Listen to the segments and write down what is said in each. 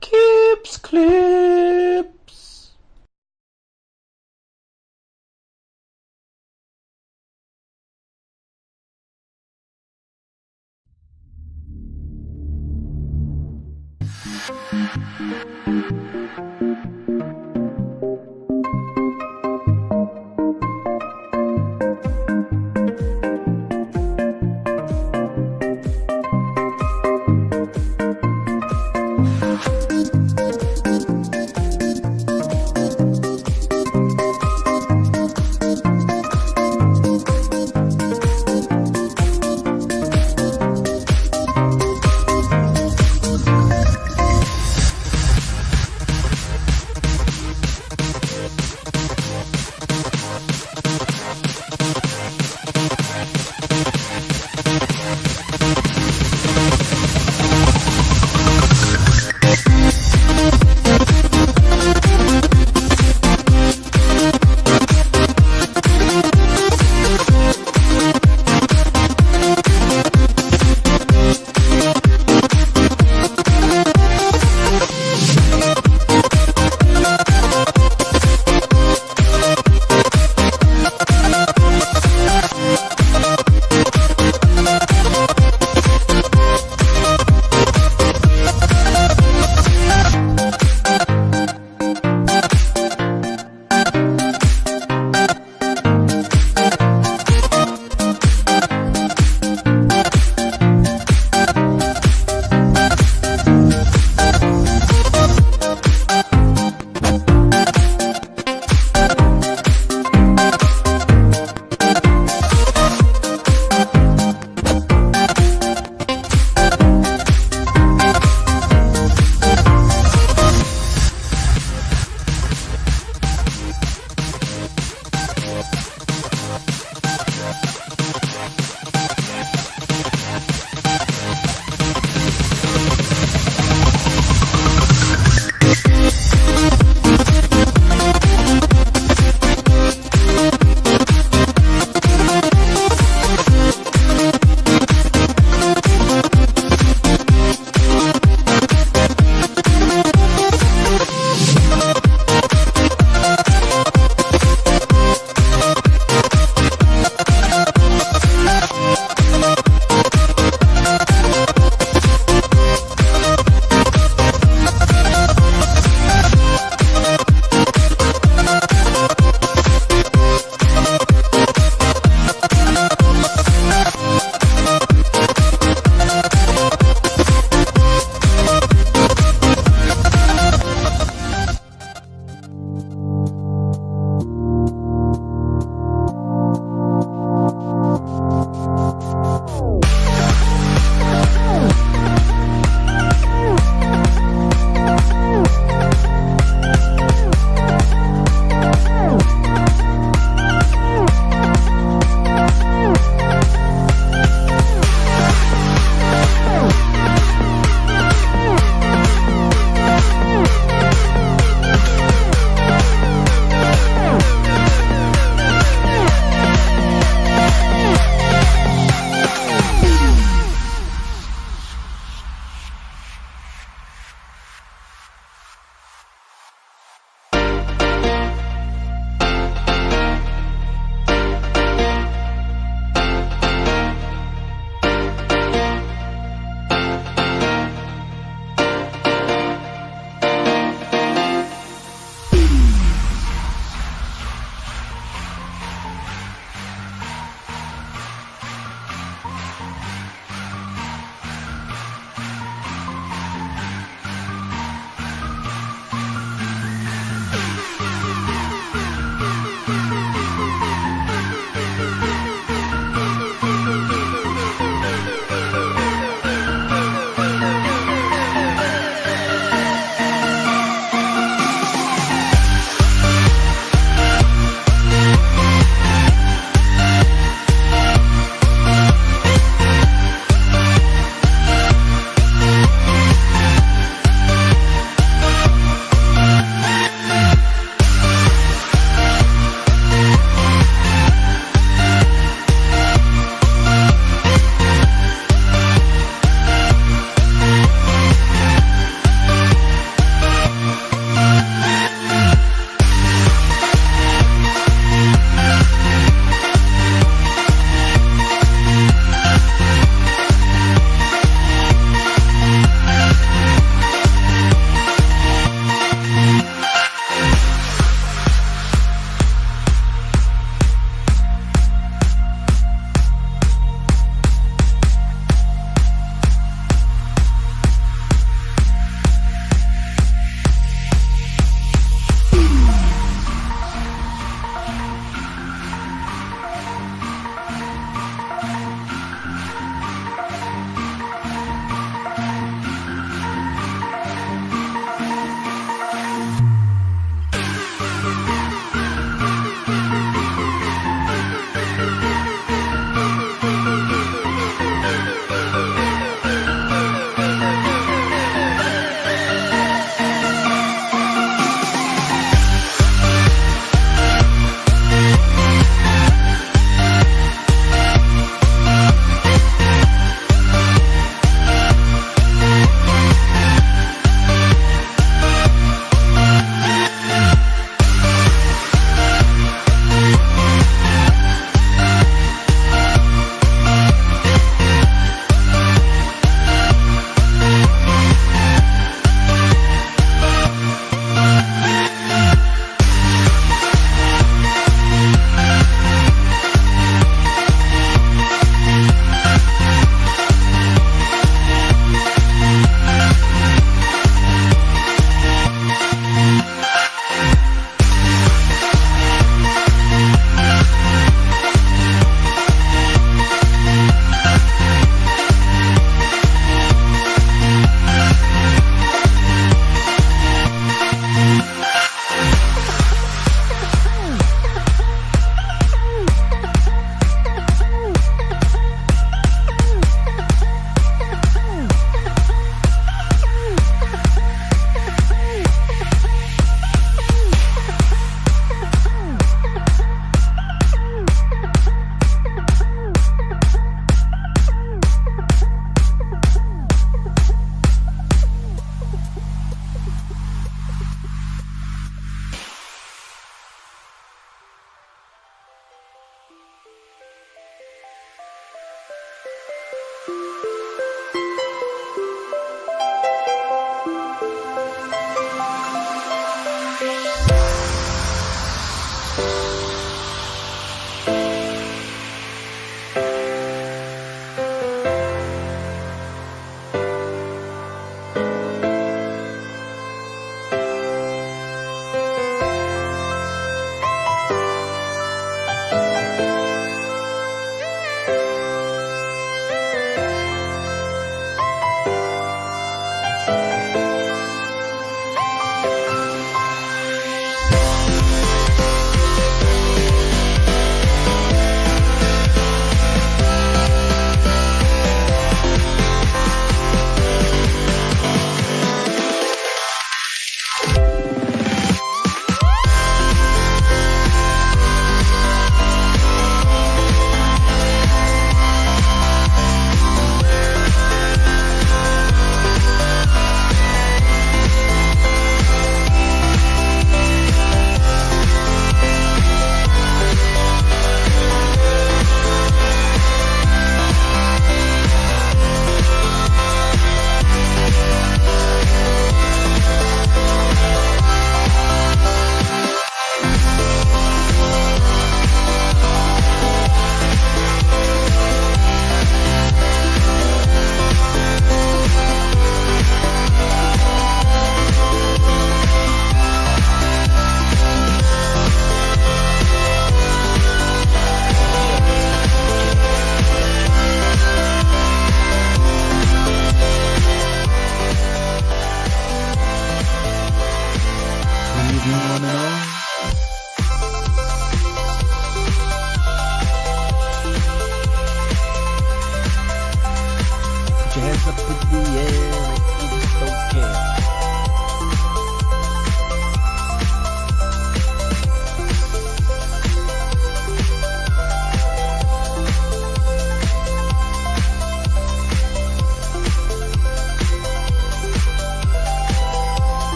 Clips, clips.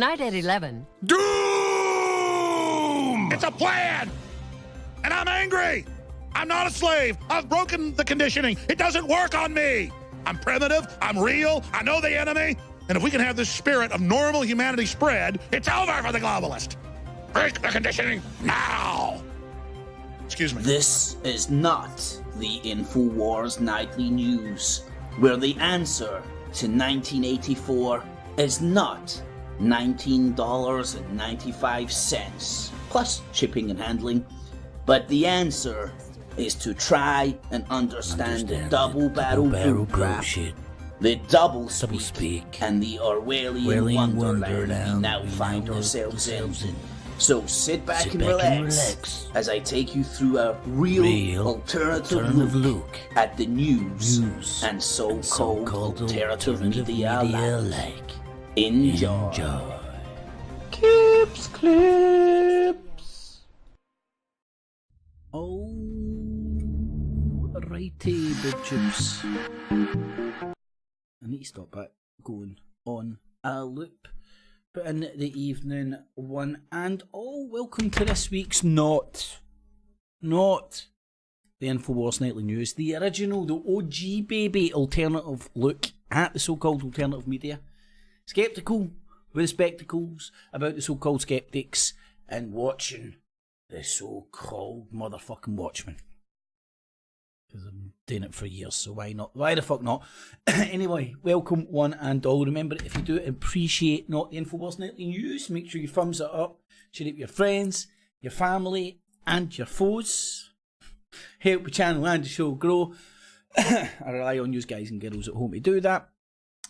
Tonight at 11. Doom! It's a plan! And I'm angry! I'm not a slave! I've broken the conditioning! It doesn't work on me! I'm primitive, I'm real, I know the enemy, and if we can have this spirit of normal humanity spread, it's over for the globalist! Break the conditioning now! Excuse me. This is not the Infowars Nightly News, where the answer to 1984 is not $19.95 plus shipping and handling, but the answer is to try and understand the double-barrel bullshit, the double-speak, and the Orwellian wonderland we now find ourselves in. So sit back and relax as I take you through a real alternative look at the news and so-called alternative media alike. Enjoy. Clips, clips. Alrighty, bitches. I need to stop that going on a loop. But in the evening, one and all, welcome to this week's not the Infowars Nightly News, the original, the OG baby alternative look at the so-called alternative media. Skeptical with the spectacles about the so-called skeptics and watching the so-called motherfucking Watchmen. Because I'm doing it for years, so why not? Why the fuck not? Anyway, welcome one and all. Remember, if you do appreciate not the Infowars Nightly News, make sure you thumbs it up, share it with your friends, your family, and your foes. Help the channel and the show grow. I rely on you guys and girls at home to do that.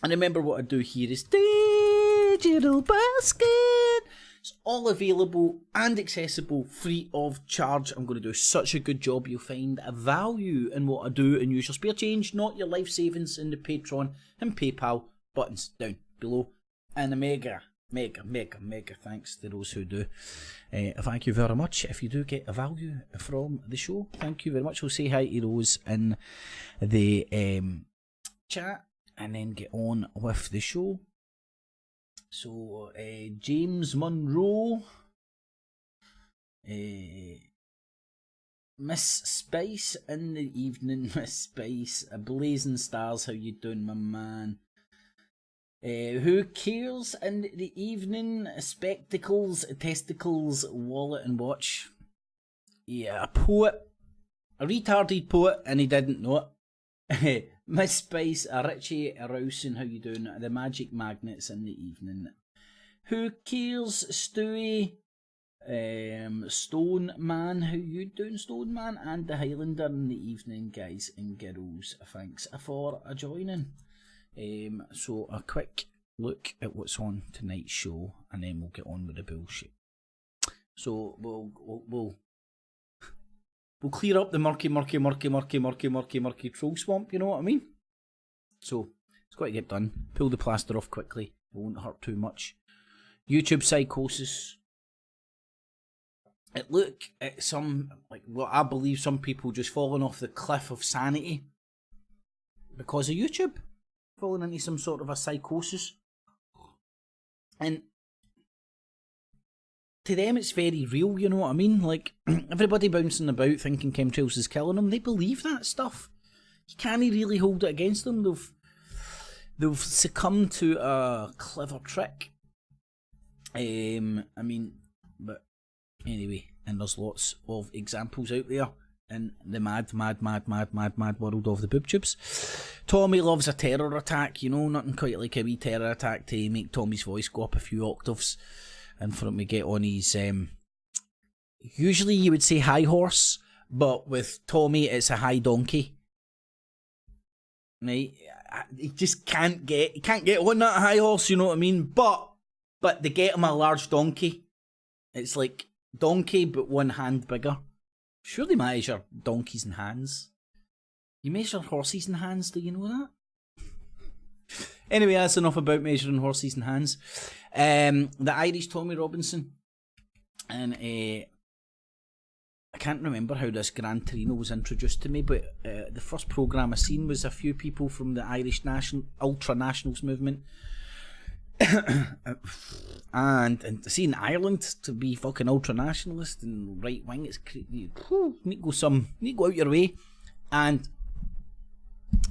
And remember, what I do here is Digital Basket. It's all available and accessible free of charge. I'm going to do such a good job, you'll find a value in what I do and use your spare change, not your life savings, in the Patreon and PayPal buttons down below. And a mega thanks to those who do. Thank you very much. If you do get a value from the show, thank you very much. We'll say hi to those in the chat and then get on with the show. So, James Monroe, Miss Spice in the evening, Miss Spice, Blazing Stars, how you doing, my man? Who cares in the evening, Spectacles, Testicles, Wallet and Watch. Yeah, a poet, a retarded poet, and he didn't know it. Miss Spice, Richie Rowson, how you doing? The Magic Magnets in the evening. Who cares, Stewie? Stone Man, how you doing, Stone Man? And the Highlander in the evening, guys and girls. Thanks for joining. So a quick look at what's on tonight's show, and then we'll get on with the bullshit. So we'll clear up the murky troll swamp, you know what I mean? So, it's got to get done. Pull the plaster off quickly. It won't hurt too much. YouTube psychosis. Look at some, like, what I believe some people just falling off the cliff of sanity because of YouTube. Falling into some sort of a psychosis. And to them it's very real, you know what I mean? Like, everybody bouncing about thinking chemtrails is killing them, they believe that stuff. You can't really hold it against them. They've succumbed to a clever trick. I mean, but anyway, and there's lots of examples out there in the mad world of the boob tubes. Tommy loves a terror attack, you know, nothing quite like a wee terror attack to make Tommy's voice go up a few octaves. And for him to get on his, usually you would say high horse, but with Tommy it's a high donkey. Right? He just can't get on that high horse, you know what I mean? But they get him a large donkey. It's like donkey, but one hand bigger. Surely measure donkeys in hands. You measure horses in hands, do you know that? Anyway, that's enough about measuring horses in hands. The Irish Tommy Robinson. And I can't remember how this Gran Torino was introduced to me, but the first programme I seen was a few people from the Irish ultra-nationals movement And seeing Ireland to be fucking ultra nationalist and right wing, it's need to go out your way. And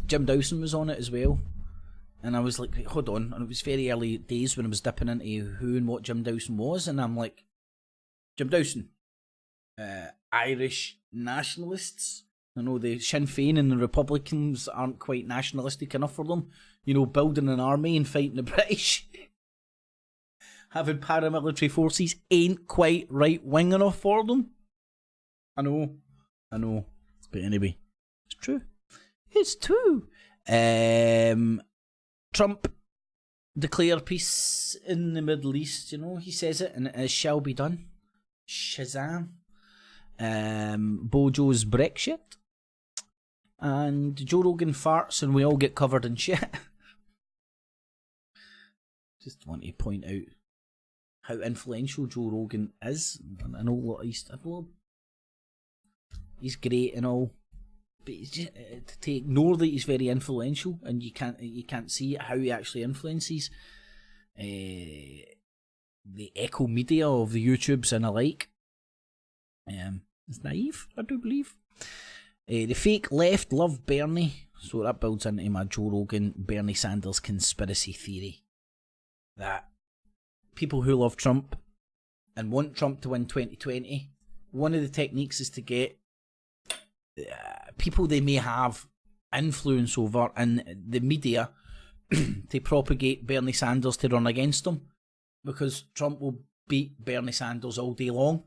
Jim Dawson was on it as well, and I was like, hold on. And it was very early days when I was dipping into who and what Jim Dawson was, and I'm like, Jim Dawson, Irish nationalists. I know the Sinn Féin and the Republicans aren't quite nationalistic enough for them. You know, building an army and fighting the British. Having paramilitary forces ain't quite right-wing enough for them. I know. But anyway, it's true. It's true. Trump declare peace in the Middle East, you know, he says it, and it shall be done. Shazam. Bojo's Brexit. And Joe Rogan farts and we all get covered in shit. Just want to point out how influential Joe Rogan is. I know he's great and all, but it's just, to ignore that he's very influential, and you can't see how he actually influences the echo media of the YouTubes and alike. It's naive, I do believe. The fake left love Bernie, so that builds into my Joe Rogan Bernie Sanders conspiracy theory that people who love Trump and want Trump to win 2020, one of the techniques is to get people they may have influence over in the media to propagate Bernie Sanders to run against them, because Trump will beat Bernie Sanders all day long.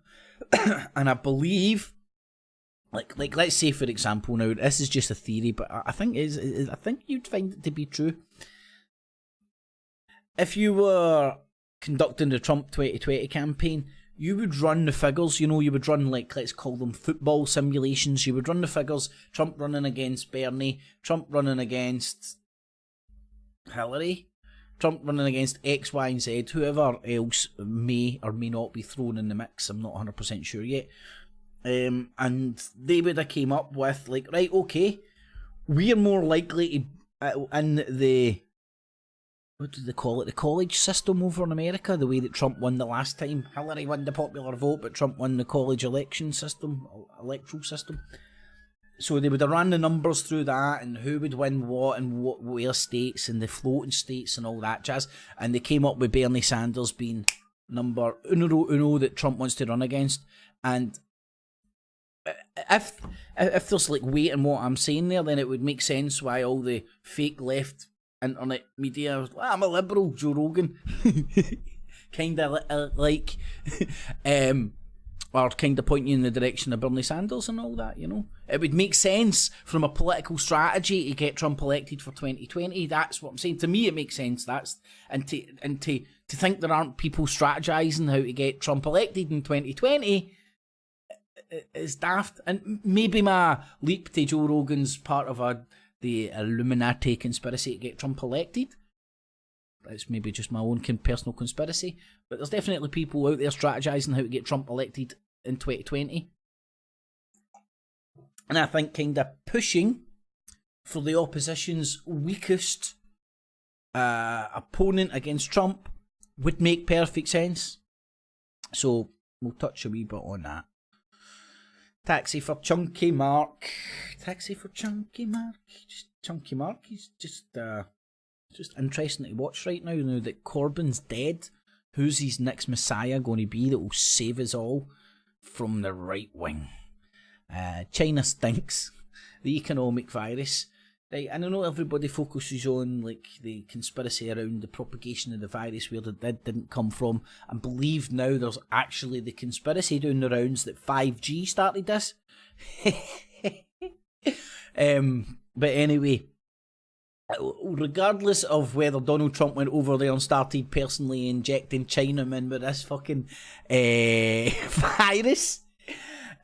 And I believe, like let's say for example, now this is just a theory, but I think you'd find it to be true. If you were conducting the Trump 2020 campaign, you would run the figures, you know, you would run, like, let's call them football simulations. You would run the figures, Trump running against Bernie, Trump running against Hillary, Trump running against X, Y, and Z, whoever else may or may not be thrown in the mix. I'm not 100% sure yet. And they would have came up with, like, right, okay, we're more likely to, in the, what do they call it, the college system over in America, the way that Trump won the last time. Hillary won the popular vote, but Trump won the college election system, electoral system. So they would have ran the numbers through that, and who would win what, and where states, and the floating states, and all that jazz. And they came up with Bernie Sanders being number uno that Trump wants to run against. And if there's like weight in what I'm saying there, then it would make sense why all the fake left internet media was like, I'm a liberal, Joe Rogan, kind of like, or kind of pointing in the direction of Bernie Sanders and all that, you know. It would make sense from a political strategy to get Trump elected for 2020. That's what I'm saying. To me, it makes sense. And to think there aren't people strategizing how to get Trump elected in 2020 is daft. And maybe my leap to Joe Rogan's part of the Illuminati conspiracy to get Trump elected. It's maybe just my own personal conspiracy, but there's definitely people out there strategizing how to get Trump elected in 2020. And I think kind of pushing for the opposition's weakest opponent against Trump would make perfect sense. So we'll touch a wee bit on that. Taxi for Chunky Mark. Taxi for Chunky Mark. Just Chunky Mark. He's just interesting to watch right now that Corbyn's dead. Who's his next messiah going to be that will save us all from the right wing? China stinks. The economic virus. Right, and I know everybody focuses on like the conspiracy around the propagation of the virus, where that didn't come from. And believe now there's actually the conspiracy doing the rounds that 5G started this. But anyway, regardless of whether Donald Trump went over there and started personally injecting Chinamen with this fucking virus,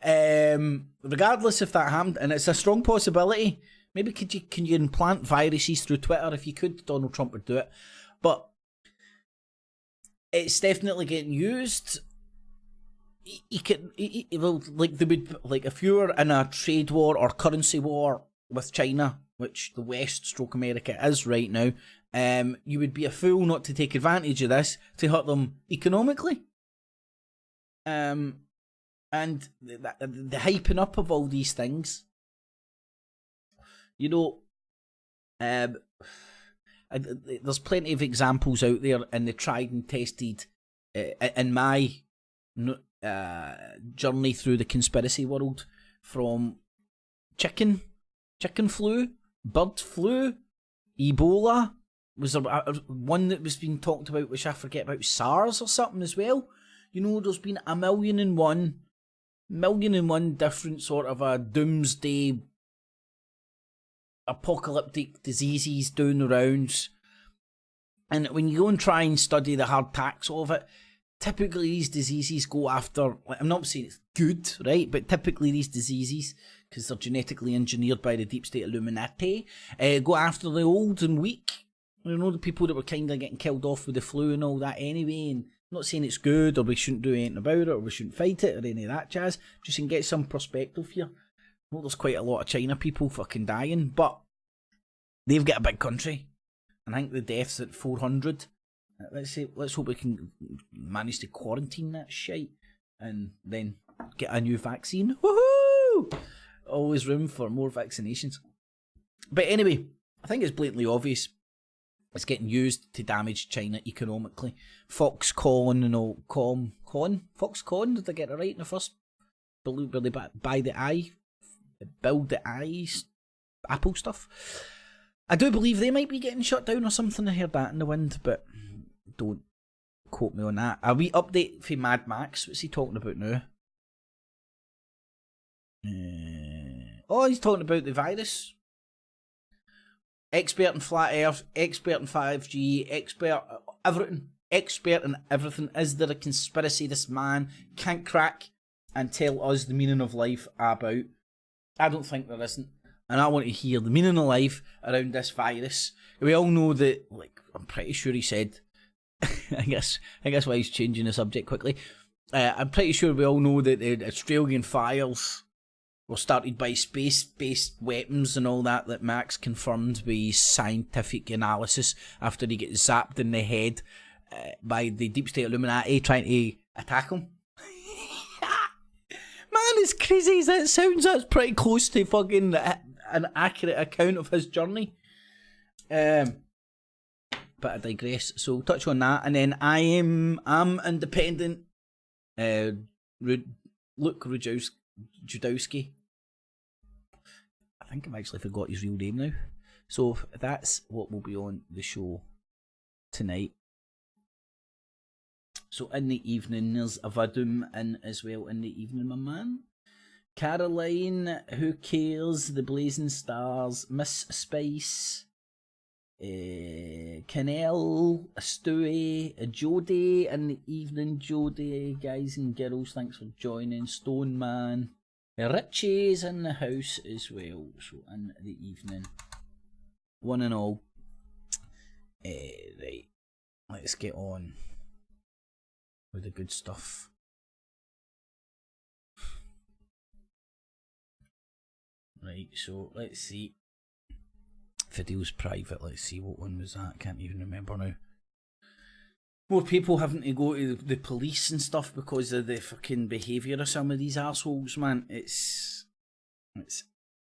regardless if that happened, and it's a strong possibility, maybe can you implant viruses through Twitter? If you could, Donald Trump would do it. But it's definitely getting used. If you were in a trade war or currency war with China, which the West stroke America is right now, you would be a fool not to take advantage of this to hurt them economically. And the hyping up of all these things, you know, there's plenty of examples out there in the tried and tested, in my journey through the conspiracy world, from chicken flu, bird flu, Ebola. Was there one that was being talked about, which I forget about, SARS or something as well? You know, there's been a million and one different sort of a doomsday apocalyptic diseases doing the rounds. And when you go and try and study the hard facts of it, typically these diseases go after, I'm not saying it's good, right? But typically these diseases, because they're genetically engineered by the deep state Illuminati, go after the old and weak. You know, the people that were kind of getting killed off with the flu and all that anyway. And I'm not saying it's good or we shouldn't do anything about it or we shouldn't fight it or any of that jazz. Just to get some perspective here. Well, there's quite a lot of China people fucking dying, but they've got a big country. And I think the death's at 400. Let's hope we can manage to quarantine that shite and then get a new vaccine. Woohoo! Always room for more vaccinations. But anyway, I think it's blatantly obvious. It's getting used to damage China economically. Foxconn and all, Foxconn, did I get it right in the first? Where they buy the eye, build the eyes, Apple stuff. I do believe they might be getting shut down or something. I heard that in the wind, but don't quote me on that. A wee update for Mad Max. What's he talking about now? Oh, he's talking about the virus. Expert in flat earth, expert in 5G, expert in everything. Is there a conspiracy this man can't crack and tell us the meaning of life about? I don't think there isn't. And I want to hear the meaning of life around this virus. We all know that, like, I'm pretty sure he said, I guess why he's changing the subject quickly. I'm pretty sure we all know that the Australian fires were started by space-based weapons and all that Max confirmed with scientific analysis after he gets zapped in the head by the deep state Illuminati trying to attack him. Man, as crazy as that sounds, that's pretty close to fucking an accurate account of his journey. But I digress. So touch on that, and then I'm independent. Luke Rudowski. I think I've actually forgot his real name now. So that's what will be on the show tonight. So in the evening, there's a Vadum in as well in the evening, my man. Caroline, Who Cares, The Blazing Stars, Miss Spice, Canel, Stewie, Jodie in the evening. Jodie, guys and girls, thanks for joining. Stone Man, Richie's in the house as well. So in the evening, one and all. Right, let's get on with the good stuff. Right, so let's see. Video's private. Let's see, what one was that? Can't even remember now. More people having to go to the police and stuff because of the fucking behaviour of some of these assholes, man. It's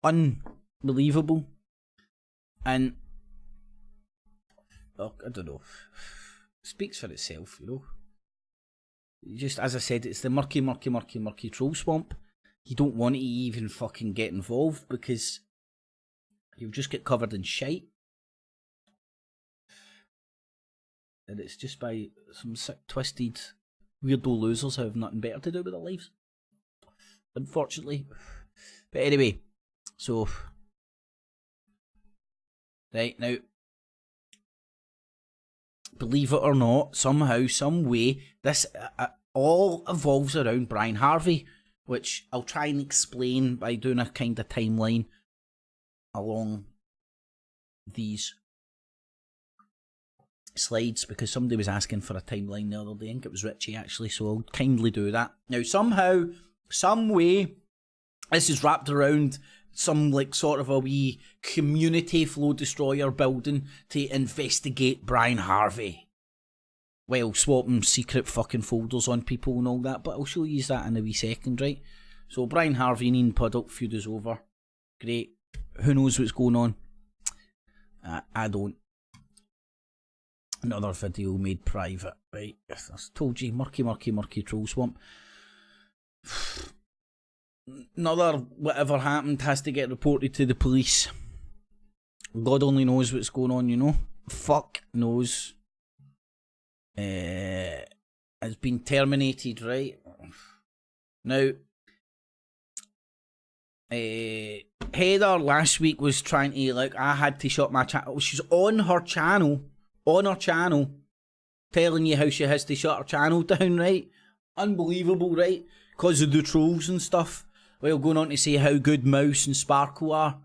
unbelievable. And I don't know. It speaks for itself, you know. Just as I said, it's the murky troll swamp. You don't want to even fucking get involved because you'll just get covered in shite. And it's just by some sick, twisted, weirdo losers who have nothing better to do with their lives. Unfortunately. But anyway, so right now, believe it or not, somehow, some way, this all evolves around Brian Harvey, which I'll try and explain by doing a kind of timeline along these slides, because somebody was asking for a timeline the other day. I think it was Richie actually, so I'll kindly do that. Now somehow, some way, this is wrapped around some like sort of a wee community flow destroyer building to investigate Brian Harvey. Well, swapping secret fucking folders on people and all that, but I'll show you that in a wee second, right? So Brian Harvey and Ian Puddock feud is over. Great. Who knows what's going on? I don't. Another video made private, right? I told you, murky troll swamp. Another whatever happened has to get reported to the police. God only knows what's going on, you know? Fuck knows. Has been terminated, right? Now, Heather last week was trying to, like, I had to shut my channel. She's on her channel, telling you how she has to shut her channel down, right? Unbelievable, right? Because of the trolls and stuff. Well, going on to say how good Mouse and Sparkle are.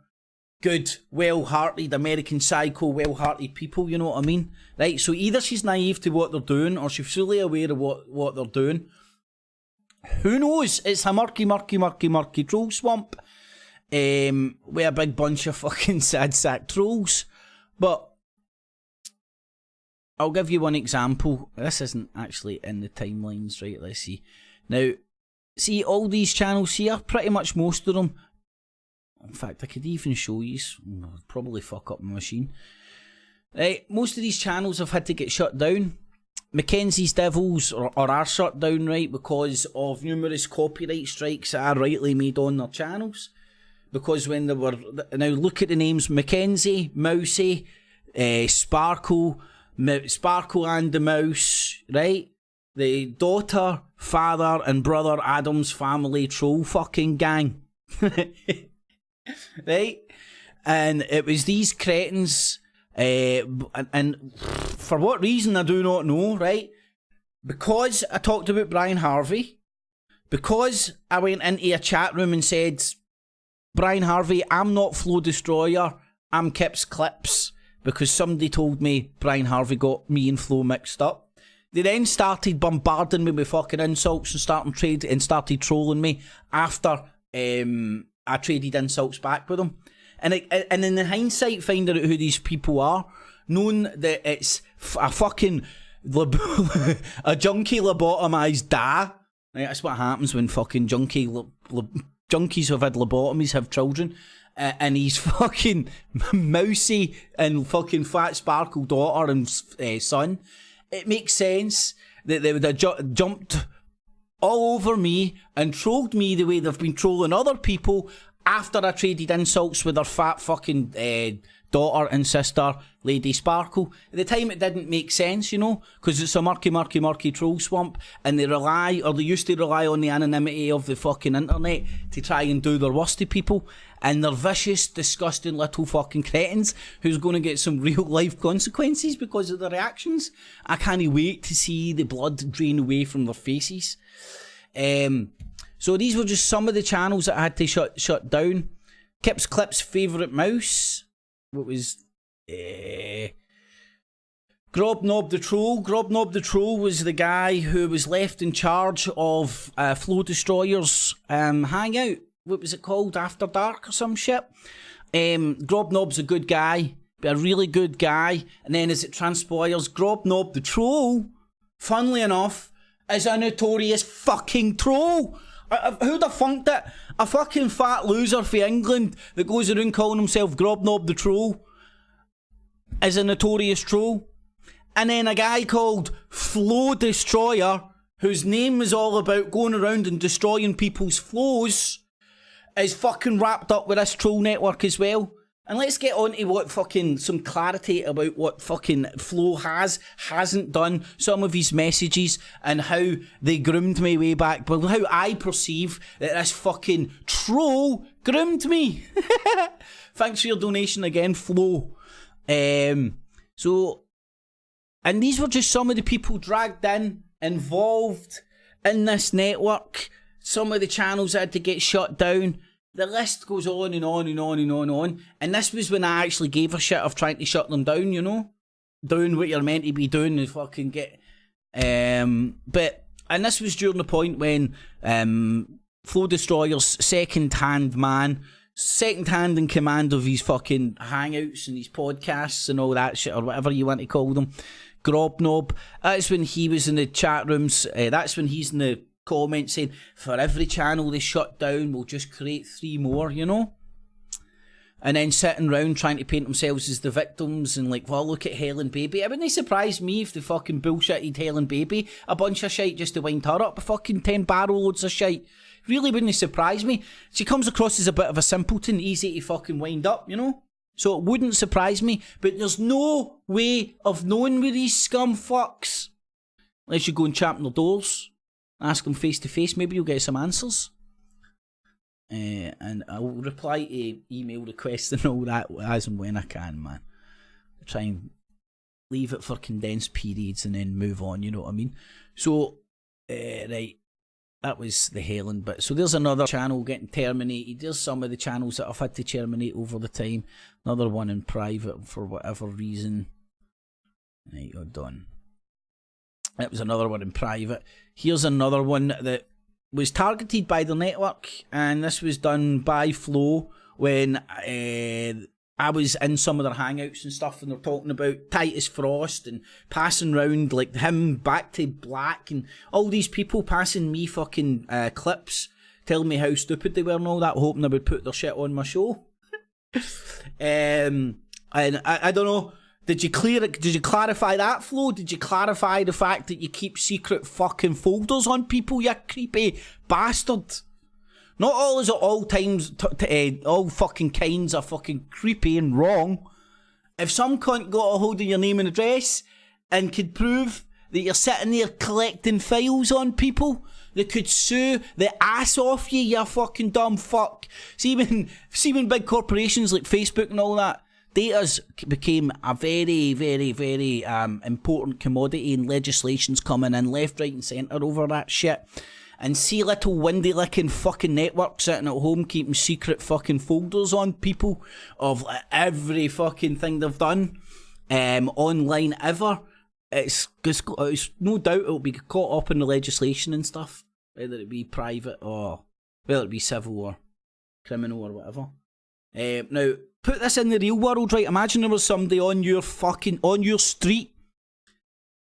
Good, well-hearted, American Psycho, well-hearted people, you know what I mean? Right, so either she's naive to what they're doing, or she's fully aware of what they're doing. Who knows? It's a murky troll swamp. With a big bunch of fucking sad sack trolls. But I'll give you one example. This isn't actually in the timelines, right? Let's see. Now, see all these channels here, pretty much most of them. In fact, I could even show you. I'll probably fuck up my machine. Right, most of these channels have had to get shut down. Mackenzie's Devils are shut down, right, because of numerous copyright strikes that are rightly made on their channels. Because when they were... Now, look at the names. Mackenzie, Mousy, Sparkle, Sparkle and the Mouse, right? The daughter, father and brother Adam's family troll fucking gang. Right? And it was these cretins, and for what reason I do not know, right? Because I talked about Brian Harvey, because I went into a chat room and said, Brian Harvey, I'm not Flow Destroyer, I'm Kips Clips, because somebody told me Brian Harvey got me and Flow mixed up. They then started bombarding me with fucking insults and started trolling me after I traded insults back with them. And in the hindsight, finding out who these people are, knowing that it's a fucking a junkie lobotomised da. Right, that's what happens when fucking junkies who've had lobotomies have children. And he's fucking Mousy and fucking Fat Sparkle daughter and son. It makes sense that they would have jumped all over me and trolled me the way they've been trolling other people after I traded insults with their fat fucking daughter and sister, Lady Sparkle. At the time it didn't make sense, you know, because it's a murky troll swamp, and they used to rely on the anonymity of the fucking internet to try and do their worst to people, and they're vicious, disgusting little fucking cretins who's going to get some real life consequences because of their reactions. I can't wait to see the blood drain away from their faces. So these were just some of the channels that I had to shut down. Kips Clips' favourite mouse. What was... Grobnob the Troll. Grobnob the Troll was the guy who was left in charge of Flow Destroyer's hangout. What was it called? After Dark or some shit? Grobnob's a good guy. A really good guy. And then as it transpires, Grobnob the Troll, funnily enough, is a notorious fucking troll. Who'd have funked it? A fucking fat loser for England that goes around calling himself Grobnob the Troll is a notorious troll. And then a guy called Flow Destroyer, whose name is all about going around and destroying people's flows, is fucking wrapped up with this troll network as well. And let's get on to what fucking, some clarity about what fucking Flow hasn't done, some of his messages, and how they groomed me way back, but how I perceive that this fucking troll groomed me. Thanks for your donation again, Flow. So, and these were just some of the people dragged in, involved in this network. Some of the channels had to get shut down. The list goes on and on and on and on and on. And this was when I actually gave a shit of trying to shut them down, you know? Doing what you're meant to be doing and fucking get... and this was during the point when Flow Destroyer's second-hand man second hand in command of his fucking hangouts and his podcasts and all that shit, or whatever you want to call them. Grobnob. That's when he was in the chat rooms. That's when he's in the comments saying, for every channel they shut down, we'll just create 3 more, you know? And then sitting around trying to paint themselves as the victims and like, well, look at Helen Baby. It wouldn't surprise me if they fucking bullshitted Helen Baby a bunch of shite just to wind her up, fucking 10 barrel loads of shite. Really wouldn't surprise me. She comes across as a bit of a simpleton, easy to fucking wind up, you know? So it wouldn't surprise me, but there's no way of knowing where these scum fucks. Unless you go and chat on their doors, ask them face to face, maybe you'll get some answers. And I'll reply to email requests and all that as and when I can, man. Try and leave it for condensed periods and then move on, you know what I mean? So, right, that was the Helen bit. So there's another channel getting terminated. There's some of the channels that I've had to terminate over the time. Another one in private for whatever reason. Right, you're done. That was another one in private. Here's another one that was targeted by the network, and this was done by Flow when I was in some of their hangouts and stuff, and they're talking about Titus Frost and passing round like him back to black and all these people passing me fucking clips telling me how stupid they were and all that, hoping they would put their shit on my show. And I don't know, did you clarify that, Flo? Did you clarify the fact that you keep secret fucking folders on people, you creepy bastard? Not all is at all times, all fucking kinds are fucking creepy and wrong. If some cunt got a hold of your name and address and could prove that you're sitting there collecting files on people, they could sue the ass off you, you fucking dumb fuck. See when big corporations like Facebook and all that, data's became a very, very, very important commodity, and legislation's coming in left, right and centre over that shit. And see little windy licking fucking networks sitting at home keeping secret fucking folders on people of every fucking thing they've done online ever. It's no doubt it'll be caught up in the legislation and stuff, whether it be private or whether it be civil or criminal or whatever. Now, put this in the real world, right? Imagine there was somebody on your street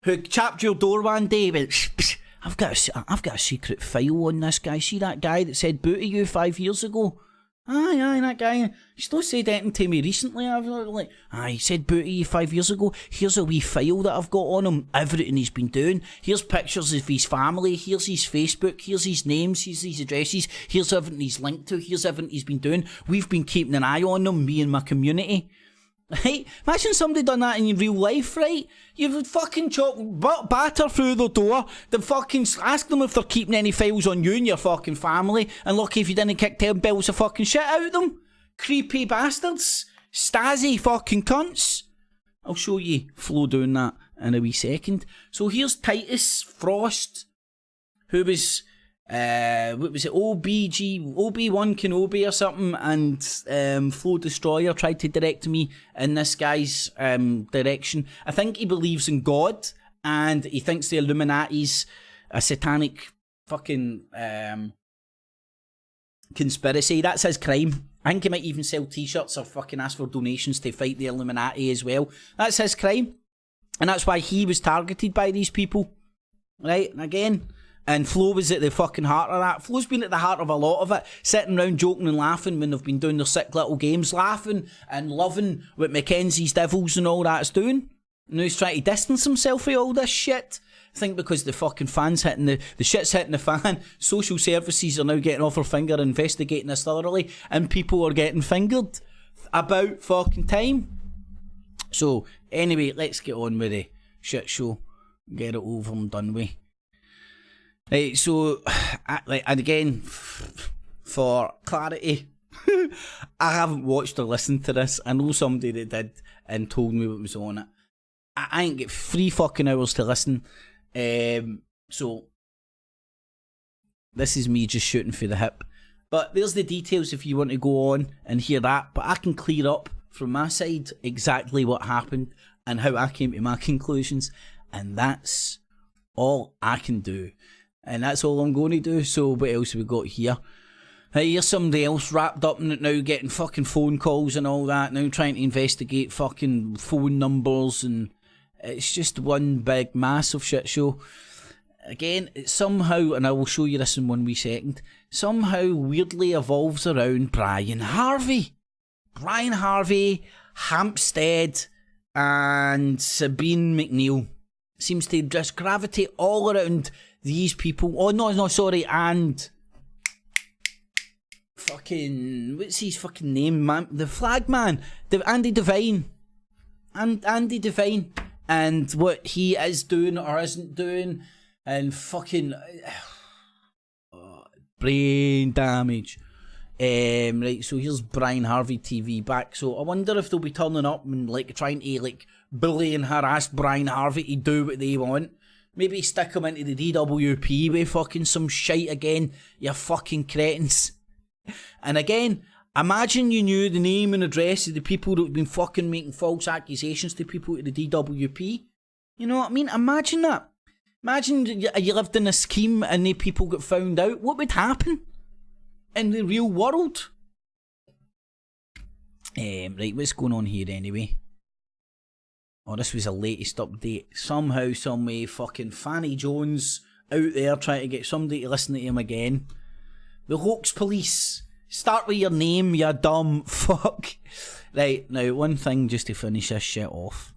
who chapped your door one day and went, I've got a secret file on this guy. See that guy that said boo to you 5 years ago? Aye, that guy. He's not said anything to me recently. I've like, he said boo to you 5 years ago. Here's a wee file that I've got on him. Everything he's been doing. Here's pictures of his family. Here's his Facebook. Here's his names. Here's his addresses. Here's everything he's linked to. Here's everything he's been doing. We've been keeping an eye on him, me and my community. Right? Imagine somebody done that in real life, right? You would fucking batter through the door, then fucking ask them if they're keeping any files on you and your fucking family, and lucky if you didn't kick 10 bells of fucking shit out of them. Creepy bastards. Stasi fucking cunts. I'll show you Flo doing that in a wee second. So here's Titus Frost, who was what was it, Obi-Wan Kenobi or something, and Flow Destroyer tried to direct me in this guy's direction. I think he believes in God, and he thinks the Illuminati's a satanic fucking conspiracy. That's his crime. I think he might even sell t-shirts or fucking ask for donations to fight the Illuminati as well. That's his crime, and that's why he was targeted by these people, right? And again, and Flo was at the fucking heart of that. Flo's been at the heart of a lot of it, sitting around joking and laughing when they've been doing their sick little games, laughing and loving what Mackenzie's Devils and all that's doing. And now he's trying to distance himself from all this shit. I think because the fucking fans hitting the shit's hitting the fan, social services are now getting off their finger investigating this thoroughly, and people are getting fingered about fucking time. So anyway, let's get on with the shit show. Get it over and done with. Right, so, and again, for clarity, I haven't watched or listened to this. I know somebody that did and told me what was on it. I ain't get 3 fucking hours to listen. So, this is me just shooting for the hip. But there's the details if you want to go on and hear that. But I can clear up from my side exactly what happened and how I came to my conclusions. And that's all I can do. And that's all I'm going to do. So what else have we got here? Hey, here's somebody else wrapped up in it now, getting fucking phone calls and all that, now trying to investigate fucking phone numbers, and it's just one big, massive shit show. Again, it somehow, and I will show you this in 1 wee second, somehow weirdly evolves around Brian Harvey. Brian Harvey, Hampstead, and Sabine McNeil. Seems to just gravitate all around these people. Oh, no, sorry, and fucking, what's his fucking name, man? The flag man, Andy Devine. And Andy Devine. And what he is doing or isn't doing. And fucking brain damage. Right, so here's Brian Harvey TV back. So I wonder if they'll be turning up and like trying to like bully and harass Brian Harvey to do what they want. Maybe stick him into the DWP with fucking some shite again, you fucking cretins. And again, imagine you knew the name and address of the people that have been fucking making false accusations to people at the DWP. You know what I mean? Imagine that. Imagine you lived in a scheme and the people got found out. What would happen in the real world? Right, what's going on here anyway? Oh, this was the latest update. Somehow, some way, fucking Fanny Jones out there trying to get somebody to listen to him again. The hoax police. Start with your name, you dumb fuck. Right, now one thing just to finish this shit off.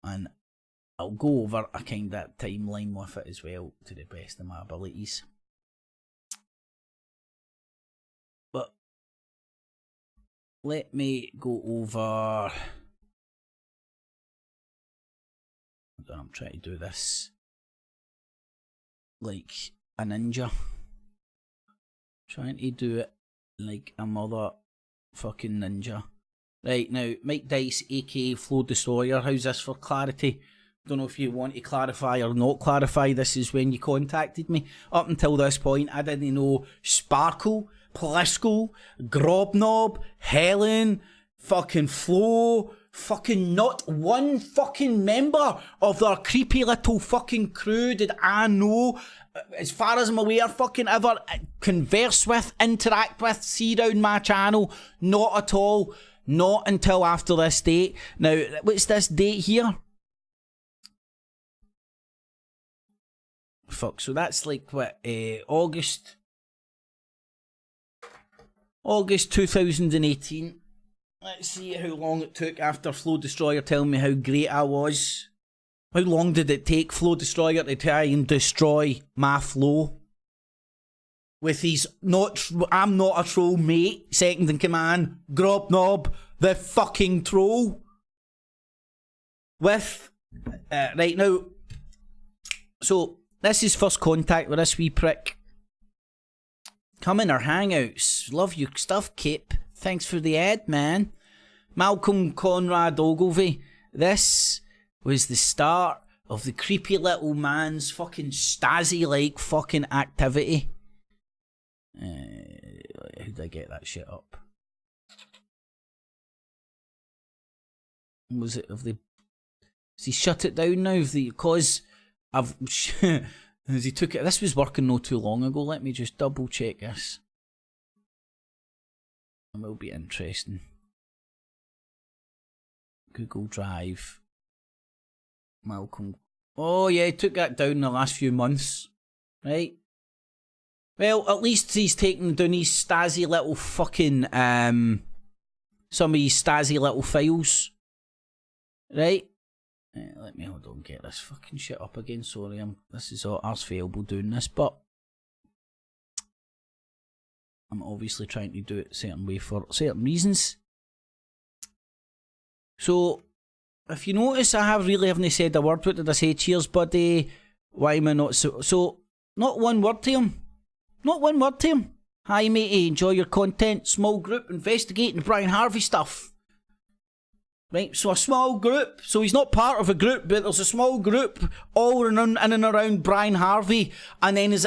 And I'll go over a kind of timeline with it as well to the best of my abilities. But let me go over. I'm trying to do this like a ninja. Trying to do it like a mother fucking ninja. Right, now, Mike Dice, aka Flow Destroyer, how's this for clarity? Don't know if you want to clarify or not clarify. This is when you contacted me. Up until this point, I didn't know Sparkle, Plisco, Grobnob, Helen, fucking Flo, fucking not one fucking member of their creepy little fucking crew did I know, as far as I'm aware, fucking ever converse with, interact with, see down my channel. Not at all. Not until after this date. Now, what's this date here? Fuck, so that's like what, August 2018. Let's see how long it took after Flow Destroyer telling me how great I was. How long did it take Flow Destroyer to try and destroy my flow? With his I'm not a troll mate, second in command, Grobnob, the fucking troll. With, right now, so this is first contact with this wee prick. Come in our hangouts. Love your stuff, Kip. Thanks for the ad, man. Malcolm Conrad Ogilvie. This was the start of the creepy little man's fucking Stasi-like fucking activity. How did I get that shit up? Was it, have they shut it down now? Because I've, as he took it, this was working not too long ago. Let me just double check this. It will be interesting. Google Drive. Malcolm. Oh yeah, he took that down in the last few months. Right? Well, at least he's taken down his Stasi little fucking, some of his Stasi little files. Right? Let me, hold on, get this fucking shit up again. Sorry, this is all arse failable doing this, but I'm obviously trying to do it a certain way for certain reasons. So, if you notice, I haven't said a word. What did I say? Cheers, buddy. Why am I not so, not one word to him. Not one word to him. Hi, matey, enjoy your content. Small group investigating Brian Harvey stuff. Right, so a small group. So he's not part of a group, but there's a small group all in and around Brian Harvey. And then, as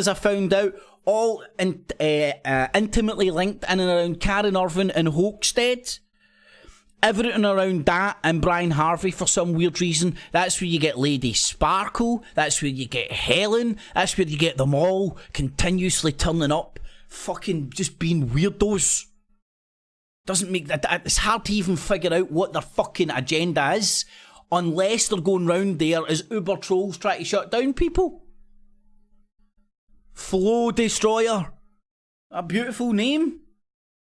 I found out, all intimately linked in and around Karen Irvine and Hoaxstead. Everything around that and Brian Harvey for some weird reason. That's where you get Lady Sparkle. That's where you get Helen. That's where you get them all continuously turning up fucking just being weirdos. Doesn't make that. It's hard to even figure out what their fucking agenda is unless they're going round there as uber trolls trying to shut down people. Flow Destroyer. A beautiful name.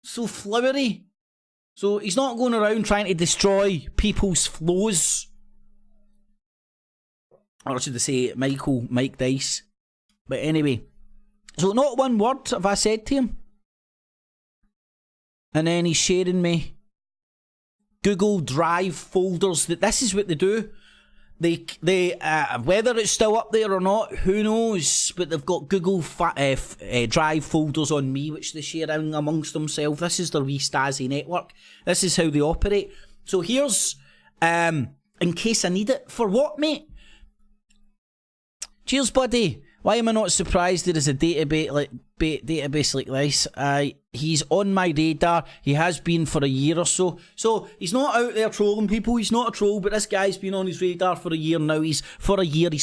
So flowery. So he's not going around trying to destroy people's flows. Or should I say Mike Dice. But anyway. So not one word have I said to him. And then he's sharing me Google Drive folders. That this is what they do. They whether it's still up there or not, who knows? But they've got Google Drive folders on me, which they share amongst themselves. This is their wee Stasi network. This is how they operate. So here's, in case I need it. For what, mate? Cheers, buddy. Why am I not surprised there is a database like this? He's on my radar. He has been for a year or so. So he's not out there trolling people. He's not a troll, but this guy's been on his radar for a year now. He's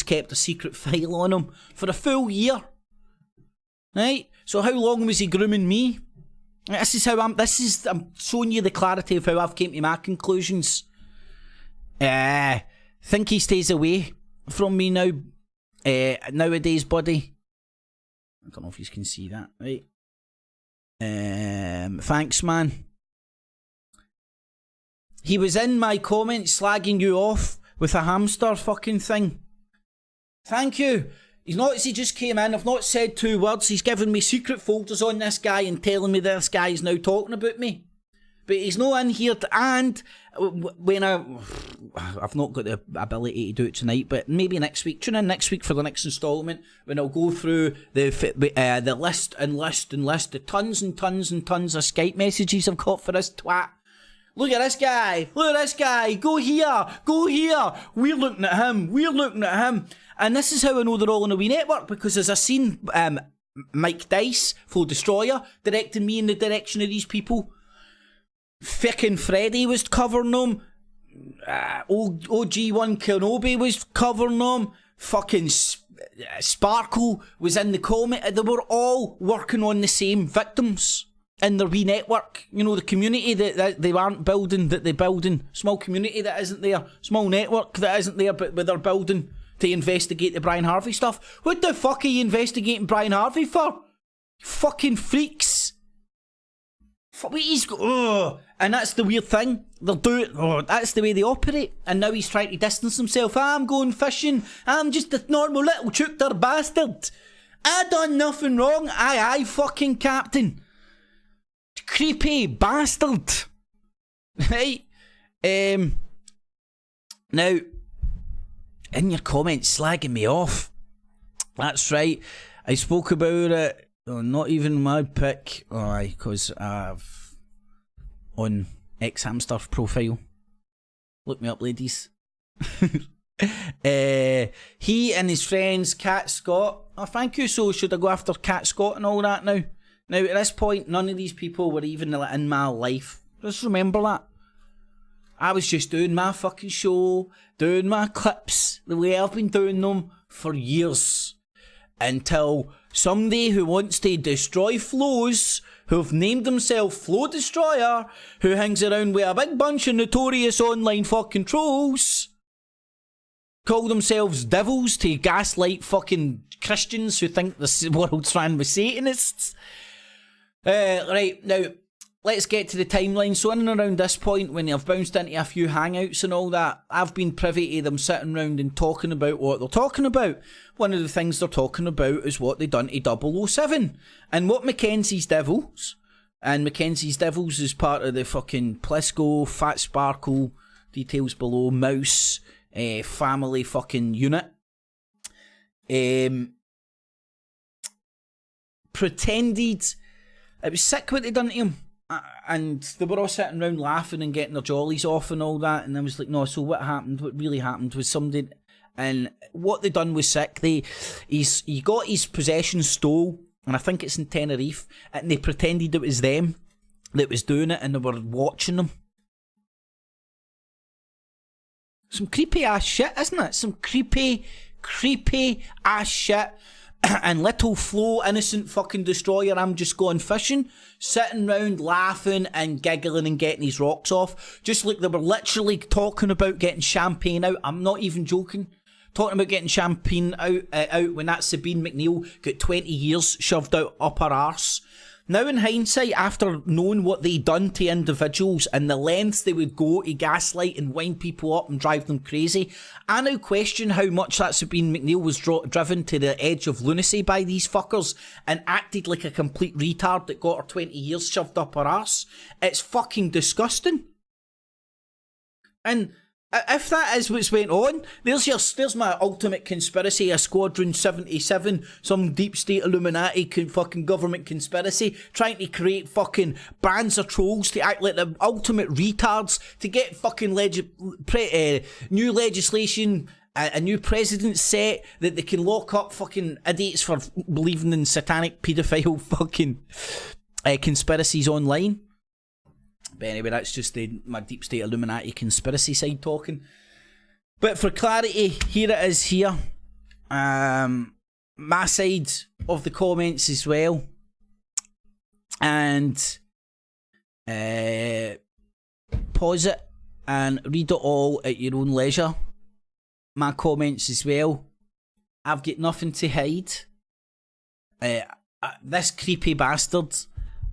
kept a secret file on him for a full year. Right? So how long was he grooming me? I'm showing you the clarity of how I've came to my conclusions. Think he stays away from me now. Nowadays, buddy. I don't know if you can see that, right? Thanks, man. He was in my comments slagging you off with a hamster fucking thing. Thank you. He just came in. I've not said 2 words. He's given me secret folders on this guy and telling me this guy is now talking about me. But he's not in here and when I've not got the ability to do it tonight, but maybe next week. Tune in next week for the next instalment when I'll go through the list, the tons and tons and tons of Skype messages I've got for this twat. Look at this guy, go here, we're looking at him. And this is how I know they're all on a wee network, because as I seen Mike Dice, Flow Destroyer, directing me in the direction of these people. Frickin' Freddy was covering them. OG1 Kenobi was covering them. Fucking Sparkle was in the comment. They were all working on the same victims in their wee network. You know, the community that they aren't building, that they're building. Small community that isn't there. Small network that isn't there, but they're building to investigate the Brian Harvey stuff. What the fuck are you investigating Brian Harvey for? Fucking freaks. And that's the weird thing. They'll do it. That's the way they operate. And now he's trying to distance himself. I'm going fishing. I'm just a normal little chooker bastard. I done nothing wrong. Aye, fucking captain. Creepy bastard. Right? Now, in your comments slagging me off. That's right. I spoke about it. Oh, not even my pick. Aye, because I've on X-Hamster profile. Look me up, ladies. He and his friends, Cat Scott. Oh, thank you. So should I go after Cat Scott and all that now? Now, at this point, none of these people were even in my life. Just remember that. I was just doing my fucking show, doing my clips, the way I've been doing them for years. Until somebody who wants to destroy flows, who've named themselves Flow Destroyer, who hangs around with a big bunch of notorious online fucking trolls, call themselves devils to gaslight fucking Christians who think the world's ran with Satanists. Right, now, let's get to the timeline. So in and around this point, when I've bounced into a few hangouts and all that, I've been privy to them sitting around and talking about what they're talking about. One of the things they're talking about is what they done to 007. And what Mackenzie's Devils, and Mackenzie's Devils is part of the fucking Plisco, Fat Sparkle, details below, Mouse, family fucking unit. Pretended, it was sick what they done to him. And they were all sitting around laughing and getting their jollies off and all that. And I was like, no, so what happened? What really happened was somebody... And what they done was sick. He got his possession stole, and I think it's in Tenerife, and they pretended it was them that was doing it, and they were watching them. Some creepy ass shit, isn't it? Some creepy ass shit. and little Flo, innocent fucking destroyer, I'm just going fishing, sitting round laughing and giggling and getting his rocks off. Just like they were literally talking about getting champagne out. I'm not even joking. Talking about getting champagne out when that Sabine McNeil got 20 years shoved out up her arse. Now in hindsight, after knowing what they done to individuals and the lengths they would go to gaslight and wind people up and drive them crazy, I now question how much that Sabine McNeil was driven to the edge of lunacy by these fuckers and acted like a complete retard that got her 20 years shoved up her arse. It's fucking disgusting. And if that is what's went on, there's my ultimate conspiracy, a Squadron 77, some deep state Illuminati fucking government conspiracy, trying to create fucking bands of trolls to act like the ultimate retards, to get fucking new legislation, a new precedent set that they can lock up fucking idiots for believing in satanic paedophile fucking conspiracies online. But anyway, that's just my deep state Illuminati conspiracy side talking. But for clarity, here it is here. My side of the comments as well. And pause it and read it all at your own leisure. My comments as well. I've got nothing to hide. This creepy bastard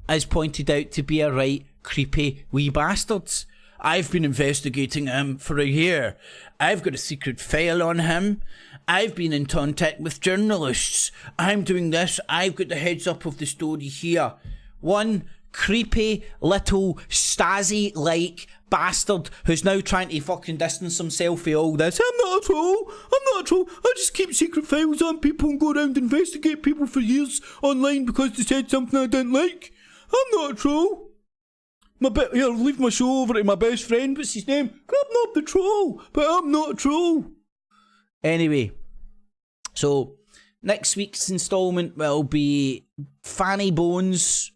is pointed out to be a right creepy wee bastards. I've been investigating him for a year. I've got a secret file on him. I've been in contact with journalists. I'm doing this. I've got the heads up of the story here. One creepy little Stasi-like bastard who's now trying to fucking distance himself from all this. I'm not a troll. I just keep secret files on people and go around and investigate people for years online because they said something I didn't like. I'm not a troll. Here, leave my show over to my best friend. What's his name? I'm not the troll, but I'm not a troll. Anyway, so next week's instalment will be Fanny Bones,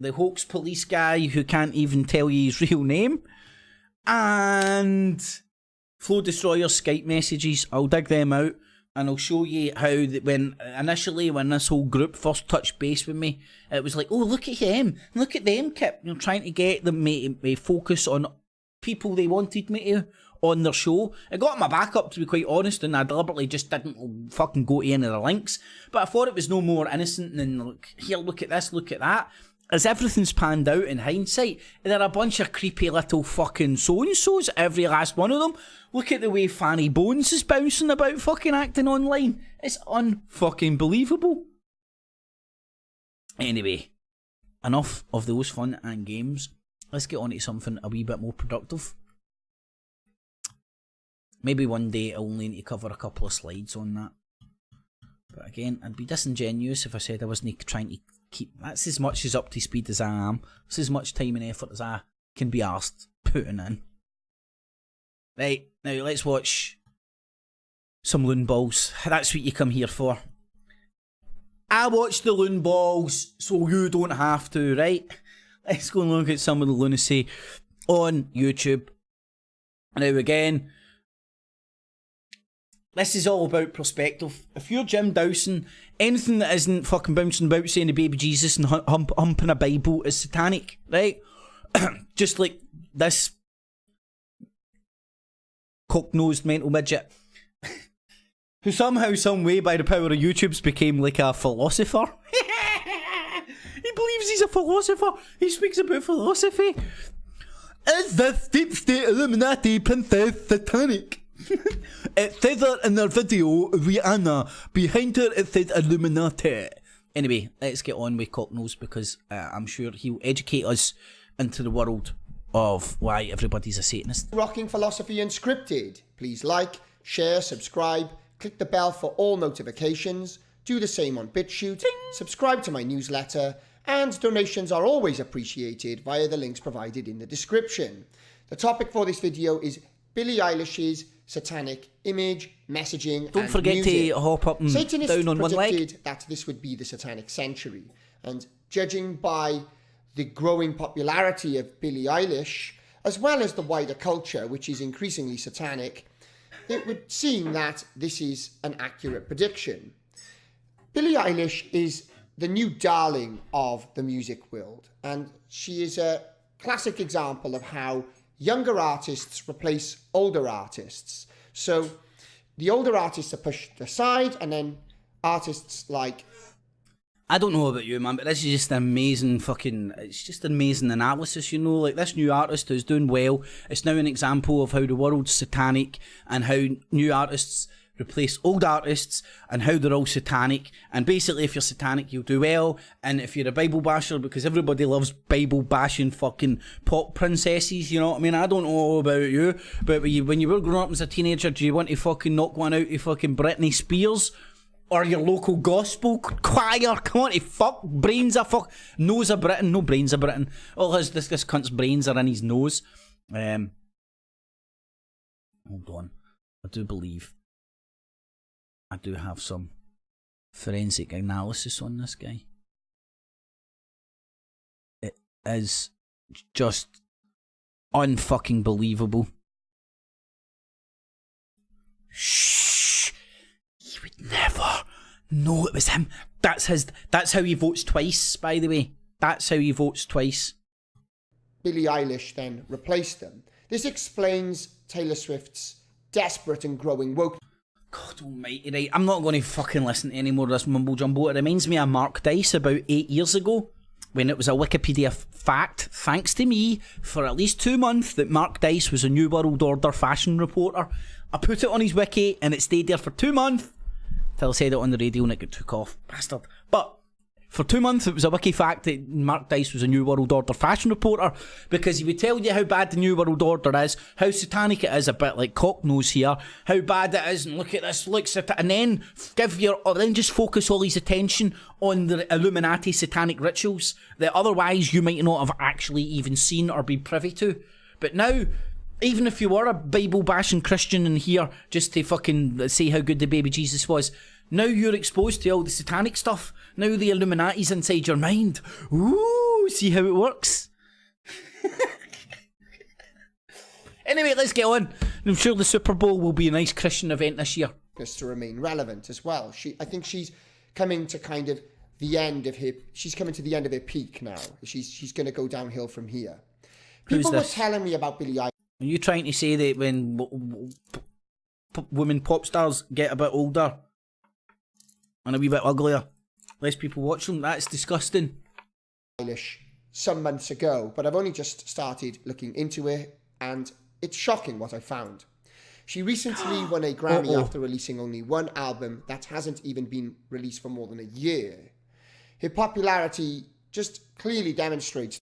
the hoax police guy who can't even tell you his real name, and Flo Destroyer's Skype messages. I'll dig them out. And I'll show you how when this whole group first touched base with me, it was like, oh, look at him, look at them, Kip. You know, trying to get them to focus on people they wanted me to on their show. It got my back up, to be quite honest, and I deliberately just didn't fucking go to any of the links. But I thought it was no more innocent than, look, here, look at this, look at that. As everything's panned out in hindsight, there are a bunch of creepy little fucking so-and-sos, every last one of them. Look at the way Fanny Bones is bouncing about fucking acting online. It's unfucking believable. Anyway, enough of those fun and games. Let's get on to something a wee bit more productive. Maybe one day I'll only need to cover a couple of slides on that. But again, I'd be disingenuous if I said I wasn't trying to keep... That's as much as up to speed as I am. That's as much time and effort as I can be arsed putting in. Right, now let's watch some loon balls. That's what you come here for. I watch the loon balls, so you don't have to, right? Let's go and look at some of the lunacy on YouTube. Now again, this is all about perspective. If you're Jim Dowson, anything that isn't fucking bouncing about saying the baby Jesus and humping a Bible is satanic, right? Just like this cock-nosed mental midget who somehow, some way, by the power of YouTube's became like a philosopher. He believes he's a philosopher. He speaks about philosophy. Is this deep state Illuminati princess satanic? It says that in their video, Rihanna. Behind her it says Illuminati. Anyway, let's get on with Cocknose because I'm sure he'll educate us into the world of why everybody's a Satanist. Rocking Philosophy Unscripted. Please like, share, subscribe, click the bell for all notifications, do the same on BitChute, subscribe to my newsletter, and donations are always appreciated via the links provided in the description. The topic for this video is Billie Eilish's satanic image, messaging, Don't and forget music. to hop up and Satanists down on one leg. predicted that this would be the satanic century, and judging by the growing popularity of Billie Eilish, as well as the wider culture, which is increasingly satanic, it would seem that this is an accurate prediction. Billie Eilish is the new darling of the music world, and she is a classic example of how younger artists replace older artists. So the older artists are pushed aside, and then artists like... I don't know about you, man, but this is just an amazing it's just an amazing analysis, you know, like this new artist who's doing well. It's now an example of how the world's satanic and how new artists replace old artists and how they're all satanic. And basically, if you're satanic, you'll do well. And if you're a Bible basher, because everybody loves Bible bashing fucking pop princesses, you know what I mean? I don't know about you, but when you were growing up as a teenager, do you want to fucking knock one out of fucking Britney Spears? Or your local gospel choir? Come on, fuck brains are fuck nose of Britain, no brains of Britain. All his this cunt's brains are in his nose. Hold on, I do believe I do have some forensic analysis on this guy. It is just unfucking believable. Shh. You would never know it was him. That's how he votes twice, by the way. That's how he votes twice. Billie Eilish then replaced them. This explains Taylor Swift's desperate and growing woke. God almighty, right. I'm not going to fucking listen to any more of this mumble jumbo. It reminds me of Mark Dice about 8 years ago, when it was a Wikipedia fact, thanks to me, for at least 2 months, that Mark Dice was a New World Order fashion reporter. I put it on his wiki and it stayed there for 2 months. Till I said it on the radio and it got took off. Bastard. But for 2 months it was a wiki fact that Mark Dice was a New World Order fashion reporter, because he would tell you how bad the New World Order is, how satanic it is, a bit like Cocknose here, how bad it is, and look at this, and then then just focus all his attention on the Illuminati satanic rituals that otherwise you might not have actually even seen or been privy to. But now, even if you were a Bible bashing Christian in here just to fucking say how good the baby Jesus was, now you're exposed to all the satanic stuff. Now the Illuminati's inside your mind. Ooh, see how it works? Anyway, let's get on. I'm sure the Super Bowl will be a nice Christian event this year. To remain relevant as well. I think she's coming to kind of the end of her... She's coming to the end of her peak now. She's going to go downhill from here. People were telling me about Billie Eilish. Are you trying to say that when women pop stars get a bit older and a wee bit uglier, less people watch them? That's disgusting. Some months ago, but I've only just started looking into it, and it's shocking what I found. She recently won a Grammy after releasing only one album that hasn't even been released for more than a year. Her popularity just clearly demonstrates.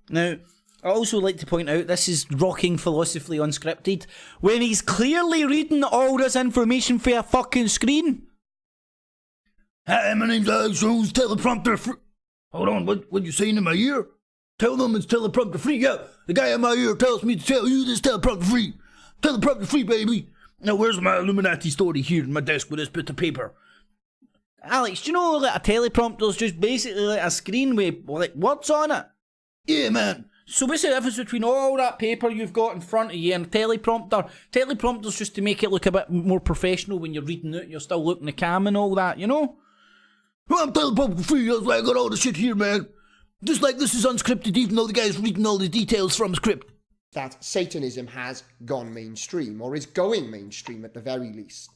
Now, I also like to point out this is Rocking Philosophically Unscripted, when he's clearly reading all this information for a fucking screen. Hi, my name's Alex Jones, teleprompter free. Hold on, what you saying in my ear? Tell them it's teleprompter free. Yeah, the guy in my ear tells me to tell you this teleprompter free. Teleprompter free, baby. Now where's my Illuminati story here in my desk with this bit of paper? Alex, do you know that a teleprompter's just basically like a screen with like words on it? Yeah, man. So what's the difference between all that paper you've got in front of you and a teleprompter? Teleprompter's just to make it look a bit more professional when you're reading it, you're still looking at the cam and all that, you know? Well, I'm teleprompter free, that's why I got all the shit here, man. Just like this is unscripted, even though the guy's reading all the details from script. That Satanism has gone mainstream, or is going mainstream at the very least.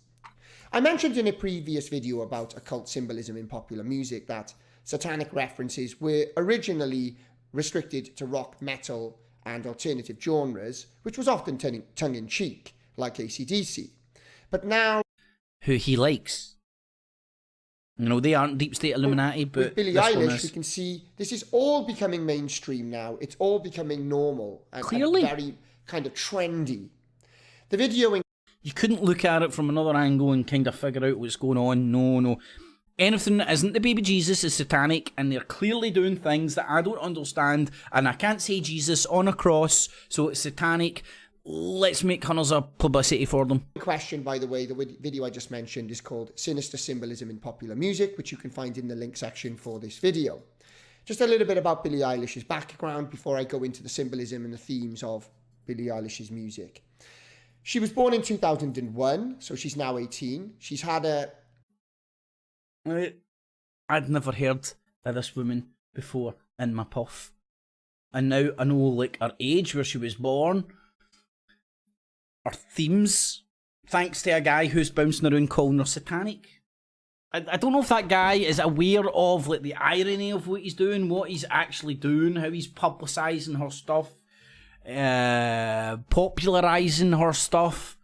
I mentioned in a previous video about occult symbolism in popular music that satanic references were originally restricted to rock, metal, and alternative genres, which was often tongue-in-cheek, like AC/DC. But now... Who he likes. You know, they aren't Deep State Illuminati, but... With Billie Eilish, we can see this is all becoming mainstream now. It's all becoming normal and very kind of trendy. The video... You couldn't look at it from another angle and kind of figure out what's going on. No. Anything that isn't the baby Jesus is satanic, and they're clearly doing things that I don't understand, and I can't say Jesus on a cross, so it's satanic. Let's make hunters a publicity for them. Question, by the way, the video I just mentioned is called Sinister Symbolism in Popular Music, which you can find in the link section for this video. Just a little bit about Billie Eilish's background before I go into the symbolism and the themes of Billie Eilish's music. She was born in 2001, so she's now 18. She's had a... I'd never heard of this woman before in my puff. And now I know, like, her age, where she was born, her themes, thanks to a guy who's bouncing around calling her satanic. I don't know if that guy is aware of, like, the irony of what he's doing, what he's actually doing, how he's publicising her stuff, popularising her stuff.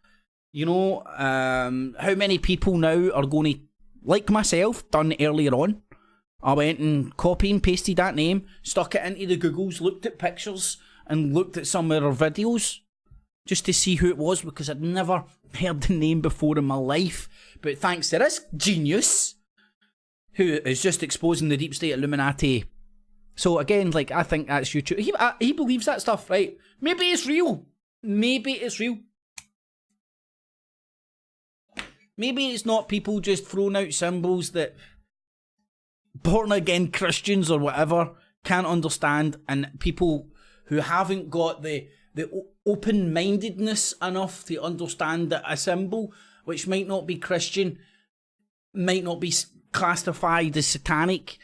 You know, how many people now are going to, like myself, done earlier on, I went and copied and pasted that name, stuck it into the Googles, looked at pictures, and looked at some of her videos, just to see who it was, because I'd never heard the name before in my life. But thanks to this genius, who is just exposing the deep state Illuminati. So again, like, I think that's YouTube. He believes that stuff, right? Maybe it's real. Maybe it's real. Maybe it's not people just throwing out symbols that born again Christians or whatever can't understand, and people who haven't got the open-mindedness enough to understand that a symbol which might not be Christian, might not be classified as satanic.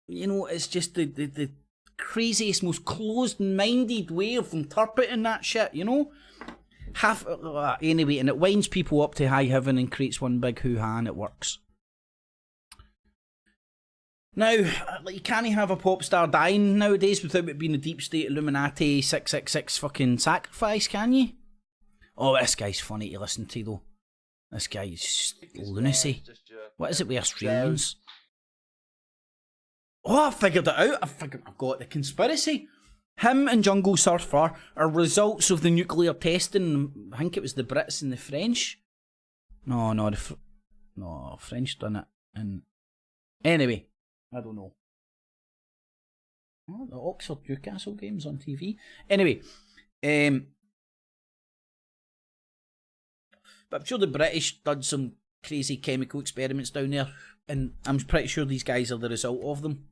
You know, it's just the craziest, most closed-minded way of interpreting that shit, you know? Anyway, and it winds people up to high heaven and creates one big hoo-ha, and it works. Now, you can't have a pop star dying nowadays without it being a deep state Illuminati 666 fucking sacrifice, can you? Oh, this guy's funny to listen to, though. This guy's just lunacy. What is it with Australians? Oh, I figured it out. I've got the conspiracy. Him and Jungle Surfer are results of the nuclear testing. I think it was the Brits and the French. No, French done it. And anyway, I don't know. Oh, the Oxford Newcastle game's on TV. Anyway, but I'm sure the British done some crazy chemical experiments down there, and I'm pretty sure these guys are the result of them.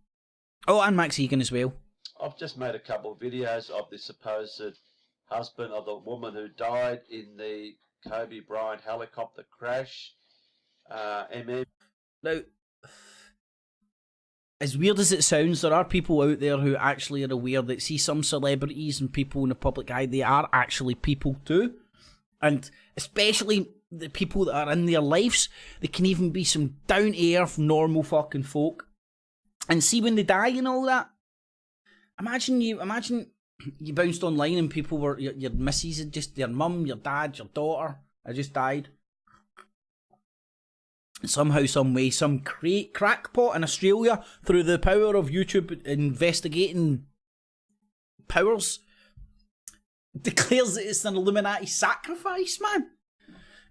Oh, and Max Egan as well. I've just made a couple of videos of the supposed husband of the woman who died in the Kobe Bryant helicopter crash. Now, as weird as it sounds, there are people out there who actually are aware that, see, some celebrities and people in the public eye, they are actually people too. And especially the people that are in their lives, they can even be some down-to-earth, normal fucking folk. And see, when they die and all that, imagine you bounced online and people were, your missus, just your mum, your dad, your daughter, had just died. Somehow, some way, some crackpot in Australia, through the power of YouTube investigating powers, declares that it's an Illuminati sacrifice, man.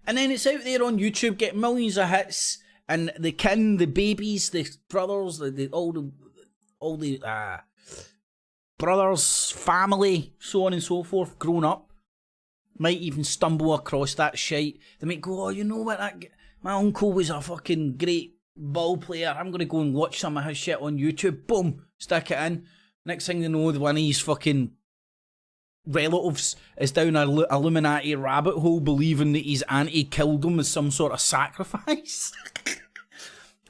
And then it's out there on YouTube, getting millions of hits, and the kin, the babies, the brothers, all the brothers, family, so on and so forth, grown up, might even stumble across that shite. They might go, oh, you know what, my uncle was a fucking great ball player, I'm going to go and watch some of his shit on YouTube. Boom, stick it in. Next thing they know, one of his fucking relatives is down a Illuminati rabbit hole, believing that his auntie killed him as some sort of sacrifice.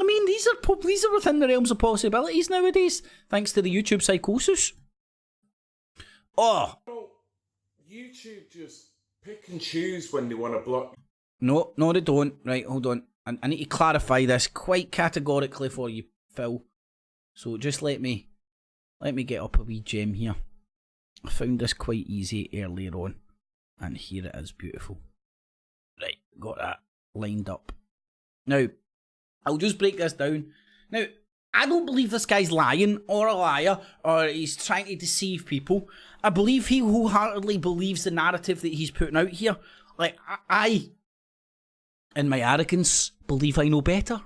I mean, these are within the realms of possibilities nowadays, thanks to the YouTube psychosis. Oh, YouTube just pick and choose when they want to block. No, they don't. Right, hold on. I need to clarify this quite categorically for you, Phil. So just let me get up a wee gem here. I found this quite easy earlier on, and here it is, beautiful. Right, got that lined up. Now, I'll just break this down. Now, I don't believe this guy's lying or a liar or he's trying to deceive people. I believe he wholeheartedly believes the narrative that he's putting out here. Like, I in my arrogance, believe I know better.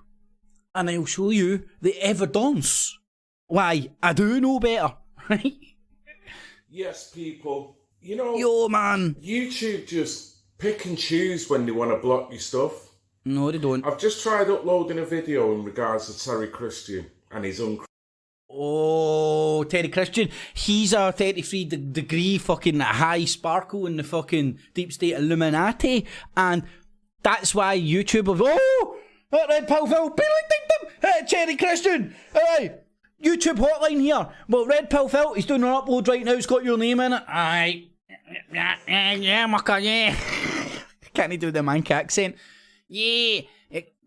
And I'll show you the evidence why I do know better, right? Yes, people. You know, yo, man. YouTube just pick and choose when they want to block your stuff. No, they don't. I've just tried uploading a video in regards to Terry Christian and his Oh, Terry Christian. He's a 33-degree fucking high sparkle in the fucking deep state Illuminati. And that's why YouTube have... What, Red Pill Phil? Hey, Cherry Christian. Hey, YouTube hotline here. Well, Red Pill Phil, he's doing an upload right now. It's got your name in it. Aye. Yeah, mucker, yeah. Can't he do the Manc accent? Yeah.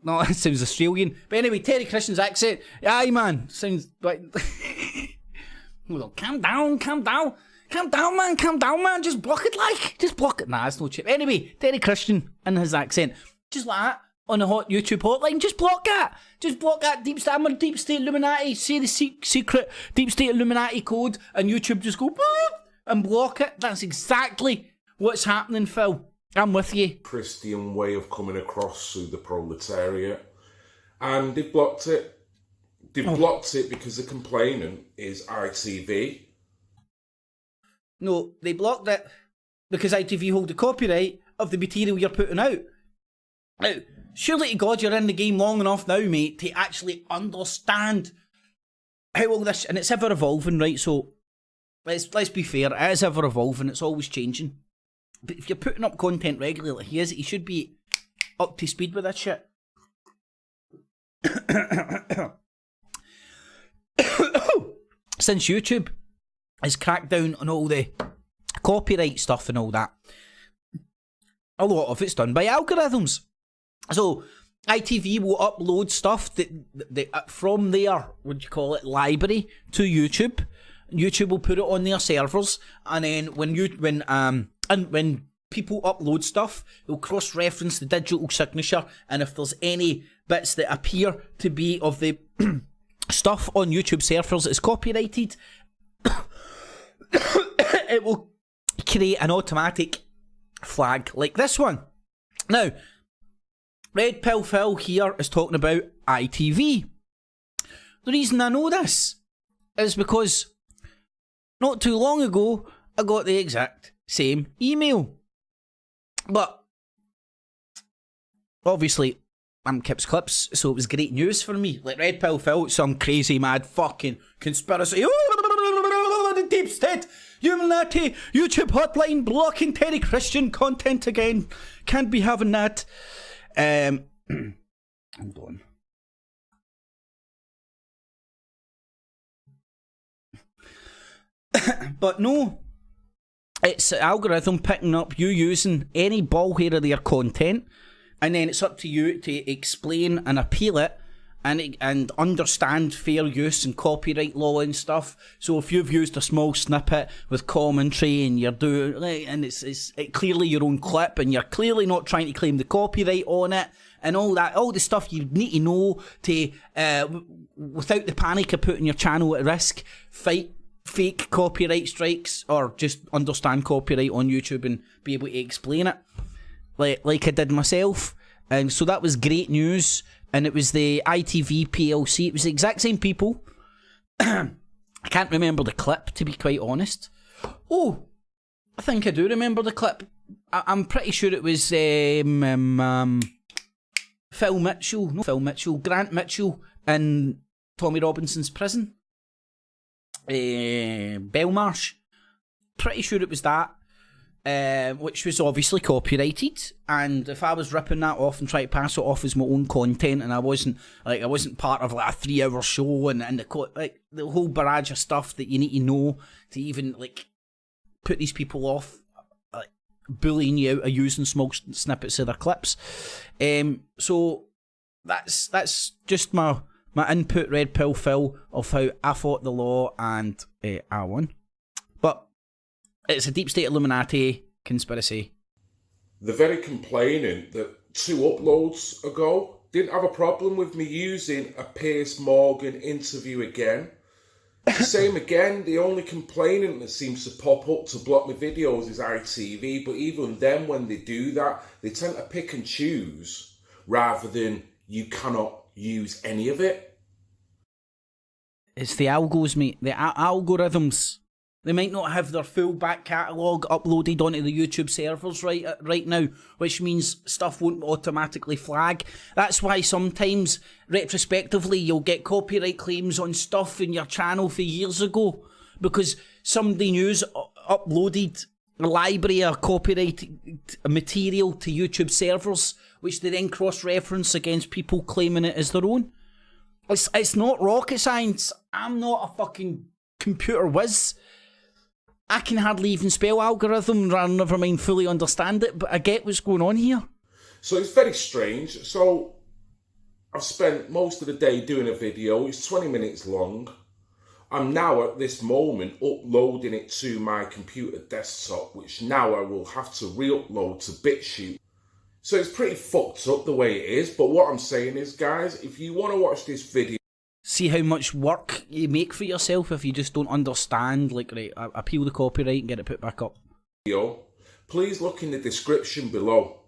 No, that sounds Australian. But anyway, Terry Christian's accent. Aye, man. Sounds like... Well, calm down, man. Calm down, man. Just block it, like. Just block it. Nah, it's no chip. Anyway, Terry Christian and his accent. Just like that. On a hot YouTube hotline. Just block that. Just block that Deep State Illuminati. Say the secret Deep State Illuminati code. And YouTube just go... and block it. That's exactly what's happening, Phil. I'm with you. Christian way of coming across through the proletariat. And they've blocked it. They've blocked it because the complainant is ITV. No, they blocked it because ITV hold the copyright of the material you're putting out. Now, surely to God you're in the game long enough now, mate, to actually understand how all this... And it's ever evolving, right? So, let's be fair. It is ever evolving. It's always changing. But if you're putting up content regularly like he is, he should be up to speed with that shit. Since YouTube has cracked down on all the copyright stuff and all that, a lot of it's done by algorithms. So ITV will upload stuff that from their, what do you call it, library to YouTube. YouTube will put it on their servers, and then when people upload stuff, they'll cross-reference the digital signature, and if there's any bits that appear to be of the stuff on YouTube servers that's copyrighted, it will create an automatic flag like this one. Now, Red Pill Phil here is talking about ITV. The reason I know this is because not too long ago, I got the exact same email. But, obviously, I'm Kips Clips, so it was great news for me. Like, Red Pill Phil, some crazy mad fucking conspiracy. The Deep State Illuminati YouTube hotline blocking Terry Christian content again. Can't be having that. Hold on. But no, it's an algorithm picking up you using any ballhead of their content, and then it's up to you to explain and appeal it and understand fair use and copyright law and stuff. So if you've used a small snippet with commentary and you're doing, and it's clearly your own clip and you're clearly not trying to claim the copyright on it and all that, all the stuff you need to know to, without the panic of putting your channel at risk, fight fake copyright strikes or just understand copyright on YouTube and be able to explain it like I did myself. And so that was great news. And it was the ITV PLC. It was the exact same people. I can't remember the clip, to be quite honest. Oh, I think I do remember the clip. I'm pretty sure it was Phil Mitchell. No, Phil Mitchell. Grant Mitchell in Tommy Robinson's prison. Belmarsh. Pretty sure it was that. Which was obviously copyrighted, and if I was ripping that off and trying to pass it off as my own content, and I wasn't part of like a 3-hour show and the whole barrage of stuff that you need to know to even like put these people off, like bullying you out of using small snippets of their clips. So that's just my input, Red Pill Phil, of how I fought the law and I won. But it's a Deep State Illuminati conspiracy. The very complainant that 2 uploads ago didn't have a problem with me using a Piers Morgan interview again. The same again, the only complainant that seems to pop up to block my videos is ITV, but even then when they do that, they tend to pick and choose rather than you cannot use any of it. It's the algos, mate. The algorithms. They might not have their full back catalogue uploaded onto the YouTube servers right now, which means stuff won't automatically flag. That's why sometimes, retrospectively, you'll get copyright claims on stuff in your channel for years ago, because somebody new's uploaded library of copyright material to YouTube servers, which they then cross-reference against people claiming it as their own. It's not rocket science. I'm not a fucking computer whiz. I can hardly even spell algorithm, never mind fully understand it, but I get what's going on here. So it's very strange. So I've spent most of the day doing a video. It's 20 minutes long. I'm now at this moment uploading it to my computer desktop, which now I will have to re-upload to BitChute. So it's pretty fucked up the way it is. But what I'm saying is, guys, if you want to watch this video... See how much work you make for yourself if you just don't understand, like, right, appeal the copyright and get it put back up. Please look in the description below.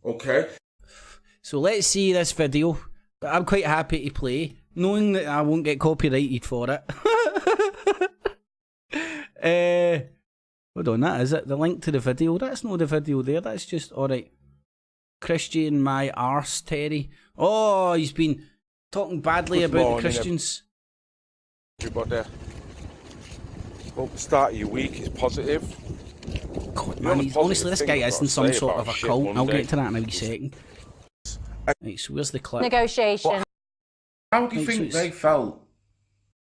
Okay? So let's see this video. I'm quite happy to play, knowing that I won't get copyrighted for it. Hold on, that is it. The link to the video. That's not the video there. That's just, alright. Christian, my arse, Terry. Oh, he's been talking badly about the Christians. Everybody. Hope the start of your week is positive. God, man, honestly, this guy is in some sort of a cult. I'll get to that in a wee second. Right, so where's the clip? Negotiation. How do you think they felt?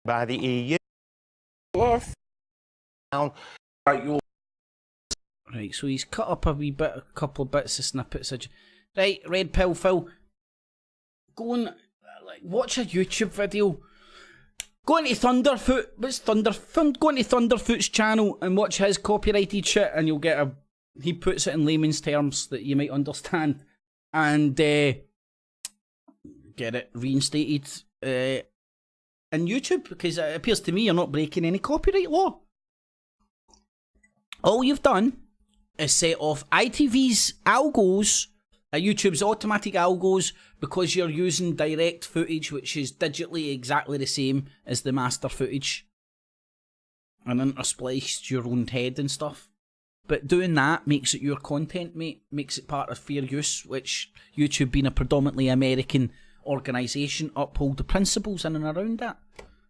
By the EU. Right, so he's cut up a couple of bits of snippets. Right, Red Pill Phil. Go and watch a YouTube video. Go into Thunderfoot. What's Thunderfoot? Go into Thunderfoot's channel and watch his copyrighted shit, and you'll get he puts it in layman's terms that you might understand, and get it reinstated in YouTube, because it appears to me you're not breaking any copyright law. All you've done is set off ITV's algos, YouTube's automatic algos, because you're using direct footage, which is digitally exactly the same as the master footage, and interspliced your own head and stuff. But doing that makes it your content, mate. Makes it part of fair use, which YouTube, being a predominantly American organisation, uphold the principles in and around that.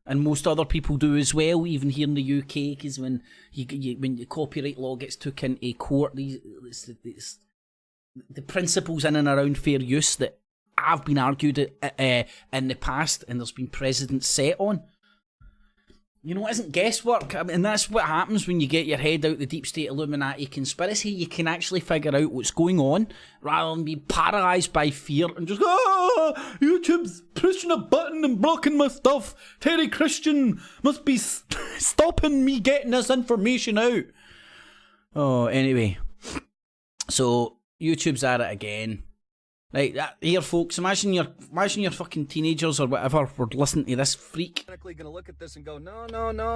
And most other people do as well, even here in the UK, because when when the copyright law gets took into court, the principles in and around fair use that have been argued in the past, and there's been precedents set on. You know, it isn't guesswork. I mean, and that's what happens when you get your head out the deep state Illuminati conspiracy. You can actually figure out what's going on, rather than be paralysed by fear and just, YouTube's pushing a button and blocking my stuff. Terry Christian must be stopping me getting this information out. Oh, anyway. So, YouTube's at it again. Right, here, folks, imagine your fucking teenagers or whatever were listening to this freak. Gonna look at this and go, no.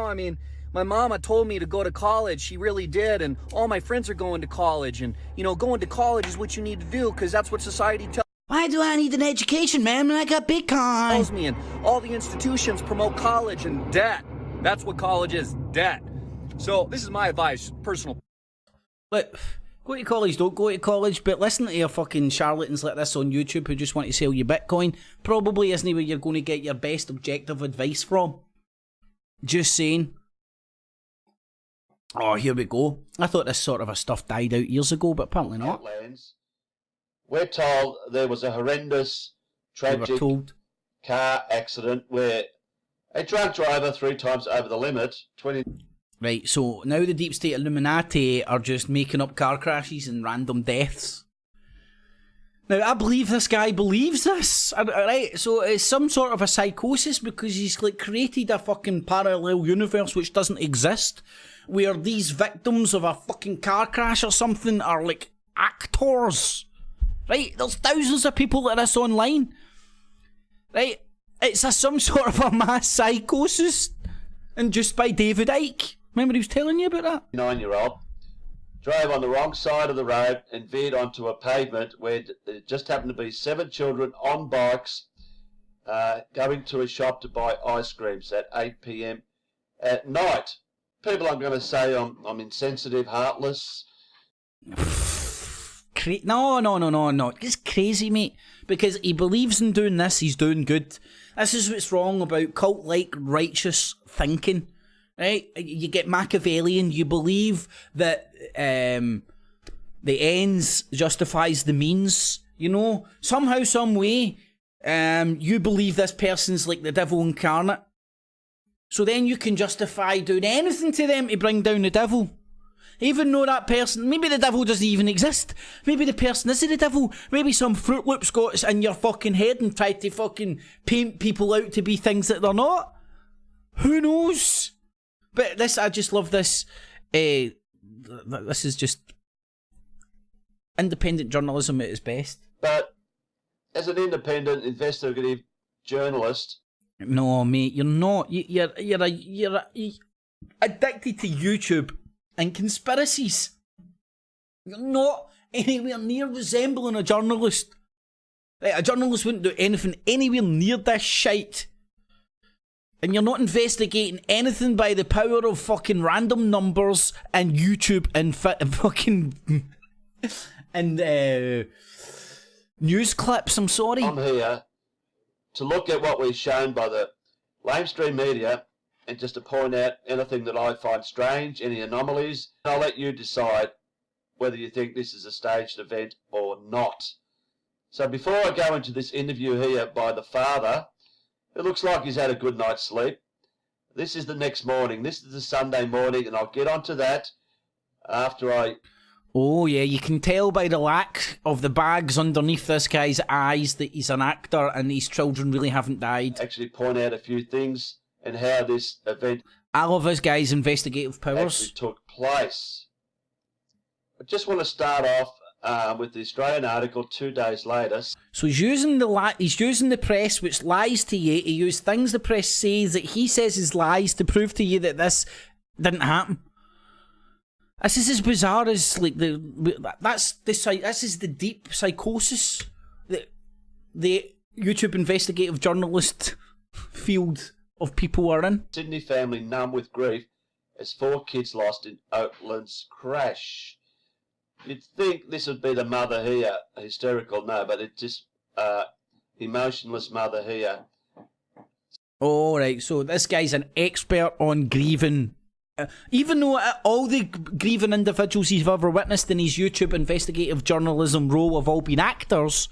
I mean, my mama told me to go to college. She really did, and all my friends are going to college, and you know, going to college is what you need to do because that's what society tells. Why do I need an education, man? When I got Bitcoin. Tells me, and all the institutions promote college and debt. That's what college is, debt. So this is my advice, personal. Look. Go to college, don't go to college, but listen to your fucking charlatans like this on YouTube who just want to sell you Bitcoin. Probably isn't where you're going to get your best objective advice from. Just saying. Oh, here we go. I thought this sort of a stuff died out years ago, but apparently not. We're told there was a horrendous, tragic car accident where a drunk driver 3 times over the limit, 20... Right, so now the deep state Illuminati are just making up car crashes and random deaths. Now, I believe this guy believes this. Right, so it's some sort of a psychosis because he's like created a fucking parallel universe which doesn't exist, where these victims of a fucking car crash or something are like actors. Right, there's thousands of people like this online. Right, it's some sort of a mass psychosis, and just by David Icke. Remember he was telling you about that? 9-year-old drove on the wrong side of the road and veered onto a pavement where there just happened to be 7 children on bikes going to a shop to buy ice creams at 8 p.m. at night. People are going to say I'm insensitive, heartless. No. It's crazy, mate. Because he believes in doing this, he's doing good. This is what's wrong about cult-like righteous thinking. Right? You get Machiavellian, you believe that the ends justifies the means, you know? Somehow, some way, you believe this person's like the devil incarnate. So then you can justify doing anything to them to bring down the devil. Even though that person, maybe the devil doesn't even exist. Maybe the person isn't the devil. Maybe some Fruit Loops got in your fucking head and tried to fucking paint people out to be things that they're not. Who knows? But this, I just love this. This is just independent journalism at its best. But as an independent investigative journalist, no, mate, you're not. You're addicted to YouTube and conspiracies. You're not anywhere near resembling a journalist. Like, a journalist wouldn't do anything anywhere near this shite. And you're not investigating anything by the power of fucking random numbers and YouTube and fucking and news clips. I'm sorry. I'm here to look at what we're shown by the lamestream media and just to point out anything that I find strange, any anomalies. I'll let you decide whether you think this is a staged event or not. So before I go into this interview here by the father, it looks like he's had a good night's sleep. This is the next morning. This is the Sunday morning, and I'll get onto that after I... Oh, yeah, you can tell by the lack of the bags underneath this guy's eyes that he's an actor and his children really haven't died. Actually point out a few things and how this event... I love this guy's investigative powers. ...actually took place. I just want to start off with the Australian article 2 days later. So he's using the press which lies to you. He used things the press says that he says is lies to prove to you that this didn't happen. This is as bizarre as like this is the deep psychosis that the YouTube investigative journalist field of people are in. Sydney family numb with grief as 4 kids lost in Oakland's crash. You'd think this would be the mother here, hysterical, no, but it's just emotionless mother here. All right, so this guy's an expert on grieving. Even though all the grieving individuals he's ever witnessed in his YouTube investigative journalism role have all been actors,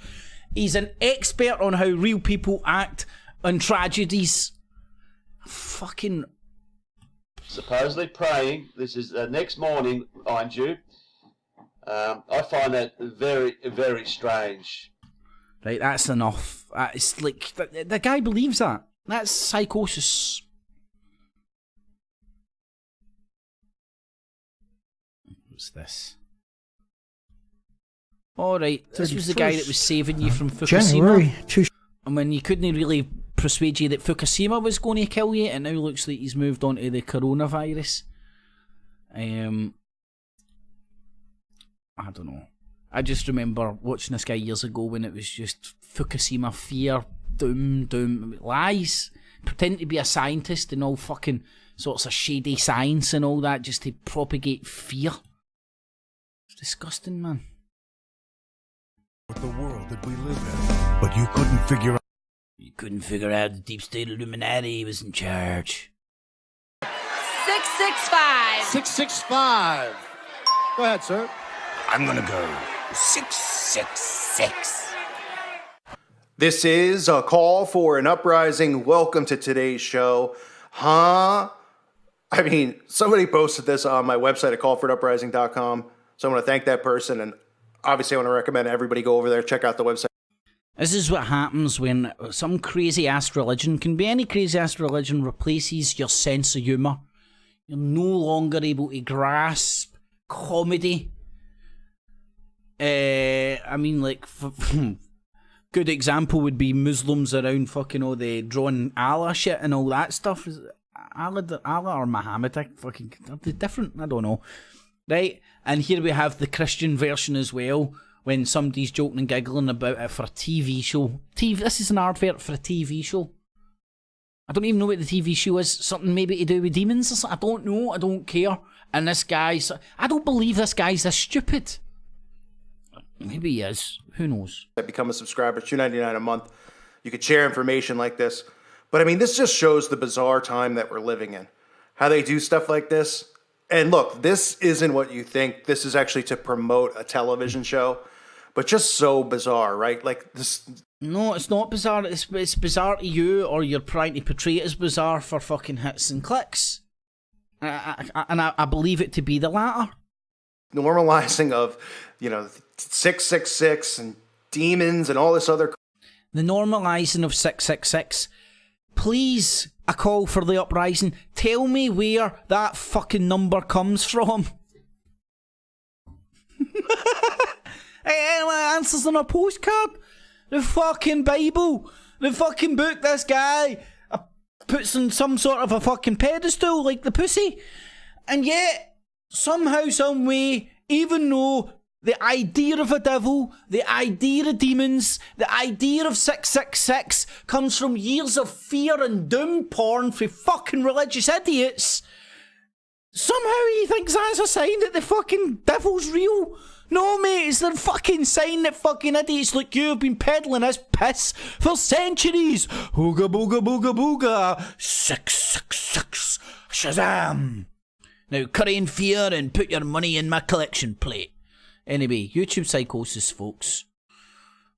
he's an expert on how real people act on tragedies. Fucking... Supposedly praying. This is the next morning, mind you. I find that very, very strange. Right, that's enough. It's like, the guy believes that. That's psychosis. What's this? Alright, this was the guy that was saving you from Fukushima. And when you couldn't really persuade you that Fukushima was going to kill you, and now looks like he's moved on to the coronavirus. I don't know. I just remember watching this guy years ago when it was just Fukushima fear, doom, lies. Pretending to be a scientist and all fucking sorts of shady science and all that just to propagate fear. It's disgusting, man. The world that we live in, but you couldn't figure out. You couldn't figure out the deep state Illuminati was in charge. 665. 665. Go ahead, sir. I'm gonna go 666. This is a call for an uprising. Welcome to today's show. Huh? I mean, somebody posted this on my website at callforuprising.com. So I want to thank that person, and obviously I want to recommend everybody go over there, check out the website. This is what happens when some crazy-ass religion, can be any crazy-ass religion, replaces your sense of humour. You're no longer able to grasp comedy. I mean, like, good example would be Muslims around fucking all the drawing Allah shit and all that stuff. Is Allah or Muhammad? Are they different? I don't know. Right? And here we have the Christian version as well, when somebody's joking and giggling about it for a TV show. This is an advert for a TV show. I don't even know what the TV show is. Something maybe to do with demons or something. I don't know. I don't care. And this guy's... I don't believe this guy's this stupid. Maybe he is. Who knows? Become a subscriber, $2.99 a month. You could share information like this. But I mean, this just shows the bizarre time that we're living in. How they do stuff like this. And look, this isn't what you think. This is actually to promote a television show, but just so bizarre, right? Like this. No, it's not bizarre. It's bizarre to you, or you're trying to portray it as bizarre for fucking hits and clicks. And I believe it to be the latter. Normalizing of, 666 and demons and all this other. The normalising of 666. Please, a call for the uprising. Tell me where that fucking number comes from. Hey, answers on a postcard. The fucking Bible. The fucking book this guy puts on some sort of a fucking pedestal like the pussy. And yet, somehow, some way, even though the idea of a devil, the idea of demons, the idea of 666 comes from years of fear and doom porn for fucking religious idiots, somehow he thinks that's a sign that the fucking devil's real. No, mate, it's the fucking sign that fucking idiots like you have been peddling this piss for centuries. Hooga booga booga booga. 666. Shazam. Now, curry in fear and put your money in my collection plate. Anyway, YouTube psychosis, folks.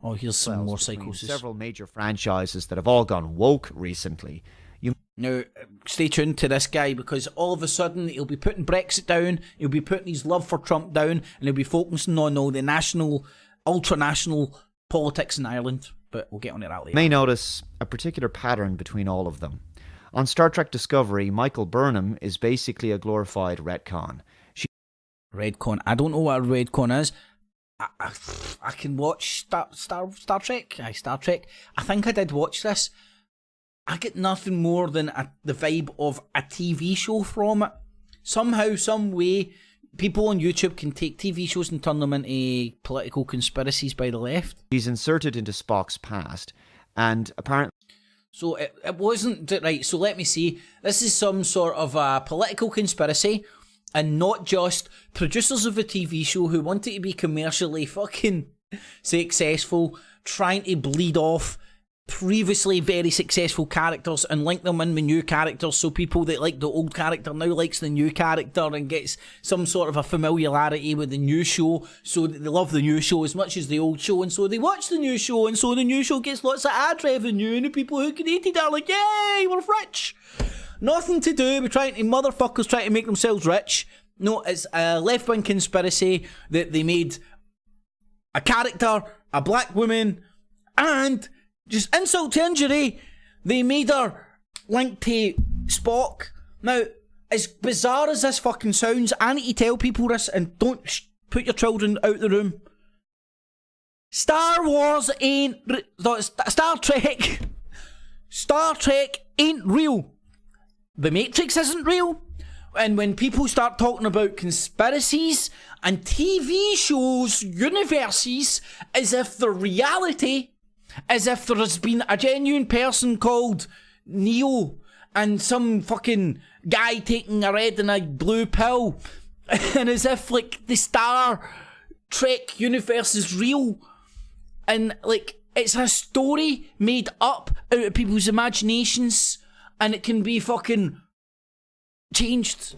Oh, here's some more psychosis. Several major franchises that have all gone woke recently. Now, stay tuned to this guy, because all of a sudden he'll be putting Brexit down, he'll be putting his love for Trump down, and he'll be focusing on all the national, ultra-national politics in Ireland. But we'll get on to that later. You may notice a particular pattern between all of them. On Star Trek Discovery, Michael Burnham is basically a glorified retcon. Redcon. I don't know what a redcon is. I can watch Star Trek. Star Trek. I think I did watch this. I get nothing more than the vibe of a TV show from it. Somehow, some way, people on YouTube can take TV shows and turn them into political conspiracies by the left. He's inserted into Spock's past, and apparently... So it wasn't... Right, so let me see. This is some sort of a political conspiracy, and not just producers of a TV show who want it to be commercially fucking successful, trying to bleed off previously very successful characters and link them in with new characters, so people that like the old character now likes the new character and gets some sort of a familiarity with the new show, so that they love the new show as much as the old show, and so they watch the new show, and so the new show gets lots of ad revenue, and the people who created it are like, yay, we're rich. Nothing to do with trying to motherfuckers trying to make themselves rich. No, it's a left-wing conspiracy that they made a character, a black woman, and just insult to injury, they made her linked to Spock. Now, as bizarre as this fucking sounds, I need to tell people this, and don't put your children out the room. Star Wars ain't... Star Trek ain't real. The Matrix isn't real. And when people start talking about conspiracies and TV shows, universes, as if they're reality... As if there has been a genuine person called Neo and some fucking guy taking a red and a blue pill. And as if, like, the Star Trek universe is real. And, like, it's a story made up out of people's imaginations. And it can be fucking changed.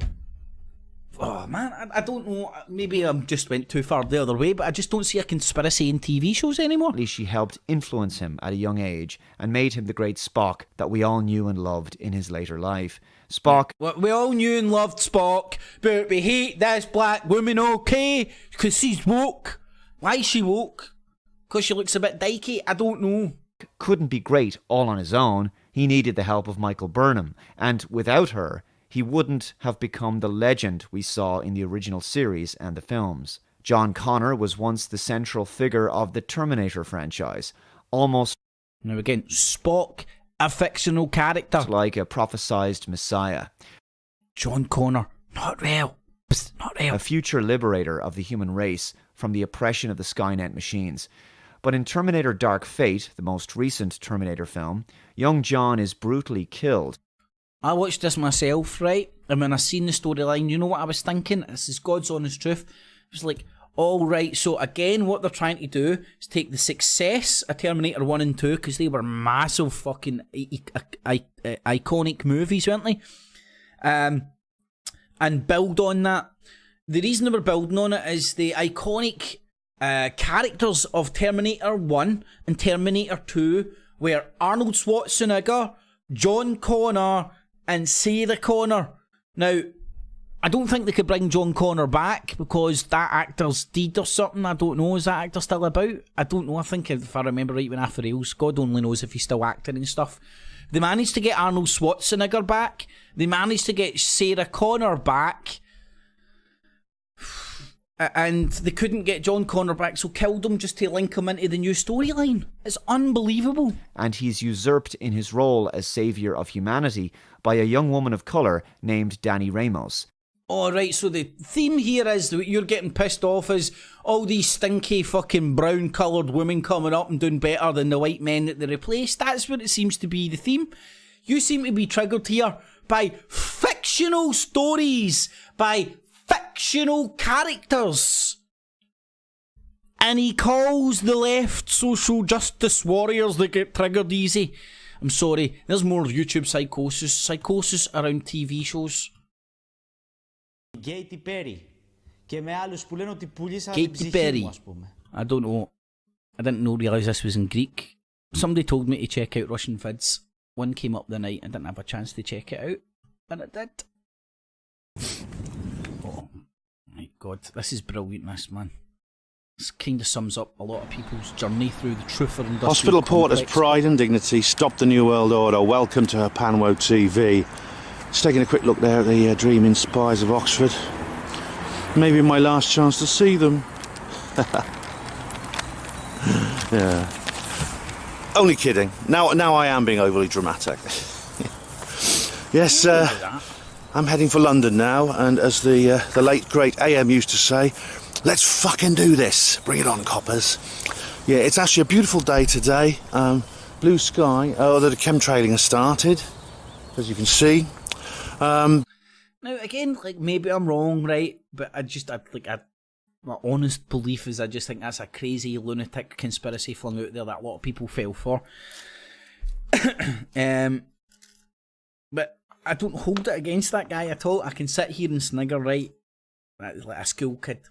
Oh, man, I don't know. Maybe I just went too far the other way, but I just don't see a conspiracy in TV shows anymore. At least she helped influence him at a young age and made him the great Spock that we all knew and loved in his later life. Spock... We all knew and loved Spock, but we hate this black woman, okay? Because she's woke. Why is she woke? Because she looks a bit dykey? I don't know. Couldn't be great all on his own. He needed the help of Michael Burnham, and without her... he wouldn't have become the legend we saw in the original series and the films. John Connor was once the central figure of the Terminator franchise, almost... Now again, Spock, a fictional character. ...like a prophesized messiah. John Connor, not real. Psst, not real. A future liberator of the human race from the oppression of the Skynet machines. But in Terminator Dark Fate, the most recent Terminator film, young John is brutally killed. I watched this myself, right? And when I seen the storyline, you know what I was thinking? This is God's honest truth. It was like, all right, so again, what they're trying to do is take the success of Terminator 1 and 2, because they were massive fucking iconic movies, weren't they? and build on that. The reason they were building on it is the iconic characters of Terminator 1 and Terminator 2 were Arnold Schwarzenegger, John Connor, and Sarah Connor. Now, I don't think they could bring John Connor back because that actor's dead or something. I don't know. Is that actor still about? I don't know. I think if I remember right, when After Rails, God only knows if he's still acting and stuff. They managed to get Arnold Schwarzenegger back. They managed to get Sarah Connor back. And they couldn't get John Connor back, so killed him just to link him into the new storyline. It's unbelievable. And he's usurped in his role as saviour of humanity by a young woman of colour named Dani Ramos. Alright, so the theme here is that you're getting pissed off is all these stinky fucking brown coloured women coming up and doing better than the white men that they replaced. That's what it seems to be the theme. You seem to be triggered here by fictional stories, by fictional characters. And he calls the left social justice warriors that get triggered easy. I'm sorry, there's more YouTube psychosis around TV shows. Katy Perry. Katy Perry. I don't know. I didn't realise this was in Greek. Somebody told me to check out Russian vids. One came up the night. I didn't have a chance to check it out. And it did. Oh my god. This is brilliant, this, man. This kind of sums up a lot of people's journey through the truther industrial Hospital Porter's complex. pride and dignity stopped the New World Order. Welcome to Panwo TV. Just taking a quick look there at the Dreaming Spies of Oxford. Maybe my last chance to see them. Yeah. Only kidding. Now I am being overly dramatic. Yes, I'm heading for London now, and as the late great AM used to say, let's fucking do this. Bring it on, coppers. Yeah, it's actually a beautiful day today. Blue sky, although the chemtrailing has started, as you can see. Now again, like, maybe I'm wrong, right? But my honest belief is I just think that's a crazy lunatic conspiracy flung out there that a lot of people fell for. But I don't hold it against that guy at all. I can sit here and snigger, right? Like a school kid.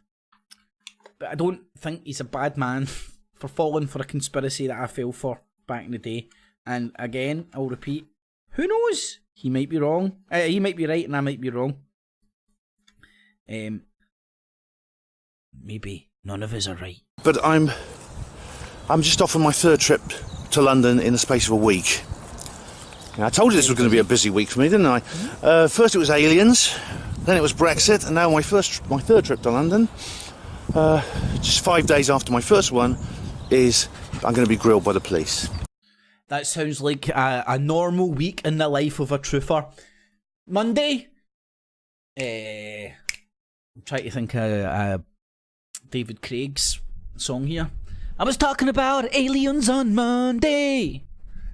But I don't think he's a bad man for falling for a conspiracy that I fell for back in the day. And again, I'll repeat, who knows? He might be wrong. He might be right and I might be wrong. Maybe none of us are right. But I'm just off on my third trip to London in the space of a week. Now, I told you this was going to be a busy week for me, didn't I? First it was aliens, then it was Brexit, and now my third trip to London, just 5 days after my first one, is I'm going to be grilled by the police. That sounds like a normal week in the life of a truther. Monday? I'm trying to think of David Craig's song here. I was talking about aliens on Monday.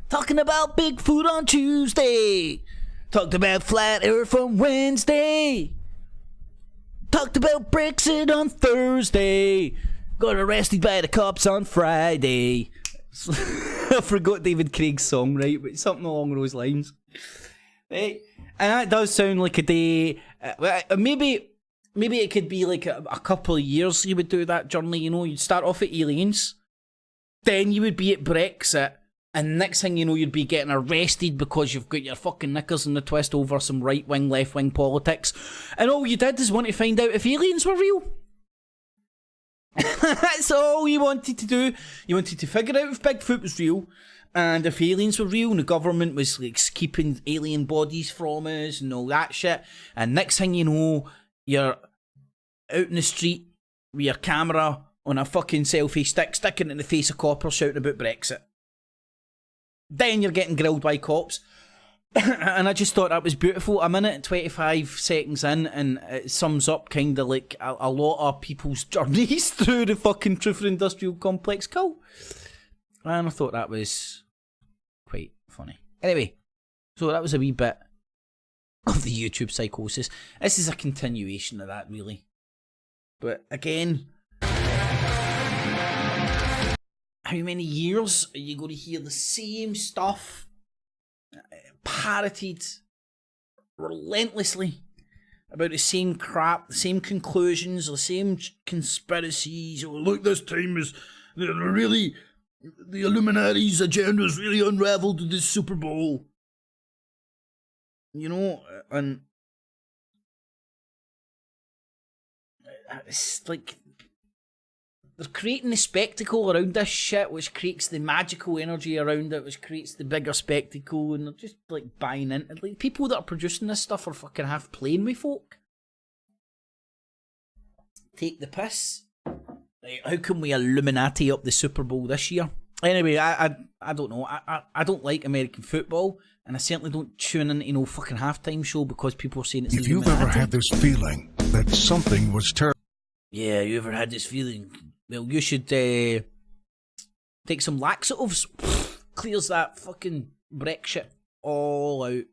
Talking about Bigfoot on Tuesday. Talked about flat earth on Wednesday. Talked about Brexit on Thursday. Got arrested by the cops on Friday. I forgot David Craig's song, right? But something along those lines. Right? And that does sound like a day. Maybe it could be like a couple of years you would do that journey, you know. You'd start off at aliens. Then you would be at Brexit. And next thing you know, you'd be getting arrested because you've got your fucking knickers in the twist over some right-wing, left-wing politics. And all you did is want to find out if aliens were real. That's all you wanted to do. You wanted to figure out if Bigfoot was real. And if aliens were real and the government was like keeping alien bodies from us and all that shit. And next thing you know, you're out in the street with your camera on a fucking selfie stick, sticking it in the face of coppers shouting about Brexit. Then you're getting grilled by cops. And I just thought that was beautiful. A minute and 25 seconds in, and it sums up kind of like a lot of people's journeys through the fucking Truther Industrial Complex. Cool. And I thought that was quite funny. Anyway, so that was a wee bit of the YouTube psychosis. This is a continuation of that, really. But again, how many years are you going to hear the same stuff parroted relentlessly about the same crap, the same conclusions, the same conspiracies. Oh, look, this time is really the Illuminati's agenda is really unraveled in this Super Bowl. You know, and it's like they're creating the spectacle around this shit, which creates the magical energy around it, which creates the bigger spectacle, and they're just like buying into it. Like, people that are producing this stuff are fucking half playing with folk. Take the piss. Like, how can we Illuminati up the Super Bowl this year? Anyway, I don't know. I don't like American football, and I certainly don't tune into no fucking halftime show because people are saying it's If you've ever had this feeling that something was terrible. Yeah, you ever had this feeling? Well, you should take some laxatives. Clears that fucking Brexit all out.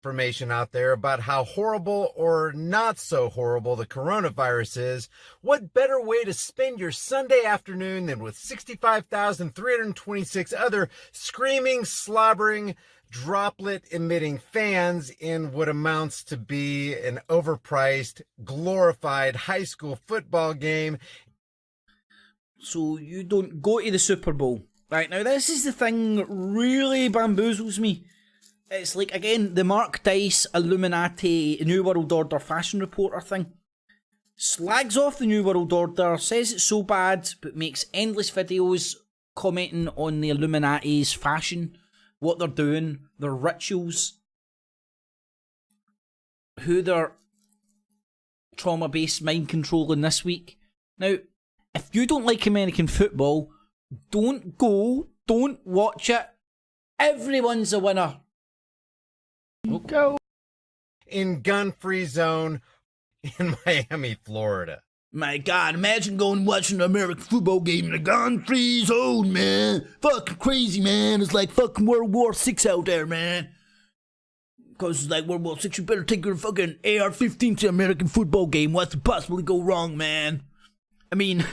Information out there about how horrible or not so horrible the coronavirus is. What better way to spend your Sunday afternoon than with 65,326 other screaming, slobbering, droplet-emitting fans in what amounts to be an overpriced, glorified high school football game. So you don't go to the Super Bowl. Right, now this is the thing that really bamboozles me. It's like, again, the Mark Dice Illuminati New World Order fashion reporter thing. Slags off the New World Order, says it's so bad, but makes endless videos commenting on the Illuminati's fashion, what they're doing, their rituals, who they're trauma-based mind controlling this week. Now, if you don't like American football, don't go, don't watch it. Everyone's a winner. Go in gun-free zone in Miami, Florida. My God, imagine going and watching an American football game in a gun-free zone, man. Fucking crazy, man. It's like fucking World War VI out there, man. Because it's like World War VI, you better take your fucking AR-15 to an American football game. What could possibly go wrong, man? I mean,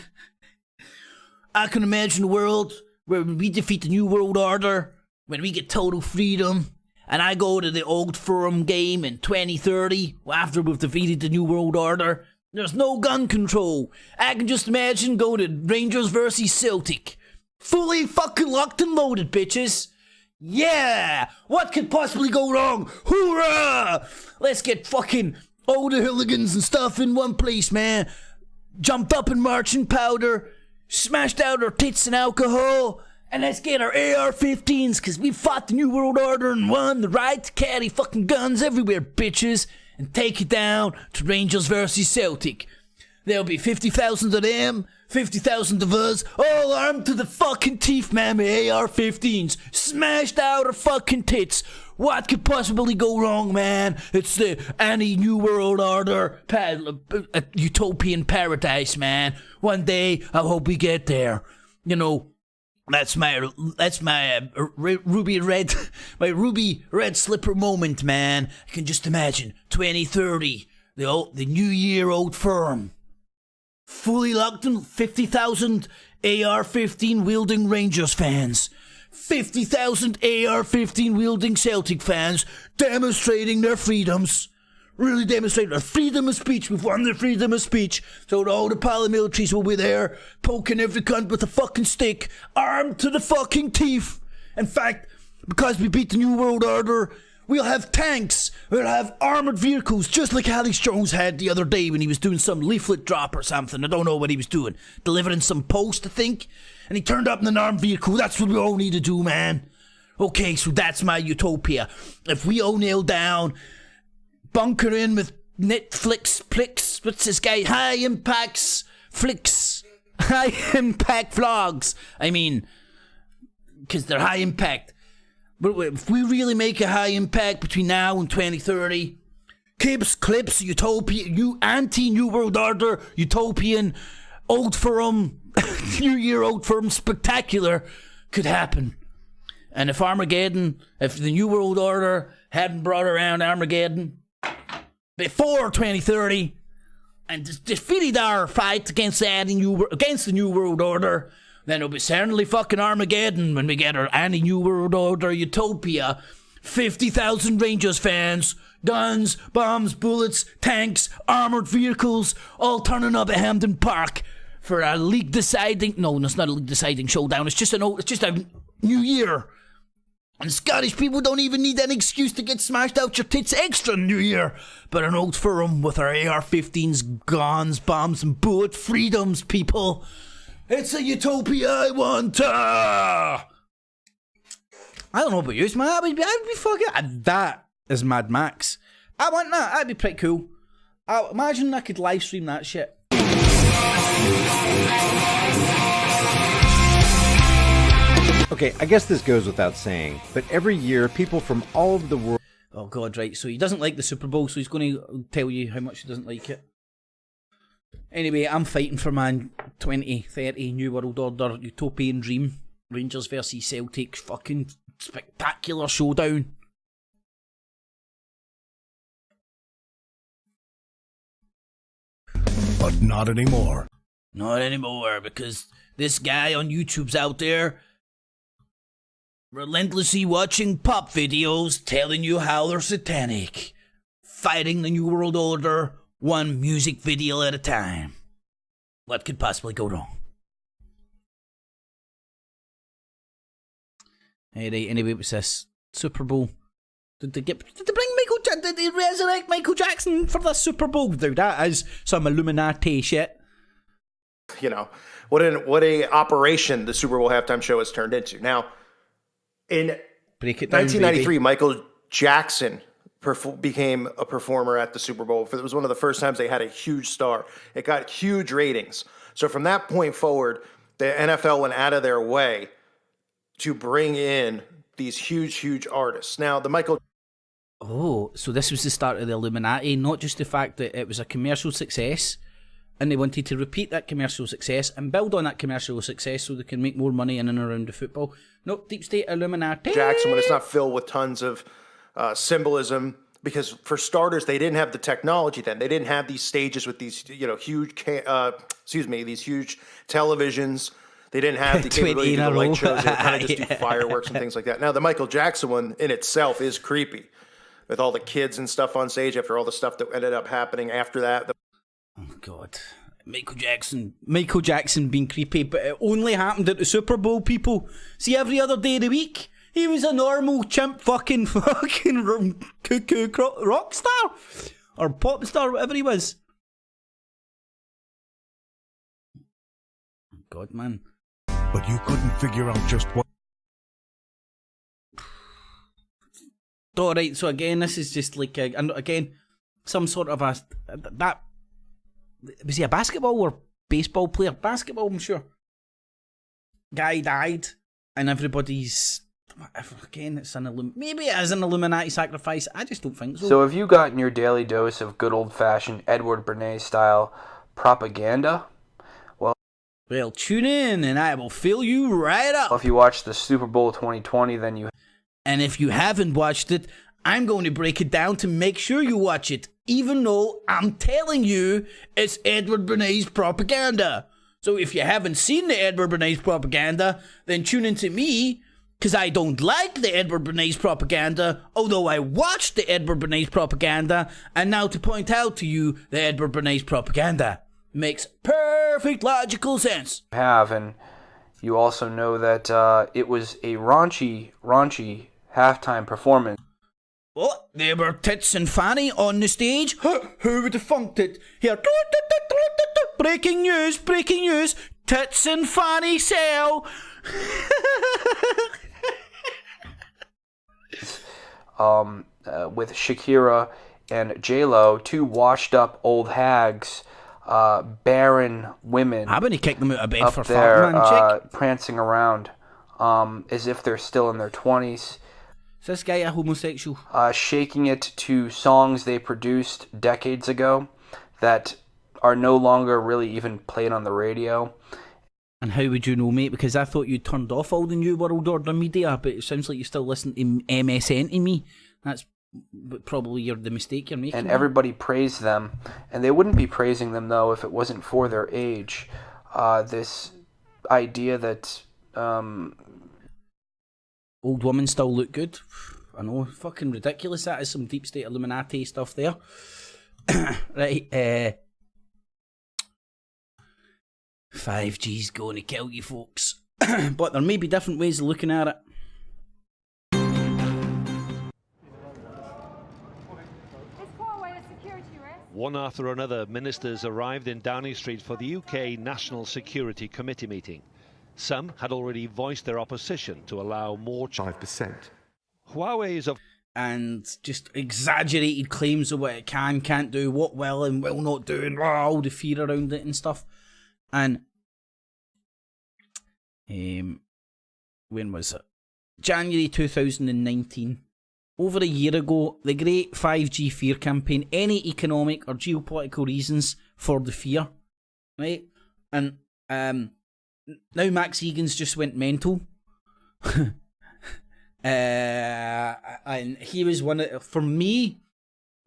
I can imagine a world where we defeat the New World Order, when we get total freedom, and I go to the Old Firm game in 2030, after we've defeated the New World Order. There's no gun control. I can just imagine going to Rangers versus Celtic. Fully fucking locked and loaded, bitches. Yeah! What could possibly go wrong? Hoorah! Let's get fucking all the hooligans and stuff in one place, man. Jumped up in marching powder, smashed out our tits and alcohol, and let's get our AR-15s, because we fought the New World Order and won the right to carry fucking guns everywhere, bitches, and take it down to Rangers versus Celtic. There'll be 50,000 of them, 50,000 of us, all armed to the fucking teeth, man, with AR-15s, smashed out our fucking tits. What could possibly go wrong, man? It's the anti-New World Order utopian paradise, man. One day, I hope we get there. You know, that's my ruby red slipper moment, man. I can just imagine 2030, the New Year Old Firm, fully locked in 50,000 AR-15 wielding Rangers fans, 50,000 AR-15 wielding Celtic fans, demonstrating their freedoms. Really demonstrating their freedom of speech. We've won their freedom of speech. So all the paramilitaries will be there, poking every cunt with a fucking stick, armed to the fucking teeth. In fact, because we beat the New World Order, we'll have tanks. We'll have armoured vehicles, just like Alex Jones had the other day when he was doing some leaflet drop or something. I don't know what he was doing. Delivering some post, I think. And he turned up in an armed vehicle. That's what we all need to do, man. Okay, so that's my utopia. If we all nail down, bunker in with Netflix flicks. What's this guy? High impact vlogs. I mean, because they're high impact. But if we really make a high impact between now and 2030, clips, utopia, anti-New World Order, utopian, Old Firm, New Year Old Firm spectacular could happen. And if the New World Order hadn't brought around Armageddon before 2030 and defeated our fight against the New World Order, then it'll be certainly fucking Armageddon when we get our anti-New World Order utopia. 50,000 Rangers fans Guns, bombs, bullets, tanks, armoured vehicles, all turning up at Hampden Park for a league deciding... No, it's not a league deciding showdown. It's just a new year. And Scottish people don't even need an excuse to get smashed out your tits extra New Year. But an old firm with our AR-15s, guns, bombs, and bullet freedoms, people. It's a utopia I want. I don't know about you, man. I'd be fucking... That is Mad Max. I want that. That'd be pretty cool. Imagine I could live stream that shit. Okay, I guess this goes without saying, but every year people from all over the world... Oh god, right, so he doesn't like the Super Bowl, so he's going to tell you how much he doesn't like it. Anyway, I'm fighting for man 2030 New World Order Utopian Dream. Rangers versus Celtic, fucking spectacular showdown. But not anymore. Not anymore, because this guy on YouTube's out there relentlessly watching pop videos telling you how they're satanic. Fighting the New World Order, one music video at a time. What could possibly go wrong? Hey, right, anyway, what's this? Super Bowl. Did they resurrect Michael Jackson for the Super Bowl? Dude, that is some Illuminati shit. You know, what a operation the Super Bowl halftime show has turned into. Now, in Break it down, 1993, baby. Michael Jackson became a performer at the Super Bowl. It was one of the first times they had a huge star. It got huge ratings. So from that point forward, the NFL went out of their way to bring in these huge artists. Now, the Michael... Oh, so this was the start of the Illuminati, not just the fact that it was a commercial success, and they wanted to repeat that commercial success and build on that commercial success so they can make more money in and around the football. No, deep state Illuminati. Jackson, when it's not filled with tons of symbolism, because for starters, they didn't have the technology then. They didn't have these stages with these, huge, these huge televisions. They didn't have the capability to do the light shows. They would kind of just do fireworks and things like that. Now, the Michael Jackson one in itself is creepy, with all the kids and stuff on stage after all the stuff that ended up happening after that. Oh, God. Michael Jackson being creepy, but it only happened at the Super Bowl, people. See, every other day of the week, he was a normal chimp fucking cuckoo rock star. Or pop star, whatever he was. God, man. But you couldn't figure out just what... Alright, so again, this is just like, some sort of that... Was he a basketball or baseball player? Basketball, I'm sure. Guy died, and everybody's... Again, it's maybe it is an Illuminati sacrifice. I just don't think so. So have you gotten your daily dose of good old-fashioned Edward Bernays-style propaganda? Well, tune in and I will fill you right up. Well, if you watched the Super Bowl 2020, then you... And if you haven't watched it, I'm going to break it down to make sure you watch it, even though I'm telling you it's Edward Bernays propaganda. So if you haven't seen the Edward Bernays propaganda, then tune in to me, because I don't like the Edward Bernays propaganda, although I watched the Edward Bernays propaganda, and now to point out to you the Edward Bernays propaganda. Makes perfect logical sense. And you also know that it was a raunchy halftime performance. What? There were tits and fanny on the stage? Who would have funked it? Here, breaking news, tits and fanny sell. With Shakira and J-Lo, two washed up old hags, barren women. I'm gonna kick them out of bed for there, fuck, man, chick. Prancing around as if they're still in their 20s. Is this guy a homosexual? Shaking it to songs they produced decades ago that are no longer really even played on the radio. And how would you know, mate? Because I thought you turned off all the New World Order media, but it sounds like you still listen to MSN to me. That's probably the mistake you're making. And everybody praised them. And they wouldn't be praising them, though, if it wasn't for their age. This idea that... old women still look good. I know, fucking ridiculous. That is some deep state Illuminati stuff there. Right, 5G's going to kill you folks. But there may be different ways of looking at it. One after another, ministers arrived in Downing Street for the UK National Security Committee meeting. Some had already voiced their opposition to allow more 5%. Huawei's of and just exaggerated claims of what it can't do, what will and will not do, and all the fear around it and stuff. And when was it? January 2019. Over a year ago, the great 5G fear campaign, any economic or geopolitical reasons for the fear, right? And now Max Egan's just went mental. And he was one of, for me,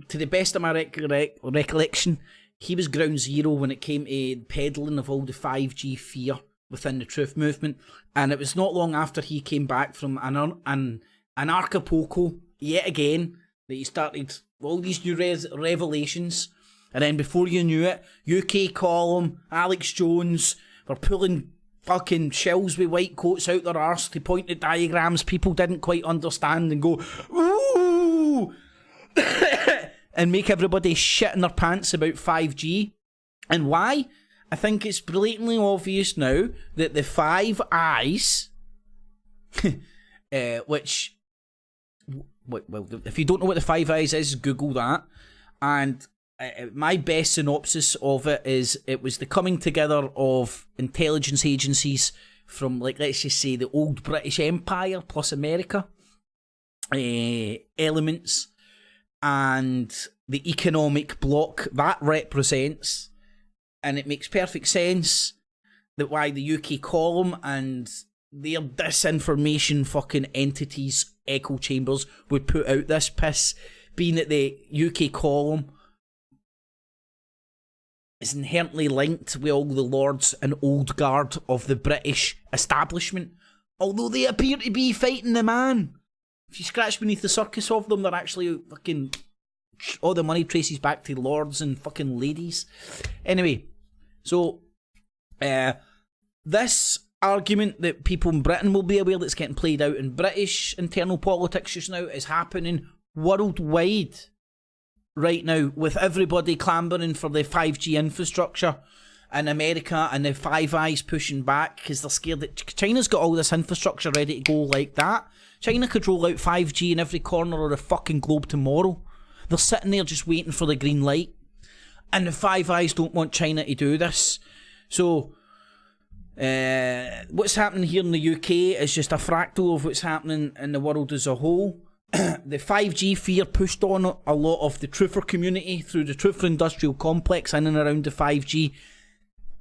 to the best of my recollection, he was ground zero when it came to peddling of all the 5G fear within the truth movement. And it was not long after he came back from an Acapulco, yet again, that he started all these new revelations. And then before you knew it, UK column, Alex Jones were pulling fucking shells with white coats out their arse to point at diagrams people didn't quite understand and go, ooh, and make everybody shit in their pants about 5G. And why? I think it's blatantly obvious now that the Five Eyes, which, well, if you don't know what the Five Eyes is, Google that. And my best synopsis of it is it was the coming together of intelligence agencies from, like, let's just say the old British Empire plus America elements, and the economic bloc that represents. And it makes perfect sense that why the UK column and their disinformation fucking entities, echo chambers, would put out this piss, being that the UK column is inherently linked with all the lords and old guard of the British establishment, although they appear to be fighting the man. If you scratch beneath the surface of them, they're actually fucking, all the money traces back to lords and fucking ladies. Anyway, so this argument that people in Britain will be aware that's getting played out in British internal politics just now is happening worldwide right now, with everybody clamouring for the 5G infrastructure in America and the Five Eyes pushing back because they're scared that China's got all this infrastructure ready to go like that. China could roll out 5G in every corner of the fucking globe tomorrow. They're sitting there just waiting for the green light. And the Five Eyes don't want China to do this. So, what's happening here in the UK is just a fractal of what's happening in the world as a whole. The 5G fear pushed on a lot of the truther community through the truther industrial complex in and around the 5G.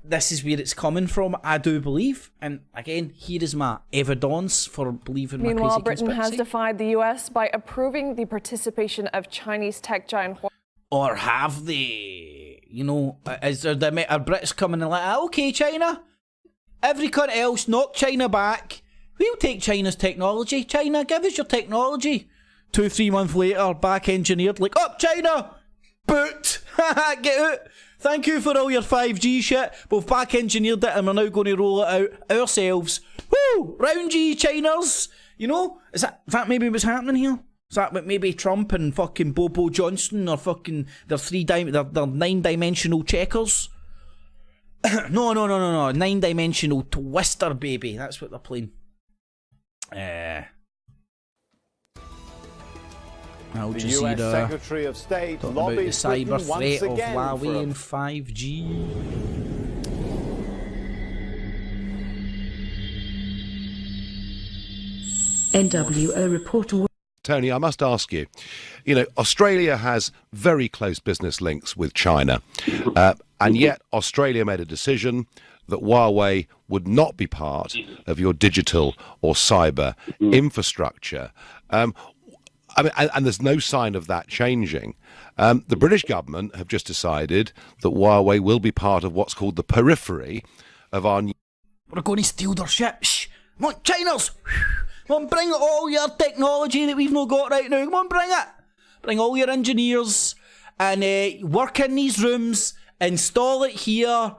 This is where it's coming from, I do believe. And again, here is my evidence for believing my crazy Meanwhile, conspiracy. Britain has defied the US by approving the participation of Chinese tech giant Huawei. Or have they? You know, are Brits coming and like, okay, China, every country else knock China back. We'll take China's technology. China, give us your technology. 2-3 months later, back engineered, like, up China, boot, get out. Thank you for all your 5G shit. We've back engineered it and we're now going to roll it out ourselves. Woo! Round ye, Chiners. You know, is that maybe what's happening here? Is that what maybe Trump and fucking Bobo Johnson are fucking, they're 9-dimensional checkers? No. 9-dimensional twister, baby. That's what they're playing. Al The Jazeera US Secretary of State talking about the lobbied cyber Britain once threat of again Huawei for and 5G. NWO reporter. Tony, I must ask you, Australia has very close business links with China, and yet Australia made a decision that Huawei would not be part of your digital or cyber infrastructure. And there's no sign of that changing. The British government have just decided that Huawei will be part of what's called the periphery of our... We're going to steal their shit. Shh. Come on, Chiners. Come on, bring all your technology that we've not got right now. Come on, bring it. Bring all your engineers and work in these rooms. Install it here.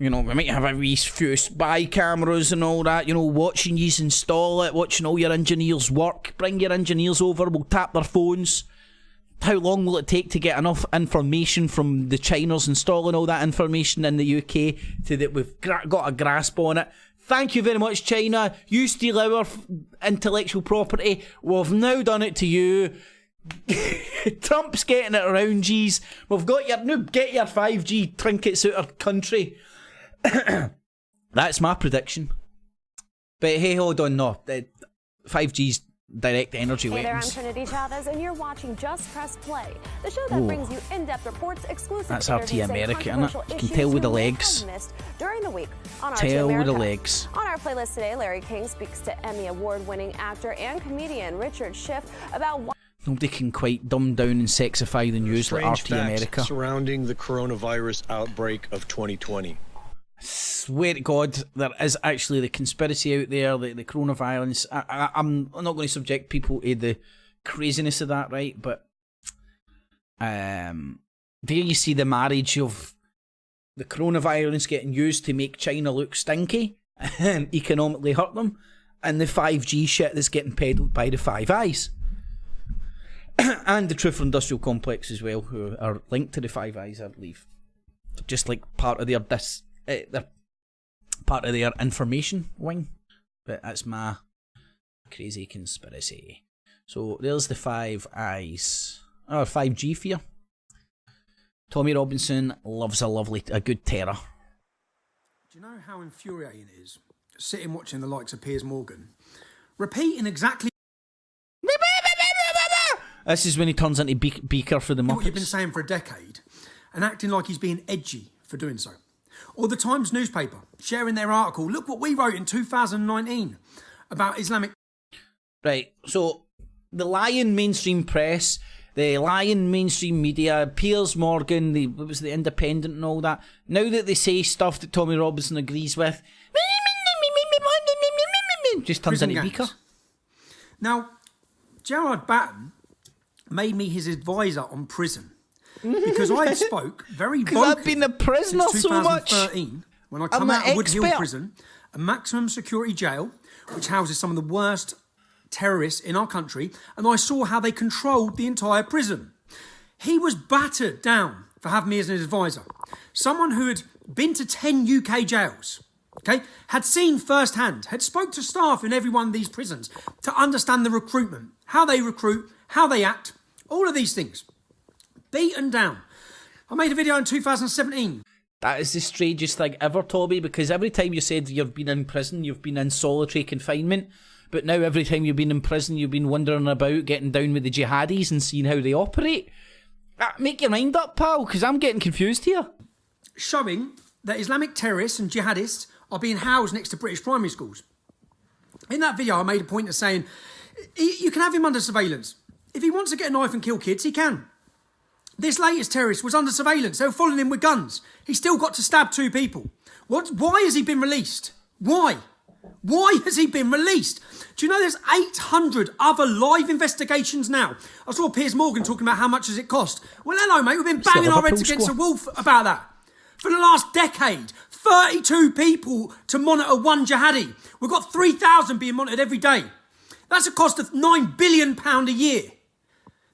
You know, we might have a wee few spy cameras and all that, you know, watching yous install it, watching all your engineers work. Bring your engineers over, we'll tap their phones. How long will it take to get enough information from the Chiners installing all that information in the UK to that we've got a grasp on it? Thank you very much, China. You steal our intellectual property. We've now done it to you. Trump's getting it around, geez. We've got your new get your 5G trinkets out of country. That's my prediction. But hey, hold on, no. 5G's direct energy Hey there, I'm weapons. Trinity Chavez, and you're watching Just Press Play, the show that brings you in-depth reports, exclusive That's RT interviews, and America, innit? controversial You can issues tell with the you may legs. have missed during the week on RT Tell with America. the legs. On our playlist today, Larry King speaks to Emmy Award-winning actor and comedian Richard Schiff about why Nobody can quite dumb down and sexify the news like Strange RT facts America. surrounding the coronavirus outbreak of 2020. Swear to God, there is actually the conspiracy out there, the coronavirus. I'm not going to subject people to the craziness of that, right? But there you see the marriage of the coronavirus getting used to make China look stinky and economically hurt them, and the 5G shit that's getting peddled by the Five Eyes. And the Truth Industrial Complex as well, who are linked to the Five Eyes, I believe. Just like part of their they're part of their information wing. But that's my crazy conspiracy. So there's the Five Eyes. Oh, 5G fear. Tommy Robinson loves a good terror. Do you know how infuriating it is sitting watching the likes of Piers Morgan repeating exactly This is when he turns into Beaker for the Muppets. what you've been saying for a decade and acting like he's being edgy for doing so? Or the Times newspaper sharing their article, look what we wrote in 2019 about Islamic... Right, so the lying mainstream press, the lying mainstream media, Piers Morgan, what was the Independent and all that, now that they say stuff that Tommy Robinson agrees with, just turns prison into gangs. Beaker. Now, Gerard Batten made me his advisor on prison because I spoke very vocally. I've been a prisoner since so much. 2013 when I I'm come an out of Wood Hill expert. Prison, a maximum security jail, which houses some of the worst terrorists in our country, and I saw how they controlled the entire prison. He was battered down for having me as an advisor. Someone who had been to 10 UK jails, okay, had seen firsthand, had spoke to staff in every one of these prisons to understand the recruitment, how they recruit, how they act, all of these things. Beaten down. I made a video in 2017. That is the strangest thing ever, Toby, because every time you said you've been in prison, you've been in solitary confinement, but now every time you've been in prison, you've been wandering about, getting down with the jihadis and seeing how they operate. Make your mind up, pal, because I'm getting confused here. Showing that Islamic terrorists and jihadists are being housed next to British primary schools. In that video, I made a point of saying, you can have him under surveillance. If he wants to get a knife and kill kids, he can. This latest terrorist was under surveillance. They were following him with guns. He still got to stab 2 people. Why has he been released? Why? Why has he been released? Do you know there's 800 other live investigations now? I saw Piers Morgan talking about how much does it cost. Well, hello, mate. We've been banging our heads against the wall about that. For the last decade, 32 people to monitor one jihadi. We've got 3,000 being monitored every day. That's a cost of £9 billion a year.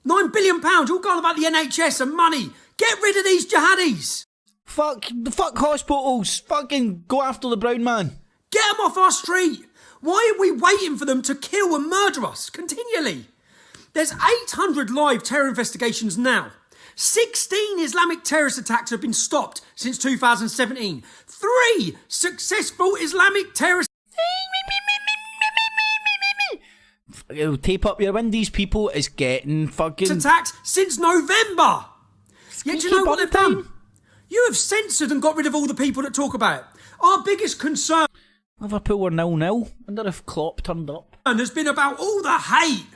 £9 billion, you're going about the NHS and money. Get rid of these jihadis. Fuck hospitals. Fucking go after the brown man. Get them off our street. Why are we waiting for them to kill and murder us continually? There's 800 live terror investigations now. 16 Islamic terrorist attacks have been stopped since 2017. 3 successful Islamic terrorist... Tape up your windies, people. It's getting fucking... attacks since November. Yet you know what they've done? You have censored and got rid of all the people that talk about it. Our biggest concern... Liverpool were 0-0. Wonder if Klopp turned up. And has been about all the hate.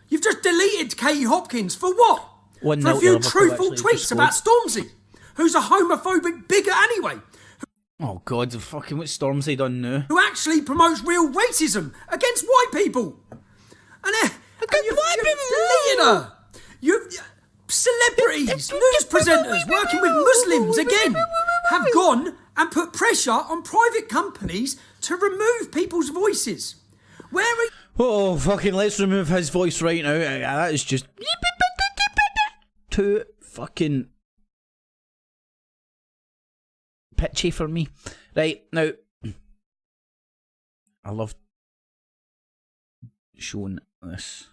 You've just deleted Katie Hopkins for what? For a few truthful tweets about Stormzy, who's a homophobic bigot anyway. Oh God, fucking what storms they done now? Who actually promotes real racism against white people. And you've deleted her. Celebrities, news presenters working with Muslims again have gone and put pressure on private companies to remove people's voices. Where are you? Oh, fucking let's remove his voice right now. That is just too fucking pitchy for me. Right, now, I love showing this.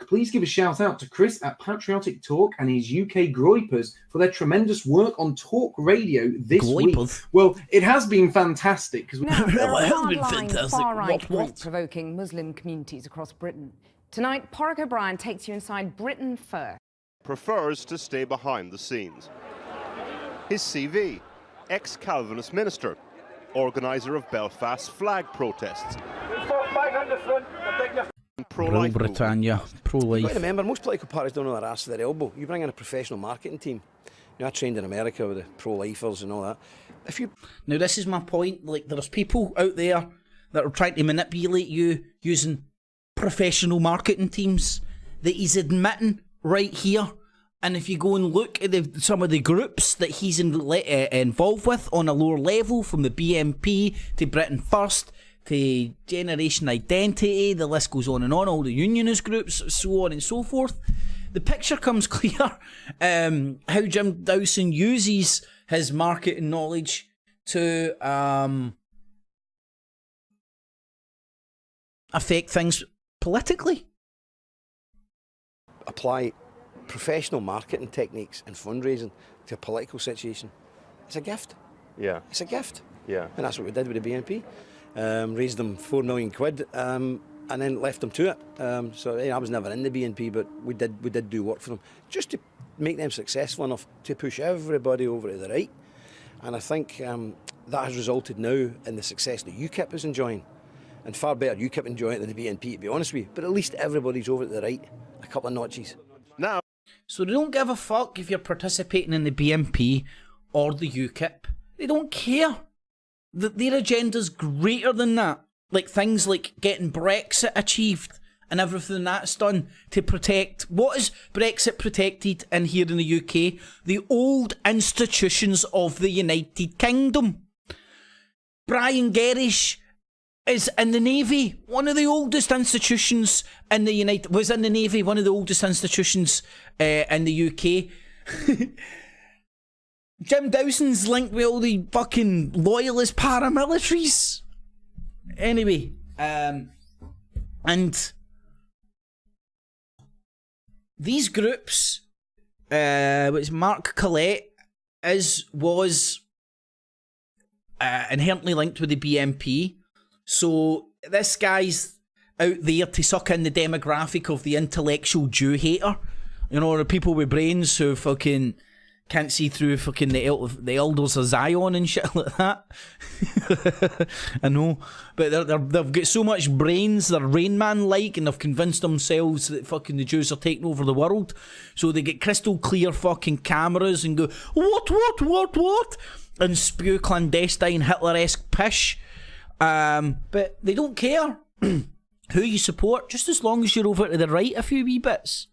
Please give a shout out to Chris at Patriotic Talk and his UK Groypers for their tremendous work on talk radio this week. Well, it has been fantastic. Because There are hardline far-right group provoking Muslim communities across Britain. Tonight, Porrick O'Brien takes you inside Britain first. Prefers to stay behind the scenes. His CV, ex-Calvinist minister, organiser of Belfast's flag protests. Rule Britannia, pro-life. You've got to remember, most political parties don't know their arse to their elbow. You bring in a professional marketing team. You know, I trained in America with the pro-lifers and all that. Now this is my point, like there's people out there that are trying to manipulate you using professional marketing teams that he's admitting right here. And if you go and look at some of the groups that he's involved with on a lower level, from the BNP to Britain First to Generation Identity, the list goes on, all the unionist groups, so on and so forth, the picture comes clear how Jim Dawson uses his marketing knowledge to affect things politically. Apply professional marketing techniques and fundraising to a political situation. It's a gift. Yeah. It's a gift. Yeah. And that's what we did with the BNP. Raised them £4 million and then left them to it. So I was never in the BNP, but we did do work for them just to make them successful enough to push everybody over to the right. And I think that has resulted now in the success that UKIP is enjoying. And far better UKIP enjoying it than the BNP, to be honest with you. But at least everybody's over to the right a couple of notches. Now, so they don't give a fuck if you're participating in the BNP or the UKIP. They don't care. Their agenda's greater than that. Like things like getting Brexit achieved and everything that's done to protect. What is Brexit protected in here in the UK? The old institutions of the United Kingdom. Brian Gerrish is in the Navy, one of the oldest institutions in the Navy, one of the oldest institutions in the UK. Jim Dawson's linked with all the fucking loyalist paramilitaries. Anyway, and these groups, which Mark Collette was inherently linked with the BNP. So this guy's out there to suck in the demographic of the intellectual Jew hater. You know, the people with brains who fucking can't see through fucking the elders of Zion and shit like that. I know, but they've got so much brains, they're Rain Man-like, and they've convinced themselves that fucking the Jews are taking over the world. So they get crystal clear fucking cameras and go, what? And spew clandestine Hitler-esque pish. But they don't care who you support, just as long as you're over to the right a few wee bits.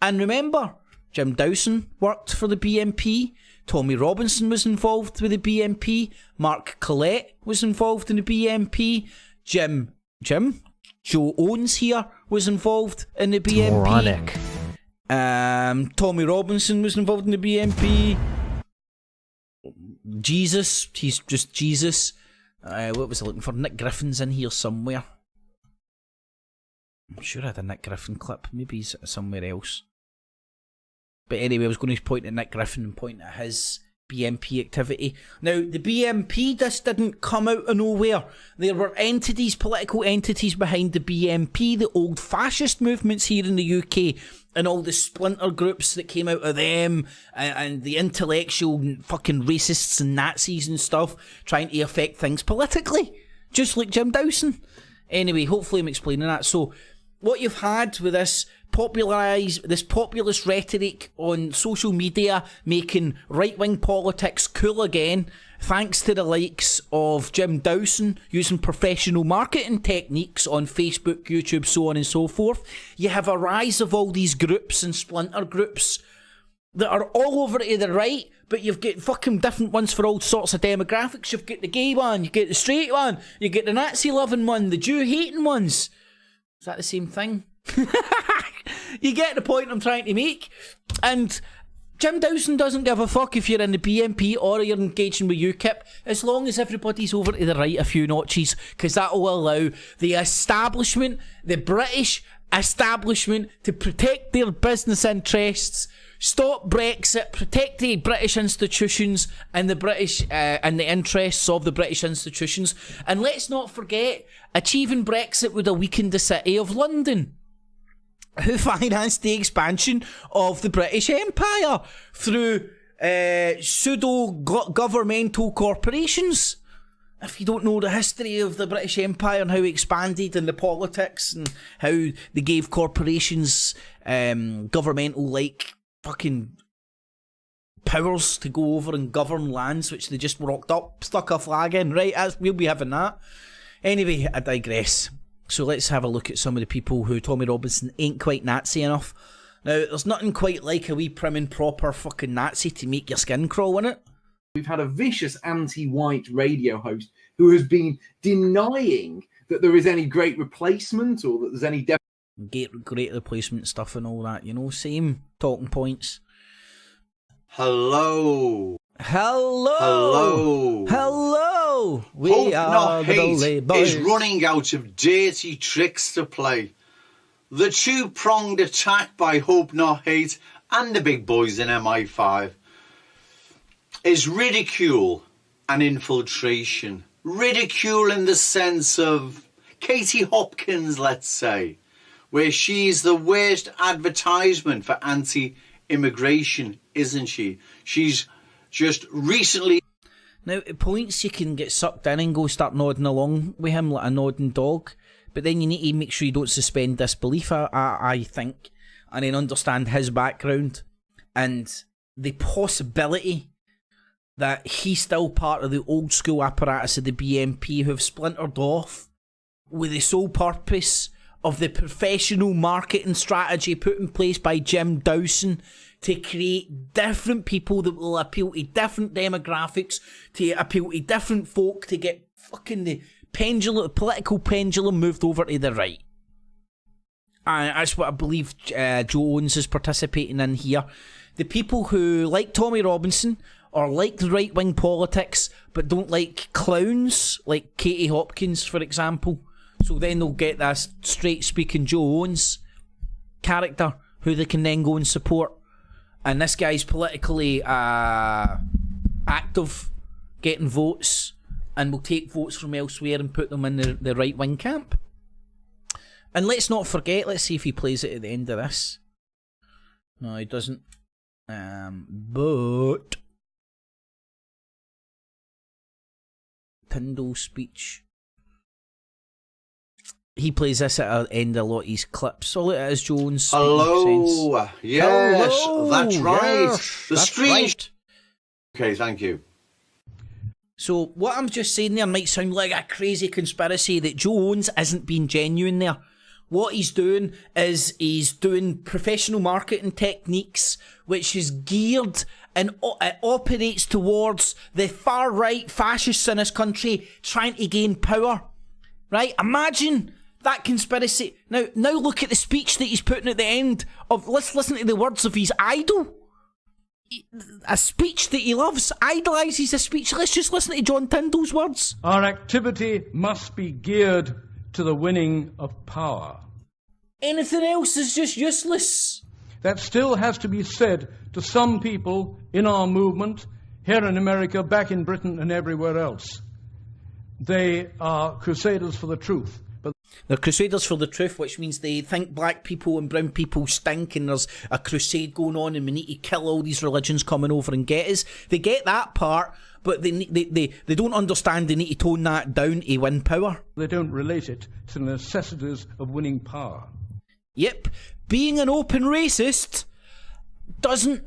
And remember, Jim Dawson worked for the BNP, Tommy Robinson was involved with the BNP, Mark Collette was involved in the BNP, Joe Owens here was involved in the BNP. Moronic. Tommy Robinson was involved in the BNP. Jesus, he's just Jesus. What was I looking for? Nick Griffin's in here somewhere. I'm sure I had a Nick Griffin clip. Maybe he's somewhere else. But anyway, I was going to point at Nick Griffin and point at his BNP activity. Now, the BNP just didn't come out of nowhere. There were political entities behind the BNP, the old fascist movements here in the UK, and all the splinter groups that came out of them, and the intellectual fucking racists and Nazis and stuff, trying to affect things politically, just like Jim Dawson. Anyway, hopefully I'm explaining that. So, what you've had with this populist rhetoric on social media, making right-wing politics cool again, thanks to the likes of Jim Dawson using professional marketing techniques on Facebook, YouTube, so on and so forth. You have a rise of all these groups and splinter groups that are all over to the right, but you've got fucking different ones for all sorts of demographics. You've got the gay one, you get the straight one, you get the Nazi-loving one, the Jew-hating ones. Is that the same thing? You get the point I'm trying to make. And Jim Dawson doesn't give a fuck if you're in the BNP or you're engaging with UKIP, as long as everybody's over to the right a few notches, because that will allow the establishment, the British establishment, to protect their business interests, stop Brexit, protect the British institutions and the British and the interests of the British institutions. And let's not forget, achieving Brexit would have weakened the city of London, who financed the expansion of the British Empire through pseudo-governmental corporations. If you don't know the history of the British Empire and how it expanded and the politics and how they gave corporations governmental-like fucking powers to go over and govern lands which they just rocked up, stuck a flag in, right? We'll be having that. Anyway, I digress. So let's have a look at some of the people who Tommy Robinson ain't quite Nazi enough. Now, there's nothing quite like a wee prim and proper fucking Nazi to make your skin crawl, innit? We've had a vicious anti-white radio host who has been denying that there is any great replacement or that there's any great replacement stuff and all that, you know, same talking points. Hello. Hello. Hello. Hello. We Hope are Not the Hate Bully Boys. is running out of dirty tricks to play. The two-pronged attack by Hope Not Hate and the big boys in MI5 is ridicule and infiltration. Ridicule in the sense of Katie Hopkins, let's say, where she's the worst advertisement for anti-immigration, isn't she? She's just recently... Now, at points you can get sucked in and go start nodding along with him like a nodding dog, but then you need to make sure you don't suspend disbelief, I think, and then understand his background and the possibility that he's still part of the old school apparatus of the BNP who have splintered off with the sole purpose of the professional marketing strategy put in place by Jim Dawson to create different people that will appeal to different demographics, to appeal to different folk, to get fucking the political pendulum moved over to the right. And that's what I believe Joe Owens is participating in here. The people who like Tommy Robinson or like the right-wing politics but don't like clowns like Katie Hopkins, for example. So then they'll get that straight-speaking Joe Owens character who they can then go and support. And this guy's politically active, getting votes, and will take votes from elsewhere and put them in the right-wing camp. And let's not forget, let's see if he plays it at the end of this. No, he doesn't. But... Tyndall's speech. He plays this at the end of a lot of his clips. All it is, Jones. Hello. Yes, Hello. that's right. Yes, The that's screen. right. Okay, thank you. So what I'm just saying there might sound like a crazy conspiracy that Joe Owens isn't being genuine there. What he's doing is he's doing professional marketing techniques which is geared and it operates towards the far-right fascists in this country trying to gain power. Right? Imagine that conspiracy. Now look at the speech that he's putting at the end of... Let's listen to the words of his idol. A speech that he loves, idolises a speech. Let's just listen to John Tyndall's words. Our activity must be geared to the winning of power. Anything else is just useless. That still has to be said to some people in our movement, here in America, back in Britain and everywhere else. They are crusaders for the truth. But they're crusaders for the truth, which means they think black people and brown people stink and there's a crusade going on and we need to kill all these religions coming over and get us. They get that part, but they don't understand they need to tone that down to win power. They don't relate it to the necessities of winning power. Yep, being an open racist doesn't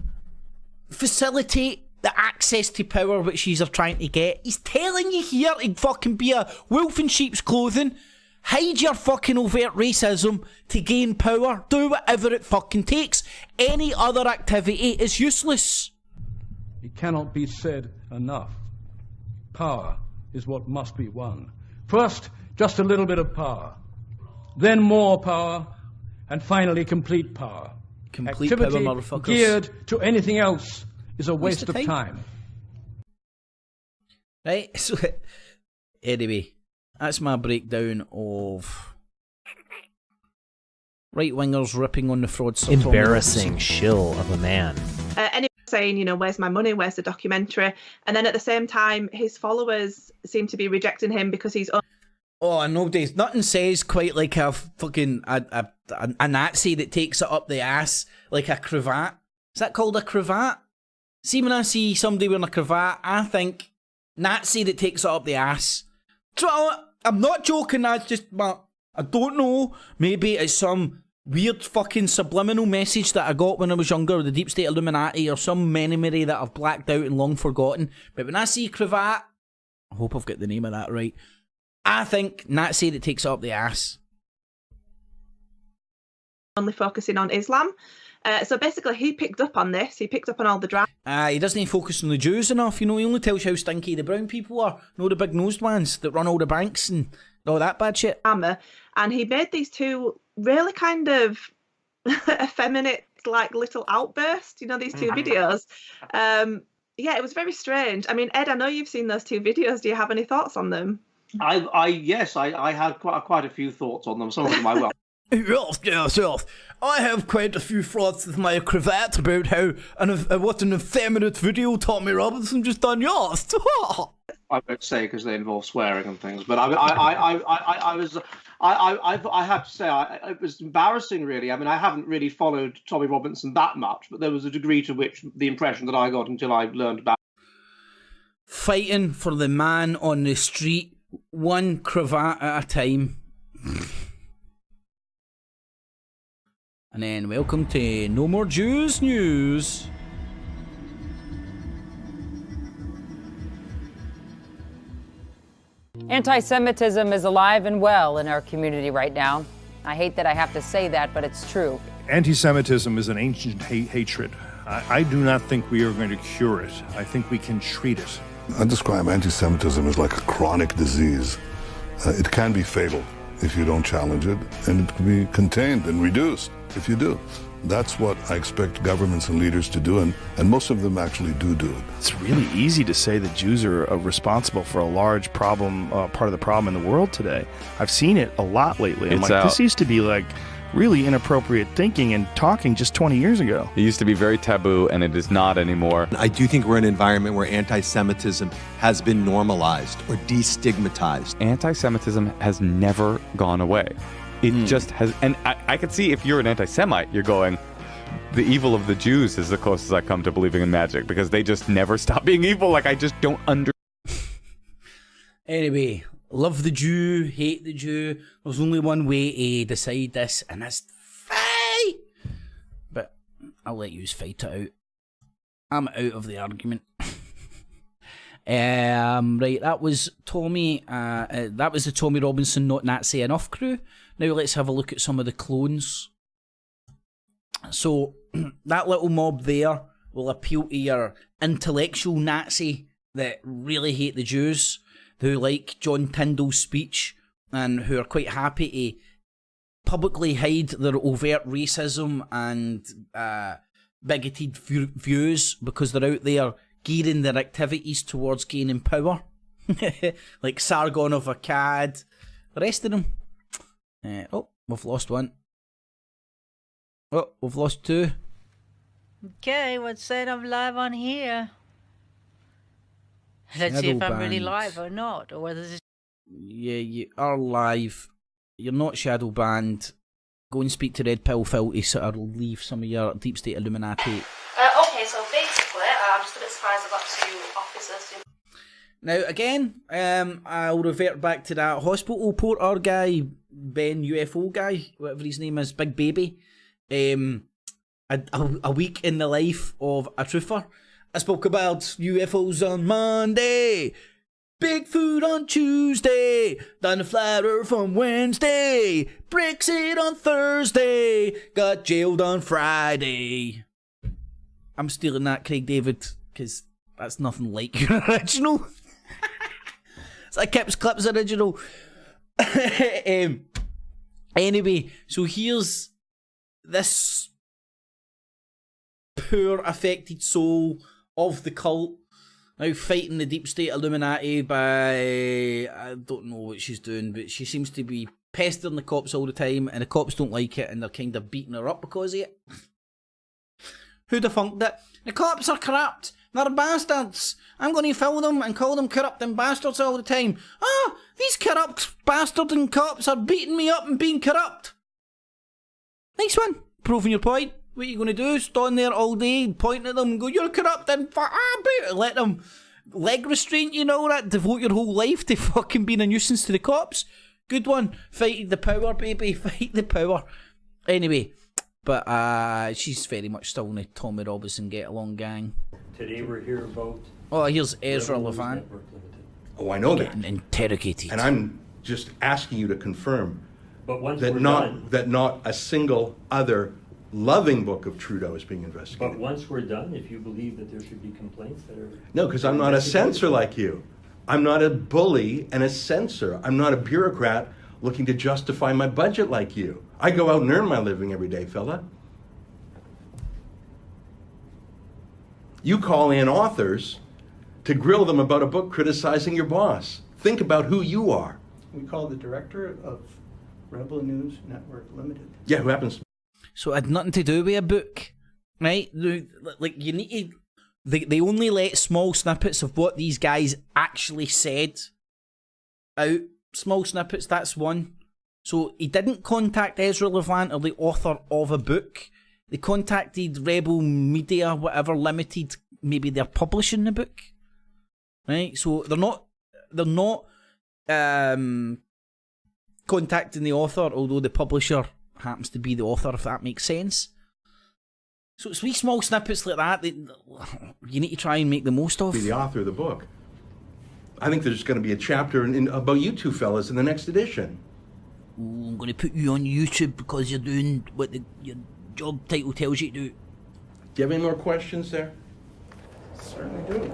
facilitate the access to power which she's are trying to get. He's telling you here to fucking be a wolf in sheep's clothing. Hide your fucking overt racism to gain power. Do whatever it fucking takes. Any other activity is useless. It cannot be said enough. Power is what must be won. First, just a little bit of power. Then more power. And finally, complete power. Complete Activity power, motherfuckers. geared to anything else is a waste of time. Right, so anyway, that's my breakdown of right-wingers ripping on the fraudster. Embarrassing shill of a man. Anyone saying, you know, where's my money, where's the documentary? And then at the same time, his followers seem to be rejecting him because he's... Oh, nobody, nothing says quite like a fucking, a Nazi that takes it up the ass, like a cravat. Is that called a cravat? See, when I see somebody wearing a cravat, I think Nazi that takes it up the ass. So, I'm not joking, that's just, I don't know, maybe it's some weird fucking subliminal message that I got when I was younger, the Deep State Illuminati, or some memory that I've blacked out and long forgotten. But when I see cravat, I hope I've got the name of that right, I think Nazi that takes it up the ass. Only focusing on Islam. So basically, he picked up on this. He picked up on all the drama. He doesn't focus on the Jews enough. You know, he only tells you how stinky the brown people are. You know, the big-nosed ones that run all the banks and all that bad shit. And he made these two really kind of effeminate, like, little outbursts. You know, these two videos. Yeah, it was very strange. I mean, Ed, I know you've seen those two videos. Do you have any thoughts on them? Yes, I had quite a few thoughts on them. Some of them I will. Yes. I have quite a few thoughts with my cravat about how what an effeminate video Tommy Robinson just done. Yes. I won't say because they involve swearing and things, but I have to say it was embarrassing, really. I mean, I haven't really followed Tommy Robinson that much, but there was a degree to which the impression that I got until I learned about fighting for the man on the street, one cravat at a time. And then welcome to No More Jews News. Anti-Semitism is alive and well in our community right now. I hate that I have to say that, but it's true. Anti-Semitism is an ancient hatred. I do not think we are going to cure it. I think we can treat it. I describe anti-Semitism as like a chronic disease. It can be fatal if you don't challenge it, and it can be contained and reduced if you do. That's what I expect governments and leaders to do, and most of them actually do it. It's really easy to say that Jews are responsible for a large problem, part of the problem in the world today. I've seen it a lot lately. I'm this used to be like really inappropriate thinking and talking just 20 years ago. It used to be very taboo, and it is not anymore. I do think we're in an environment where anti-Semitism has been normalized or destigmatized. Anti-Semitism has never gone away. It just has, and I could see if you're an anti-Semite, you're going, the evil of the Jews is the closest I come to believing in magic, because they just never stop being evil. Like, I just don't Anyway, love the Jew, hate the Jew. There's only one way to decide this, and that's fight. But I'll let you fight it out. I'm out of the argument. Right, that was Tommy. That was the Tommy Robinson Not Nazi Enough crew. Now let's have a look at some of the clones. So that little mob there will appeal to your intellectual Nazi that really hate the Jews, who like John Tyndall's speech and who are quite happy to publicly hide their overt racism and bigoted views because they're out there gearing their activities towards gaining power. Like Sargon of Akkad, the rest of them. Oh, we've lost one. Oh, we've lost two. Okay, what's said I'm live on here? Let's see if I'm really live or not, or whether this... Yeah, you are live. You're not shadow banned. Go and speak to Red Pill Phil to sort of leave some of your Deep State Illuminati. Okay, so basically, I'm just a bit surprised I got two officers. Now, again, I'll revert back to that hospital porter guy, Ben UFO guy, whatever his name is, Big Baby. A week in the life of a truther. I spoke about UFOs on Monday, Bigfoot on Tuesday, done a flat earth on Wednesday, Brexit on Thursday, got jailed on Friday. I'm stealing that, Craig David, because that's nothing like your original. It's like Kip's Clips original. Anyway, so here's this poor affected soul of the cult now fighting the deep state Illuminati by, I don't know what she's doing, but she seems to be pestering the cops all the time, and the cops don't like it, and they're kind of beating her up because of it. Who'd have funked it? The cops are corrupt. They're bastards. I'm going to fill them and call them corrupt and bastards all the time. Oh, these corrupt bastards and cops are beating me up and being corrupt. Nice one. Proving your point. What are you going to do? Stand there all day, point at them and go, you're corrupt and let them leg restraint you and all that. Devote your whole life to fucking being a nuisance to the cops. Good one. Fight the power, baby. Fight the power. Anyway, but she's very much still in the Tommy Robinson get along gang. Today we're here about... Oh, here's Ezra Levant. Oh, I know that. Getting interrogated. And I'm just asking you to confirm but once that we're not a single other loving book of Trudeau is being investigated. But once we're done, if you believe that there should be complaints that are... No, because I'm not a censor like you. I'm not a bully and a censor. I'm not a bureaucrat looking to justify my budget like you. I go out and earn my living every day, fella. You call in authors to grill them about a book criticizing your boss. Think about who you are. We call the director of Rebel News Network Limited. Yeah, who happens to... So it had nothing to do with a book, right? Like, you need to... They only let small snippets of what these guys actually said out. Small snippets, that's one. So he didn't contact Ezra Levant or the author of a book. They contacted Rebel Media, whatever, Limited. Maybe they're publishing the book, right? So they're not contacting the author, although the publisher happens to be the author, if that makes sense. So it's wee small snippets like that you need to try and make the most of. Be the author of the book. I think there's going to be a chapter about you two fellas in the next edition. Ooh, I'm going to put you on YouTube because you're doing what your job title tells you to do. Do you have any more questions there? Certainly do.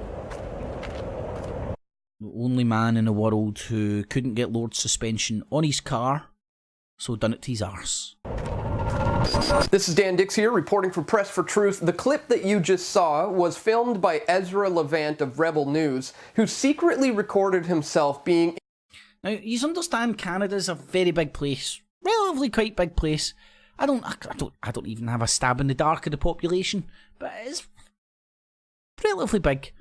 The only man in the world who couldn't get Lord's suspension on his car, so done it to his arse. This is Dan Dix here, reporting for Press for Truth. The clip that you just saw was filmed by Ezra Levant of Rebel News, who secretly recorded himself being... Now, you understand Canada's a very big place. Relatively quite big place. I don't even have a stab in the dark of the population, but it's relatively big.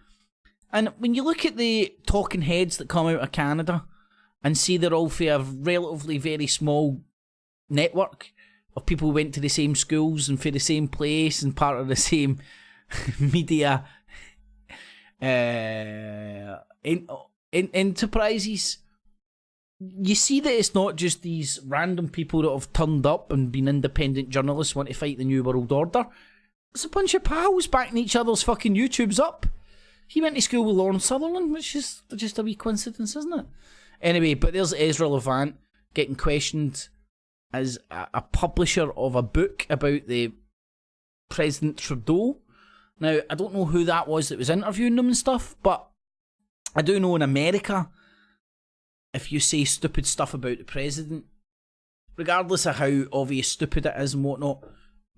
And when you look at the talking heads that come out of Canada and see they're all for a relatively very small network of people who went to the same schools and for the same place and part of the same media enterprises, you see that it's not just these random people that have turned up and been independent journalists want to fight the New World Order. It's a bunch of pals backing each other's fucking YouTubes up. He went to school with Lawrence Sutherland, which is just a wee coincidence, isn't it? Anyway, but there's Ezra Levant getting questioned as a publisher of a book about the President Trudeau. Now, I don't know who that was that was interviewing them and stuff, but I do know in America, if you say stupid stuff about the president, regardless of how obvious stupid it is and whatnot,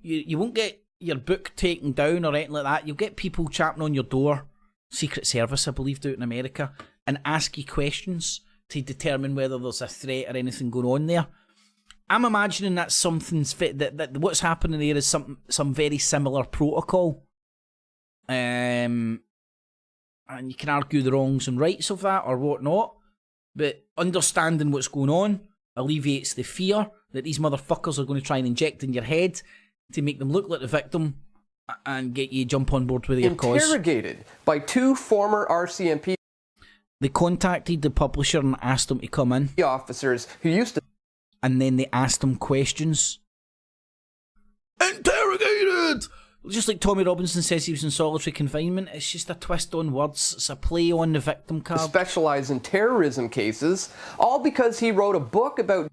you won't get your book taken down or anything like that. You'll get people chapping on your door, Secret Service, I believe, do it in America, and ask you questions to determine whether there's a threat or anything going on there. I'm imagining that's something's fit, that what's happening there is some very similar protocol. And you can argue the wrongs and rights of that or whatnot, but understanding what's going on alleviates the fear that these motherfuckers are going to try and inject in your head to make them look like the victim and get you jump on board with their cause. Interrogated by two former RCMP. They contacted the publisher and asked him to come in. The officers who used to... And then they asked him questions. Interrogated! Just like Tommy Robinson says he was in solitary confinement, it's just a twist on words. It's a play on the victim card. Specialize in terrorism cases, all because he wrote a book about...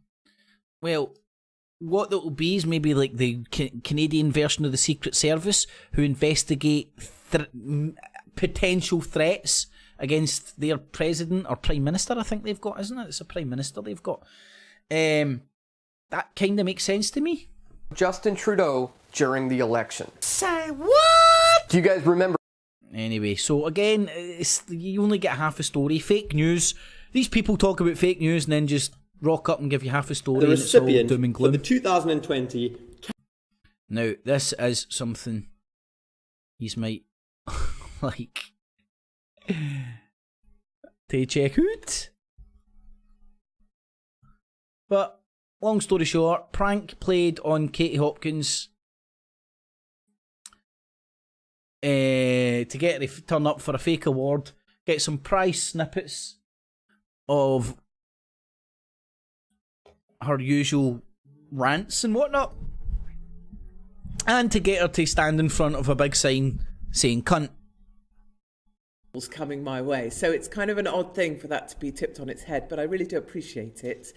Well, what that will be is maybe like the Canadian version of the Secret Service, who investigate potential threats against their president or prime minister, I think they've got, isn't it? It's a prime minister they've got. That kind of makes sense to me. Justin Trudeau during the election. Say what? Do you guys remember? Anyway, so again, you only get half a story. Fake news. These people talk about fake news and then just rock up and give you half a story. The recipient and it's all doom and gloom. for the 2020. Now, this is something you might like to check out. But long story short, prank played on Katie Hopkins to get her to turn up for a fake award, get some prize snippets of her usual rants and whatnot, and to get her to stand in front of a big sign saying cunt. Coming my way, so it's kind of an odd thing for that to be tipped on its head, but I really do appreciate it.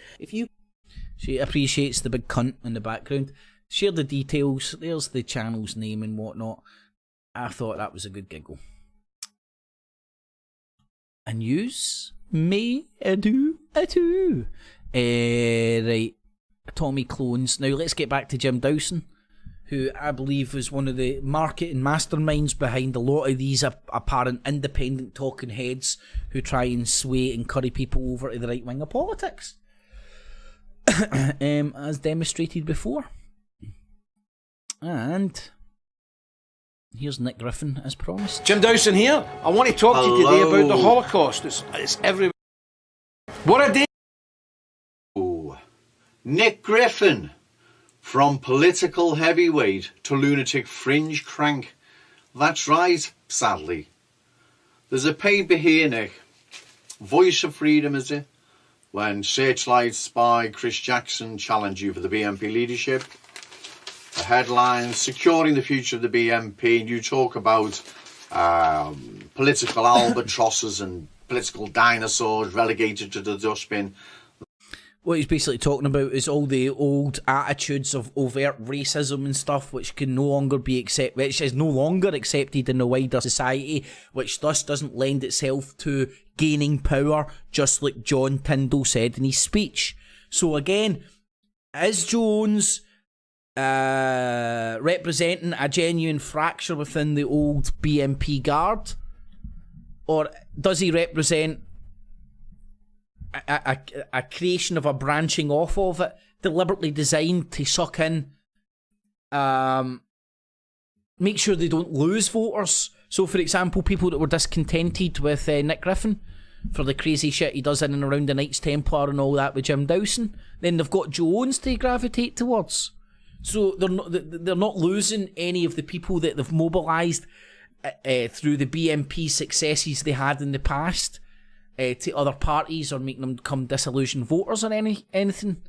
She appreciates the big cunt in the background. Share the details. There's the channel's name and whatnot. I thought that was a good giggle. And yous may do too. Right, Tommy clones. Now let's get back to Jim Dawson, who I believe was one of the marketing masterminds behind a lot of these apparent independent talking heads who try and sway and curry people over to the right wing of politics. As demonstrated before. And here's Nick Griffin as promised. Jim Dawson here. I want to talk to you today about the Holocaust. It's everywhere. What a day! Nick Griffin. From political heavyweight to lunatic fringe crank. That's right, sadly. There's a paper here, Nick. Voice of Freedom, is it? When Searchlight spy Chris Jackson challenged you for the BNP leadership. The headline, Securing the Future of the BNP, and you talk about political albatrosses and political dinosaurs relegated to the dustbin. What he's basically talking about is all the old attitudes of overt racism and stuff, which can no longer be which is no longer accepted in the wider society, which thus doesn't lend itself to gaining power, just like John Tyndall said in his speech. So again, is Jones representing a genuine fracture within the old BNP guard, or does he represent a creation of a branching off of it, deliberately designed to suck in, make sure they don't lose voters? So, for example, people that were discontented with Nick Griffin for the crazy shit he does in and around the Knights Templar and all that with Jim Dawson, then they've got Jones to gravitate towards. So they're not losing any of the people that they've mobilised through the BNP successes they had in the past. To other parties, or making them become disillusioned voters or anything.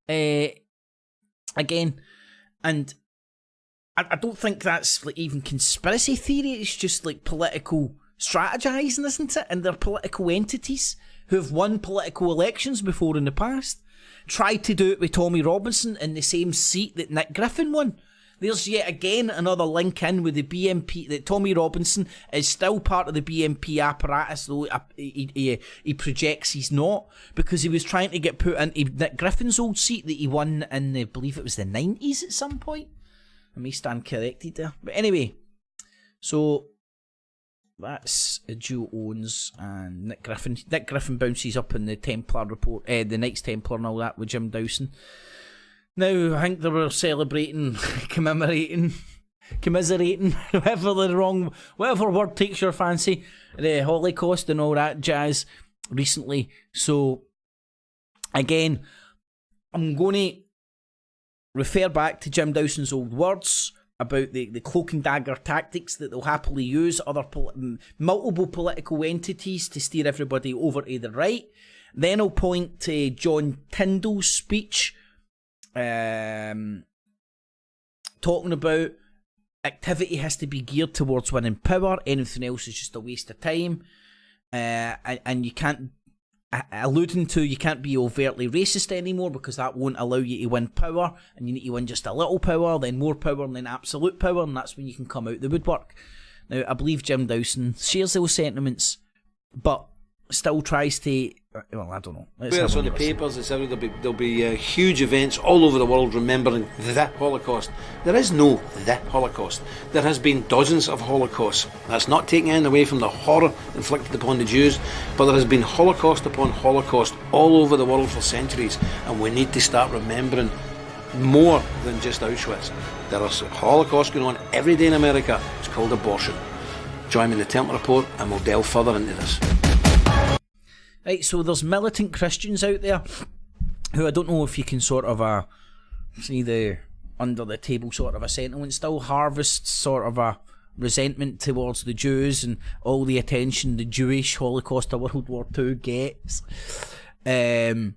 Again, and I don't think that's like even conspiracy theory. It's just like political strategizing, isn't it? And they're political entities who have won political elections before in the past. Tried to do it with Tommy Robinson in the same seat that Nick Griffin won. There's yet again another link in with the BNP, that Tommy Robinson is still part of the BNP apparatus, though he projects he's not, because he was trying to get put into Nick Griffin's old seat that he won in, I believe it was the 90s at some point. I may stand corrected there. But anyway, so that's Joe Owens and Nick Griffin. Nick Griffin bounces up in the Templar report, the Knights Templar and all that with Jim Dawson. Now, I think they were celebrating, commiserating, whatever word takes your fancy, the Holocaust and all that jazz recently. So, again, I'm going to refer back to Jim Dawson's old words about the cloak and dagger tactics that they'll happily use multiple political entities to steer everybody over to the right. Then I'll point to John Tyndall's speech talking about activity has to be geared towards winning power. Anything else is just a waste of time. And you can't, alluding to, you can't be overtly racist anymore because that won't allow you to win power, and you need to win just a little power, then more power, and then absolute power, and that's when you can come out the woodwork. Now, I believe Jim Dawson shares those sentiments, but still tries to, well, I don't know. It's on the papers, it's everywhere. There'll be huge events all over the world remembering the Holocaust. There is no the Holocaust. There has been dozens of Holocausts. That's not taking anything away from the horror inflicted upon the Jews, but there has been Holocaust upon Holocaust all over the world for centuries, and we need to start remembering more than just Auschwitz. There are Holocausts going on every day in America. It's called abortion. Join me in the Temple Report and we'll delve further into this. Right, so there's militant Christians out there who I don't know if you can sort of see the under the table sort of a sentiment still harvest sort of a resentment towards the Jews and all the attention the Jewish Holocaust of World War II gets. It's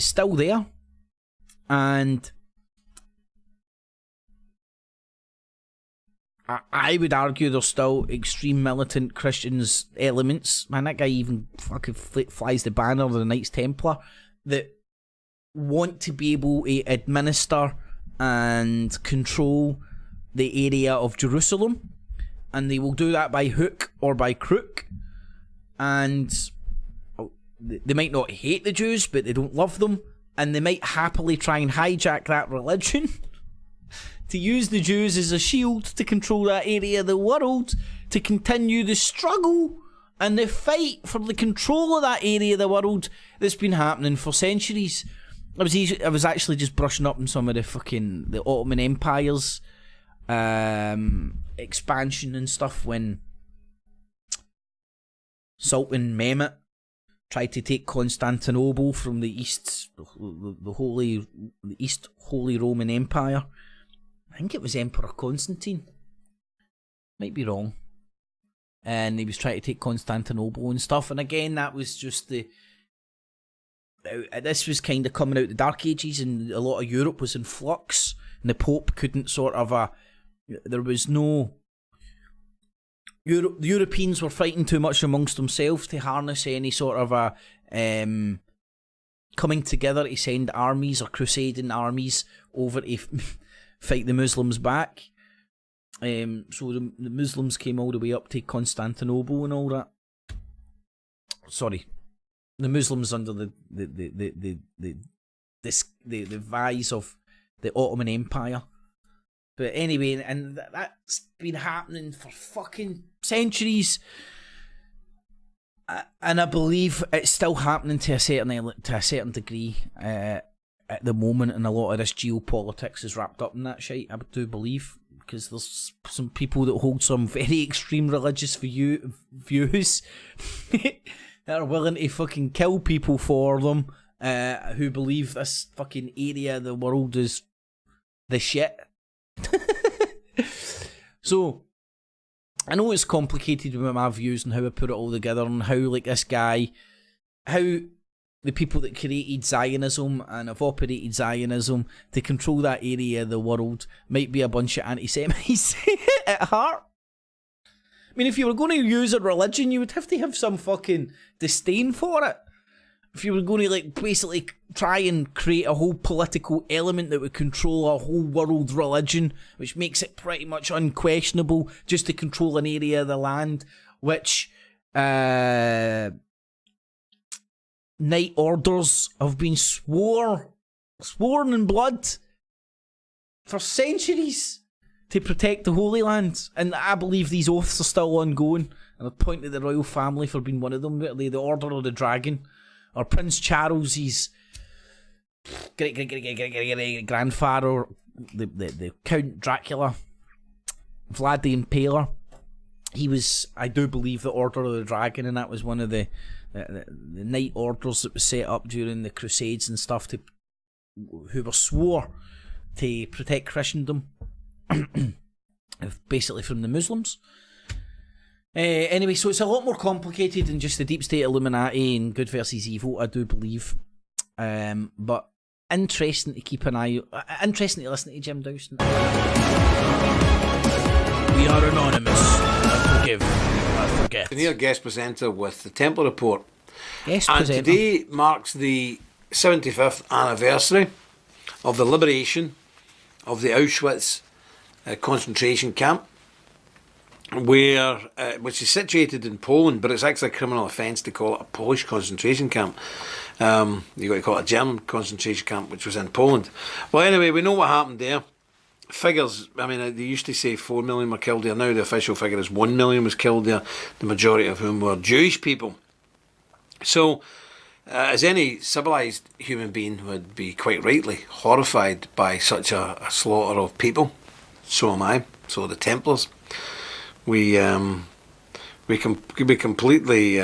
still there, and I would argue there's still extreme militant Christians elements. Man, that guy even fucking flies the banner of the Knights Templar that want to be able to administer and control the area of Jerusalem, and they will do that by hook or by crook. And they might not hate the Jews, but they don't love them, and they might happily try and hijack that religion to use the Jews as a shield to control that area of the world, to continue the struggle and the fight for the control of that area of the world that's been happening for centuries. I was actually just brushing up on some of the Ottoman Empire's expansion and stuff when Sultan Mehmet tried to take Constantinople from the East Holy Roman Empire. I think it was Emperor Constantine. Might be wrong. And he was trying to take Constantinople and stuff. And again, that was just this was kind of coming out the Dark Ages, and a lot of Europe was in flux. And the Pope couldn't sort of there was no... The Europeans were fighting too much amongst themselves to harness any sort of coming together to send armies or crusading armies over to fight the Muslims back. So the Muslims came all the way up to Constantinople and all that. Sorry, the Muslims under the vise of the Ottoman Empire. But anyway, and that's been happening for fucking centuries. And I believe it's still happening to a certain degree at the moment, and a lot of this geopolitics is wrapped up in that shit, I do believe, because there's some people that hold some very extreme religious views that are willing to fucking kill people for them, who believe this fucking area of the world is the shit. So I know it's complicated with my views and how I put it all together, and how like this guy, how the people that created Zionism and have operated Zionism to control that area of the world might be a bunch of anti-Semites at heart. I mean, if you were going to use a religion, you would have to have some fucking disdain for it. If you were going to like basically try and create a whole political element that would control a whole world religion, which makes it pretty much unquestionable just to control an area of the land, which night orders have been sworn in blood for centuries to protect the Holy Land, and I believe these oaths are still ongoing. And I point to the royal family for being one of them, the Order of the Dragon, or Prince Charles's great grandfather, the Count Dracula, Vlad the Impaler. He was, I do believe, the Order of the Dragon, and that was one of the night orders that was set up during the Crusades and stuff, who were swore to protect Christendom, basically from the Muslims. Anyway, so it's a lot more complicated than just the deep state Illuminati and good versus evil, I do believe. But interesting to keep an eye. Interesting to listen to Jim Dawson. We are anonymous. I forgive. I forget. Senior guest presenter with the Templar Report. Guest and presenter. Today marks the 75th anniversary of the liberation of the Auschwitz concentration camp, where which is situated in Poland, but it's actually a criminal offence to call it a Polish concentration camp. You've got to call it a German concentration camp, which was in Poland. Well, anyway, we know what happened there. Figures, I mean, they used to say 4 million were killed there. Now the official figure is 1 million was killed there, the majority of whom were Jewish people. So, as any civilised human being would be quite rightly horrified by such a slaughter of people, so am I, so are the Templars. We completely...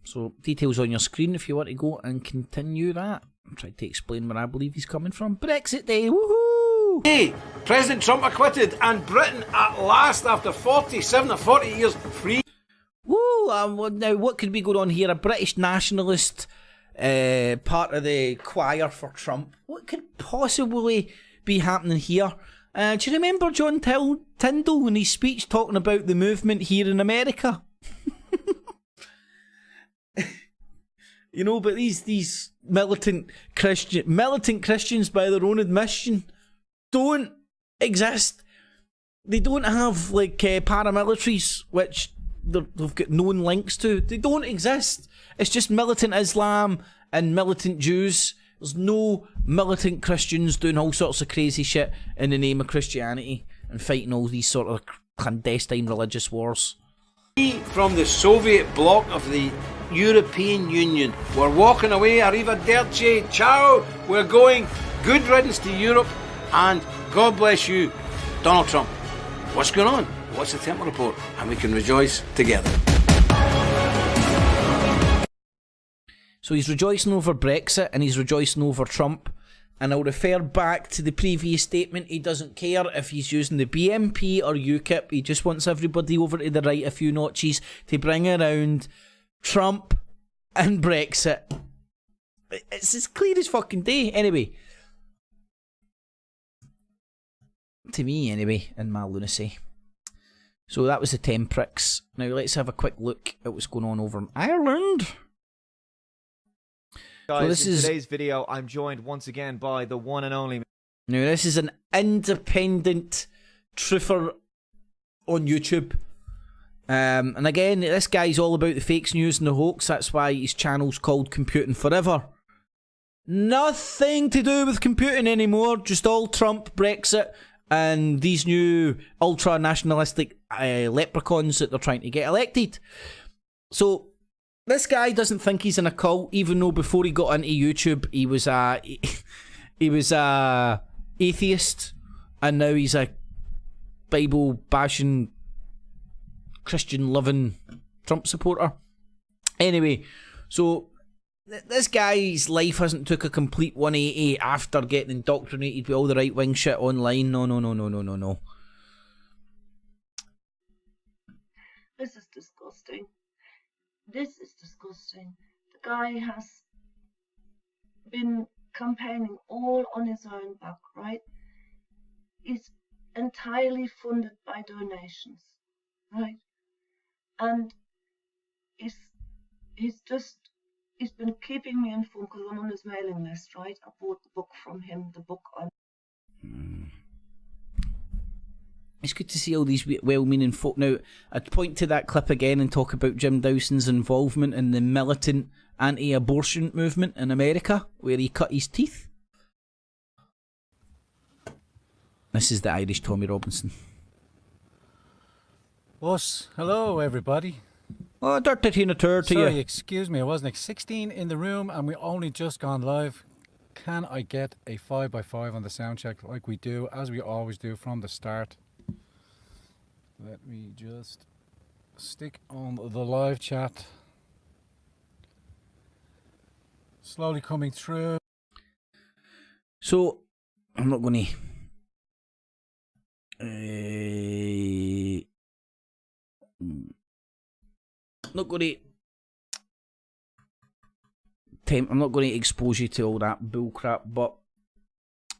So, details on your screen if you want to go and continue that. I'm trying to explain where I believe he's coming from. Brexit Day, woohoo! Hey, President Trump acquitted, and Britain at last, after 47 or 40 years, free. Woo! Now, what could be going on here? A British nationalist part of the choir for Trump. What could possibly be happening here? Do you remember John Tyndall in his speech talking about the movement here in America? You know, but these militant Christians, by their own admission, don't exist. They don't have like paramilitaries, which they've got known links to. They don't exist. It's just militant Islam and militant Jews. There's no militant Christians doing all sorts of crazy shit in the name of Christianity and fighting all these sort of clandestine religious wars. From the Soviet bloc of the European Union. We're walking away, arrivederci, ciao, we're going, good riddance to Europe, and God bless you, Donald Trump. What's going on? What's the Templar Report? And we can rejoice together. So he's rejoicing over Brexit and he's rejoicing over Trump. And I'll refer back to the previous statement. He doesn't care if he's using the BNP or UKIP. He just wants everybody over to the right a few notches to bring around Trump and Brexit. It's as clear as fucking day. Anyway. To me, anyway, in my lunacy. So that was the 10 pricks. Now let's have a quick look at what's going on over in Ireland. Guys, in today's video, I'm joined once again by the one and only... Now, this is an independent truther on YouTube. And again, this guy's all about the fake news and the hoax. That's why his channel's called Computing Forever. Nothing to do with computing anymore. Just all Trump, Brexit, and these new ultra-nationalistic leprechauns that they're trying to get elected. So... this guy doesn't think he's in a cult, even though before he got into YouTube, he was a atheist, and now he's a Bible bashing, Christian loving Trump supporter. Anyway, so this guy's life hasn't took a complete 180 after getting indoctrinated with all the right wing shit online. No. This is disgusting. This is disgusting. The guy has been campaigning all on his own back, right? He's entirely funded by donations, right? And he's been keeping me informed because I'm on his mailing list, right? I bought the book from him, the book on... It's good to see all these well-meaning folk. Now, I'd point to that clip again and talk about Jim Dawson's involvement in the militant anti-abortion movement in America, where he cut his teeth. This is the Irish Tommy Robinson. What? Hello, everybody. Oh, dirty Tina Tur to you. Sorry, excuse me, I wasn't 16 in the room and we only just gone live. Can I get a 5x5 on the sound check like we do, as we always do from the start? Let me just stick on the live chat. Slowly coming through. So, I'm not going to expose you to all that bullcrap, but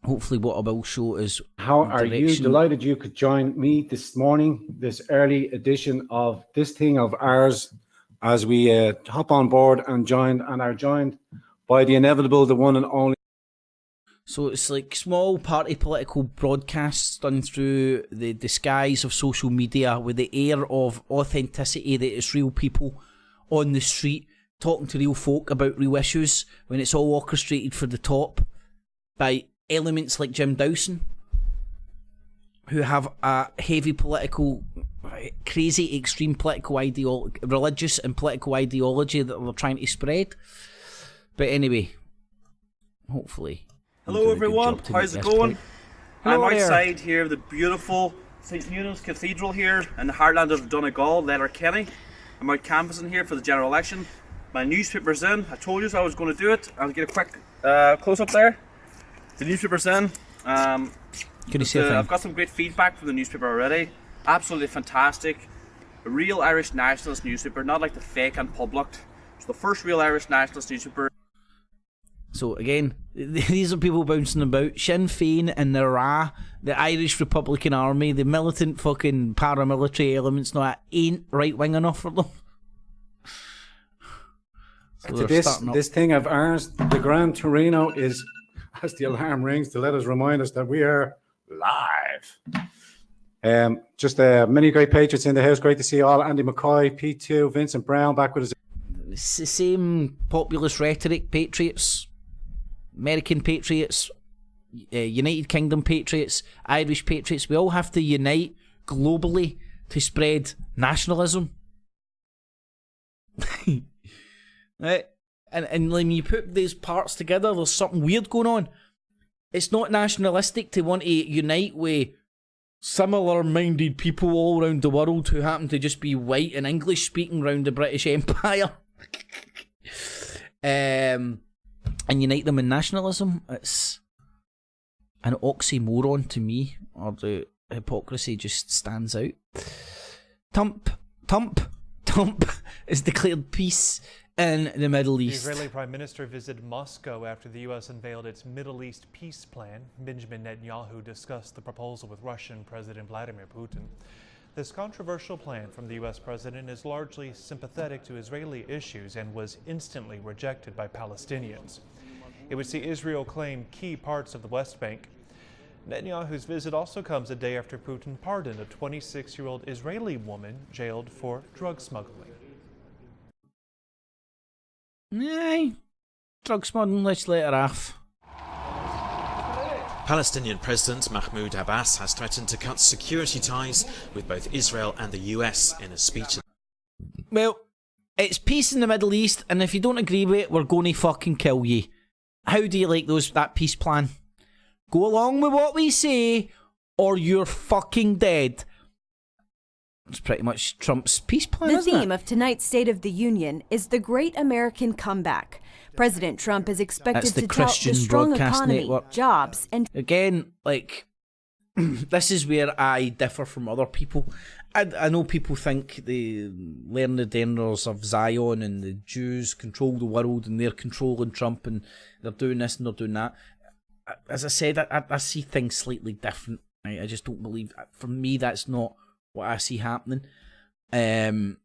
hopefully what I will show is how are you delighted you could join me this morning, this early edition of this thing of ours, as we hop on board and are joined by the inevitable, the one and only. So it's like small party political broadcasts done through the disguise of social media with the air of authenticity that it's real people on the street talking to real folk about real issues, when it's all orchestrated for the top by elements like Jim Dawson, who have a heavy political, crazy, extreme political religious and political ideology that they're trying to spread. But anyway, hopefully. Hello everyone, how's it going? Hello I'm there. outside here, the beautiful St Newton's Cathedral here in the heartland of Donegal, Letterkenny. I'm out canvassing here for the general election. My newspaper's in. I told you I was going to do it. I'll get a quick close up there. The newspaper's in. Can you see I've got some great feedback from the newspaper already. Absolutely fantastic. A real Irish nationalist newspaper, not like the fake and public. It's the first real Irish nationalist newspaper. So again, these are people bouncing about. Sinn Féin and the RA, the Irish Republican Army, the militant fucking paramilitary elements, no, that ain't right wing enough for them. So this thing of ours, the Gran Torino, is, as the alarm rings to let us remind us that we are live. Just many great patriots in the house. Great to see you all. Andy McCoy, P2, Vincent Brown back with us. It's the same populist rhetoric, patriots, American patriots, United Kingdom patriots, Irish patriots. We all have to unite globally to spread nationalism. Right? And when you put these parts together, there's something weird going on. It's not nationalistic to want to unite with similar-minded people all around the world who happen to just be white and English-speaking around the British Empire. And unite them in nationalism. It's an oxymoron to me, or the hypocrisy just stands out. Trump has declared peace in the Middle East. The Israeli Prime Minister visited Moscow after the U.S. unveiled its Middle East peace plan. Benjamin Netanyahu discussed the proposal with Russian President Vladimir Putin. This controversial plan from the U.S. president is largely sympathetic to Israeli issues and was instantly rejected by Palestinians. It would see Israel claim key parts of the West Bank. Netanyahu's visit also comes a day after Putin pardoned a 26-year-old Israeli woman jailed for drug smuggling. Aye, drug smuggling, let's let her off. Palestinian President Mahmoud Abbas has threatened to cut security ties with both Israel and the US in a speech. Well, it's peace in the Middle East, and if you don't agree with it, we're going to fucking kill you. How do you like that peace plan? Go along with what we say, or you're fucking dead. It's pretty much Trump's peace plan, The theme of tonight's State of the Union is the Great American Comeback. President Trump is expected to tout the strong economy, jobs, and... Again, like, this is where I differ from other people. I know people think the learned denders of Zion and the Jews control the world and they're controlling Trump and they're doing this and they're doing that. As I said, I see things slightly different. I just don't believe... For me, that's not what I see happening. I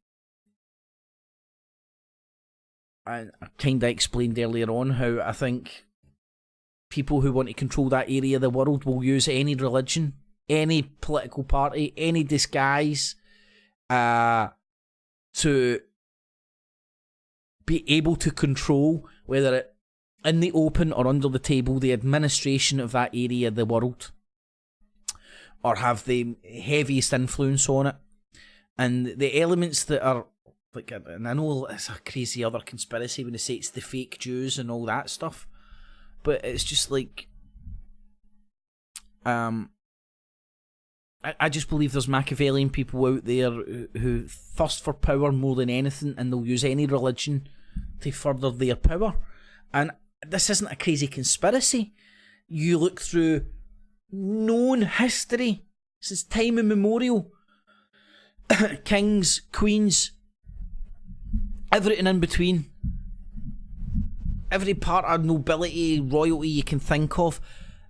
kind of explained earlier on how I think people who want to control that area of the world will use any religion, any political party, any disguise to be able to control, whether it in the open or under the table, the administration of that area of the world, or have the heaviest influence on it. And the elements that are like, and I know it's a crazy other conspiracy when they say it's the fake Jews and all that stuff, but it's just like, I just believe there's Machiavellian people out there who thirst for power more than anything, and they'll use any religion to further their power. And this isn't a crazy conspiracy. you look through known history since time immemorial. Kings, queens, everything in between. Every part of nobility, royalty you can think of,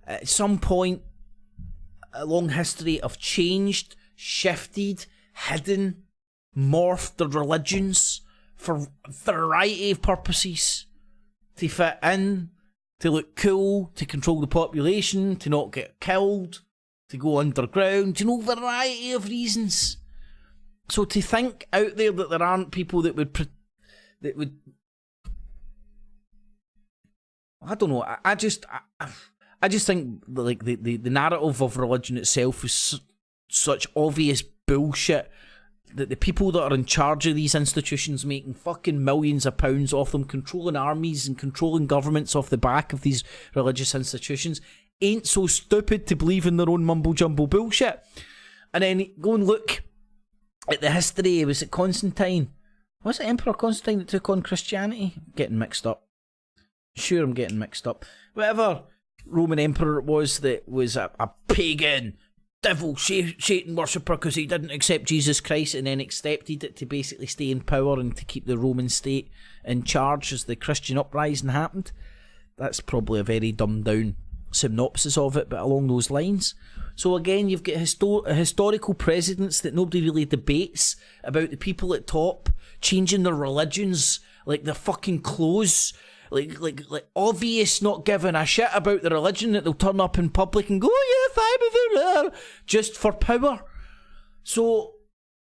at some point, a long history of changed, shifted, hidden, morphed their religions for a variety of purposes. To fit in, to look cool, to control the population, to not get killed, to go underground, variety of reasons. So to think out there that there aren't people that would I don't know. I just think like the narrative of religion itself is such obvious bullshit that the people that are in charge of these institutions, making fucking millions of pounds off them, controlling armies and controlling governments off the back of these religious institutions, ain't so stupid to believe in their own mumble jumble bullshit. And then go and look at the history. Was it Constantine? Was it Emperor Constantine that took on Christianity? Getting mixed up. Sure, I'm getting mixed up. Whatever Roman emperor it was that was a pagan, devil, Satan worshipper because he didn't accept Jesus Christ and then accepted it to basically stay in power and to keep the Roman state in charge as the Christian uprising happened. That's probably a very dumbed down synopsis of it, but along those lines. So again, you've got historical precedents that nobody really debates about the people at top changing their religions, like their fucking clothes, like obvious not giving a shit about the religion, that they'll turn up in public and go, oh yeah, fine, just for power. So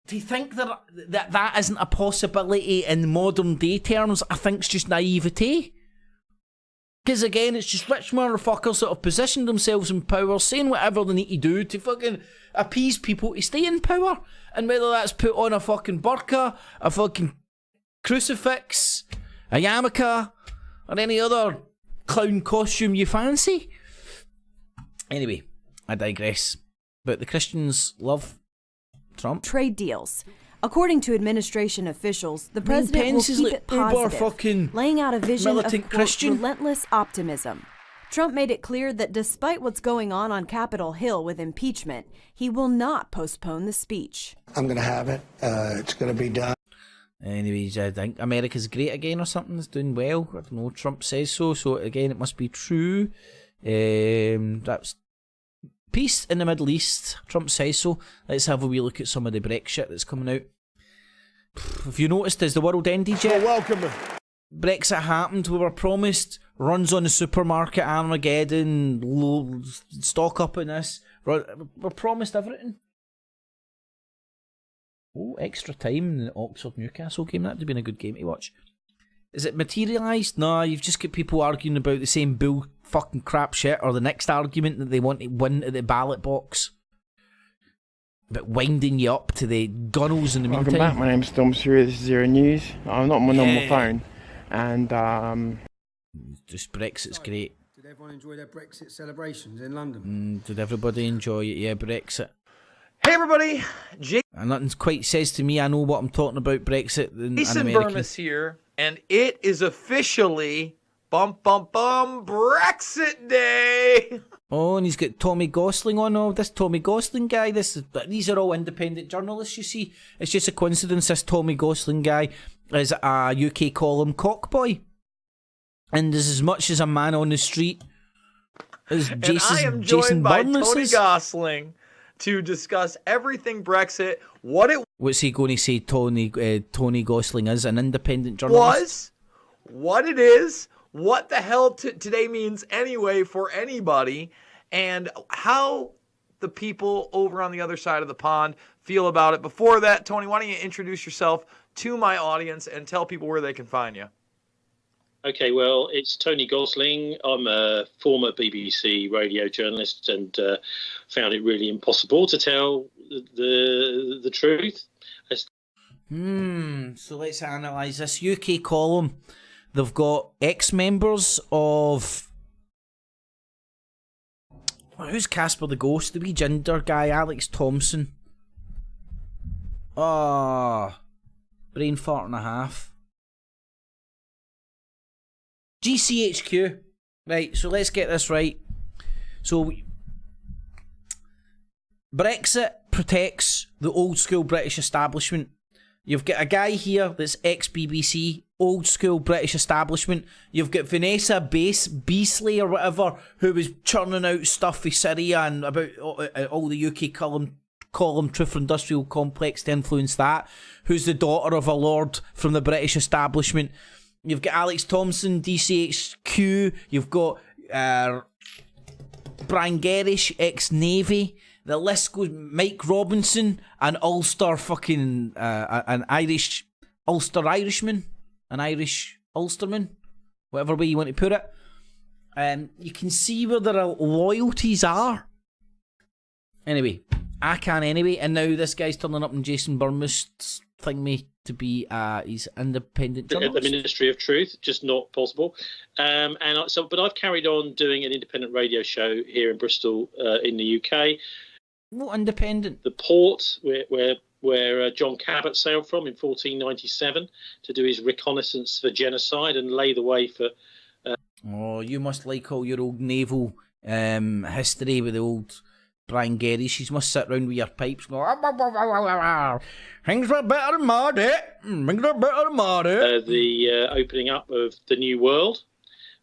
to think that isn't a possibility in modern day terms, I think is just naivety. Because again, it's just rich motherfuckers that have positioned themselves in power, saying whatever they need to do to fucking appease people to stay in power. And whether that's put on a fucking burqa, a fucking crucifix, a yarmulke, or any other clown costume you fancy. Anyway, I digress. But the Christians love Trump. Trade deals. According to administration officials, the president will keep it positive, laying out a vision of relentless optimism. Trump made it clear that despite what's going on Capitol Hill with impeachment, he will not postpone the speech. I'm going to have it. It's going to be done. Anyways, I think America's great again or something. It's doing well. I don't know. Trump says so. So again, it must be true. That's peace in the Middle East. Trump says so. Let's have a wee look at some of the Brexit that's coming out. Have you noticed, has the world ended yet? Welcome. Brexit happened. We were promised runs on the supermarket, Armageddon, stock up in this. We're promised everything. Oh, extra time in the Oxford-Newcastle game. That would have been a good game to watch. Is it materialised? No, you've just got people arguing about the same bull fucking crap shit, or the next argument that they want to win at the ballot box. But winding you up to the gunnels in the meantime. Welcome back, my name's Tom Siri, this is Zero News. I'm not on my normal phone. And just Brexit's great. Did everyone enjoy their Brexit celebrations in London? Did everybody enjoy it? Yeah, Brexit. Hey everybody, And nothing quite says to me I know what I'm talking about Brexit than an Jason American. Burmis here, and it is officially Brexit Day. Oh, and he's got Tommy Gosling on. Oh, this Tommy Gosling guy. These are all independent journalists, you see. It's just a coincidence this Tommy Gosling guy is a UK column cockboy. And is as much as a man on the street as Jason, and I am joined by Burmis Tony is. Gosling to discuss everything Brexit, What's he going to say Tony Gosling is? An independent journalist? what it is, what the hell today means anyway for anybody, and how the people over on the other side of the pond feel about it. Before that, Tony, why don't you introduce yourself to my audience and tell people where they can find you? Okay, well, it's Tony Gosling. I'm a former BBC radio journalist and found it really impossible to tell the truth. So let's analyse this UK column. They've got ex-members of... Who's Casper the Ghost? The wee ginger guy, Alex Thompson. Brain fart and a half. GCHQ. Right, so let's get this right. So Brexit protects the old school British establishment. You've got a guy here that's ex-BBC, old school British establishment. You've got Vanessa Beasley or whatever, who was churning out stuff for Syria and about all the UK column Truth Industrial Complex to influence that, who's the daughter of a lord from the British establishment. You've got Alex Thompson, DCHQ. You've got Brian Gerrish, ex-Navy. The list goes. Mike Robinson, an Ulster fucking an Irish Ulster Irishman, an Irish Ulsterman, whatever way you want to put it. You can see where their loyalties are. Anyway, I can anyway, and now this guy's turning up in Jason Burmist's thing me to be he's independent journalist. At the Ministry of Truth, just not possible. But I've carried on doing an independent radio show here in Bristol, in the UK. What independent? The port where John Cabot sailed from in 1497 to do his reconnaissance for genocide and lay the way for. Oh, you must like all your old naval history with the old Brian Gerrish. You must sit round with your pipes going, things are better than my day. Things are better than my day. The opening up of the New World.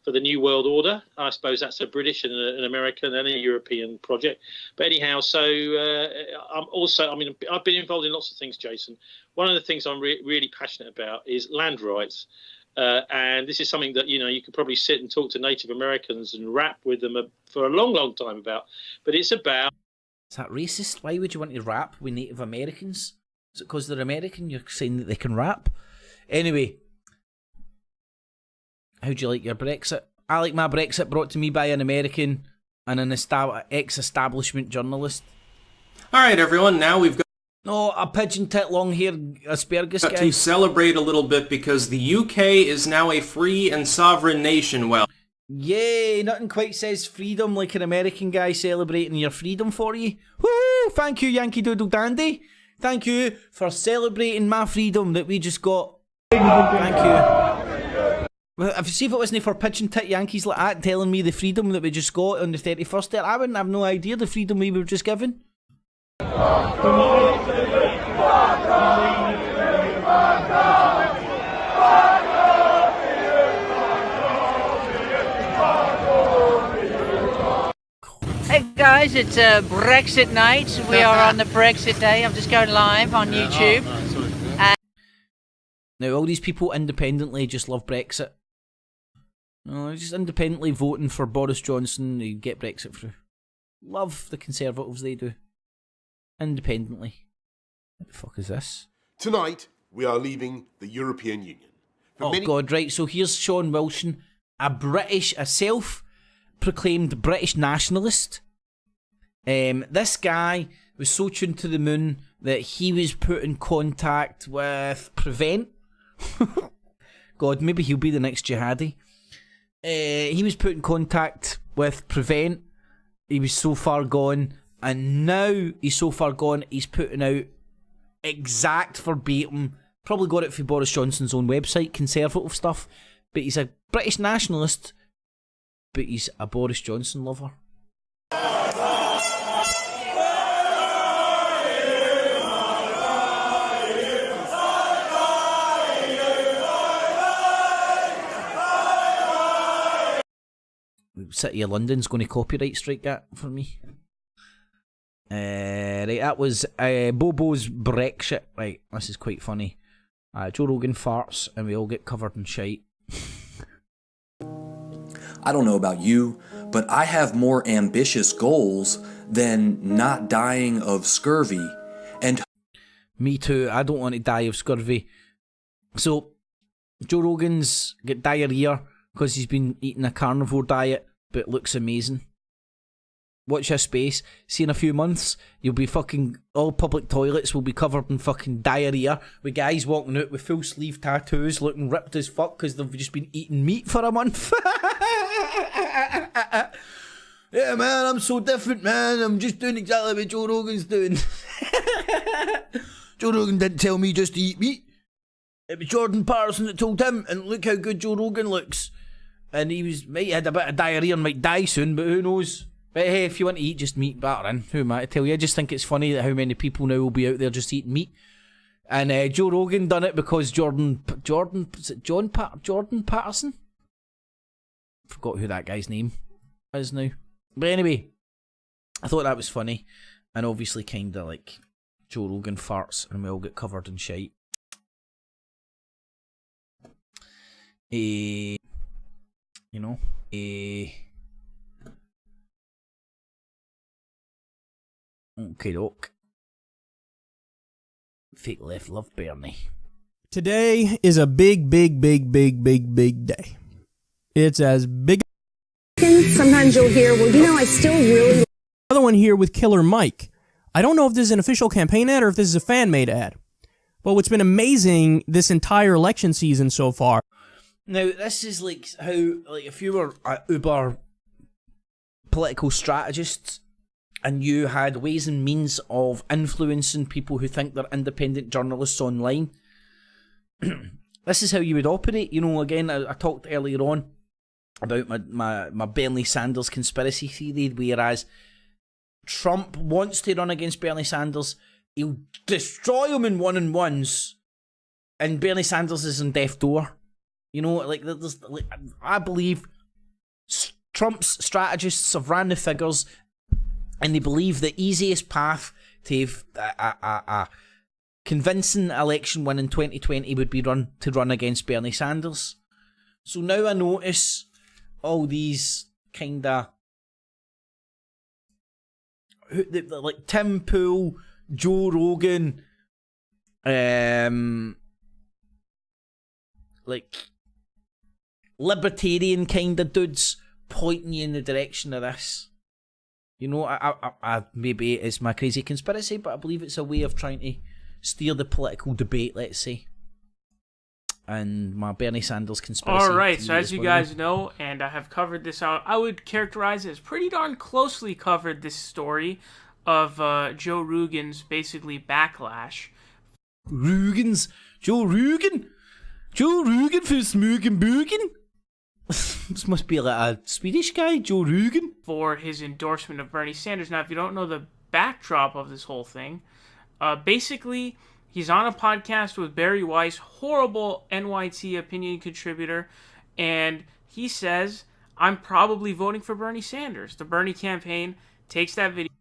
For the New World Order. I suppose that's a British and an American and a European project. But anyhow, so I've been involved in lots of things, Jason. One of the things I'm really passionate about is land rights. And this is something that, you could probably sit and talk to Native Americans and rap with them for a long, long time about. But it's about... Is that racist? Why would you want to rap with Native Americans? Is it because they're American? You're saying that they can rap? Anyway... How do you like your Brexit? I like my Brexit brought to me by an American and an ex-establishment journalist. All right, everyone. Now we've got... No, a pigeon tit long-haired asparagus guy. To celebrate a little bit because the UK is now a free and sovereign nation. Well, yay! Nothing quite says freedom like an American guy celebrating your freedom for you. Woo! Thank you, Yankee Doodle Dandy. Thank you for celebrating my freedom that we just got. Thank you. Well, if you see if it wasn't for pigeon tit Yankees like that telling me the freedom that we just got on the 31st there, I wouldn't have no idea the freedom we were just given. Hey guys, it's Brexit night. We are on the Brexit day. I'm just going live on YouTube. Now all these people independently just love Brexit. No, just independently voting for Boris Johnson to get Brexit through. Love the Conservatives, they do. Independently. What the fuck is this? Tonight, we are leaving the European Union. God, right, so here's Sean Wilson, a self-proclaimed British nationalist. This guy was so tuned to the moon that he was put in contact with Prevent. God, maybe he'll be the next jihadi. He was put in contact with Prevent. He was so far gone, and now he's so far gone, he's putting out exact verbatim, probably got it from Boris Johnson's own website, conservative stuff, but he's a British nationalist, but he's a Boris Johnson lover. City of London's going to copyright strike that for me. Right, that was Bobo's Brexit. Right, this is quite funny. Joe Rogan farts and we all get covered in shite. I don't know about you, but I have more ambitious goals than not dying of scurvy. And me too, I don't want to die of scurvy. So, Joe Rogan's got diarrhea because he's been eating a carnivore diet, but looks amazing. Watch this space. See, in a few months, you'll be fucking... all public toilets will be covered in fucking diarrhea with guys walking out with full sleeve tattoos looking ripped as fuck because they've just been eating meat for a month. Yeah, man, I'm so different, man. I'm just doing exactly what Joe Rogan's doing. Joe Rogan didn't tell me just to eat meat. It was Jordan Patterson that told him, and look how good Joe Rogan looks. And he had a bit of diarrhea and might die soon, but who knows? But hey, if you want to eat just meat, batter in. Who am I to tell you? I just think it's funny that how many people now will be out there just eating meat. And Joe Rogan done it because Jordan Patterson? Forgot who that guy's name is now. But anyway, I thought that was funny. And obviously kind of like Joe Rogan farts and we all get covered in shite. You know, okay, doke. Fake left love Bernie. Today is a big day. It's as big. Sometimes you'll hear, well, you know, I still really. Another one here with Killer Mike. I don't know if this is an official campaign ad or if this is a fan-made ad. But what's been amazing this entire election season so far. Now, this is like how, like, if you were an uber political strategist and you had ways and means of influencing people who think they're independent journalists online, this is how you would operate. You know, again, I talked earlier on about my Bernie Sanders conspiracy theory, whereas Trump wants to run against Bernie Sanders, he'll destroy him in one-on-ones, and Bernie Sanders is in death door. You know, like, I believe Trump's strategists have ran the figures, and they believe the easiest path to a convincing election win in 2020 would be to run against Bernie Sanders. So now I notice all these kind of like Tim Pool, Joe Rogan, like libertarian kind of dudes pointing you in the direction of this. You know, I maybe it's my crazy conspiracy, but I believe it's a way of trying to steer the political debate, let's say. And my Bernie Sanders conspiracy. Alright, so as you guys know, and I have covered this out, I would characterize it as pretty darn closely covered this story of Joe Rogan's basically backlash. Joe Rogan for Smoogin' Boogin? This must be like a Swedish guy, Joe Rogan. For his endorsement of Bernie Sanders. Now, if you don't know the backdrop of this whole thing, basically, he's on a podcast with Barry Weiss, horrible NYT opinion contributor, and he says, I'm probably voting for Bernie Sanders. The Bernie campaign takes that video.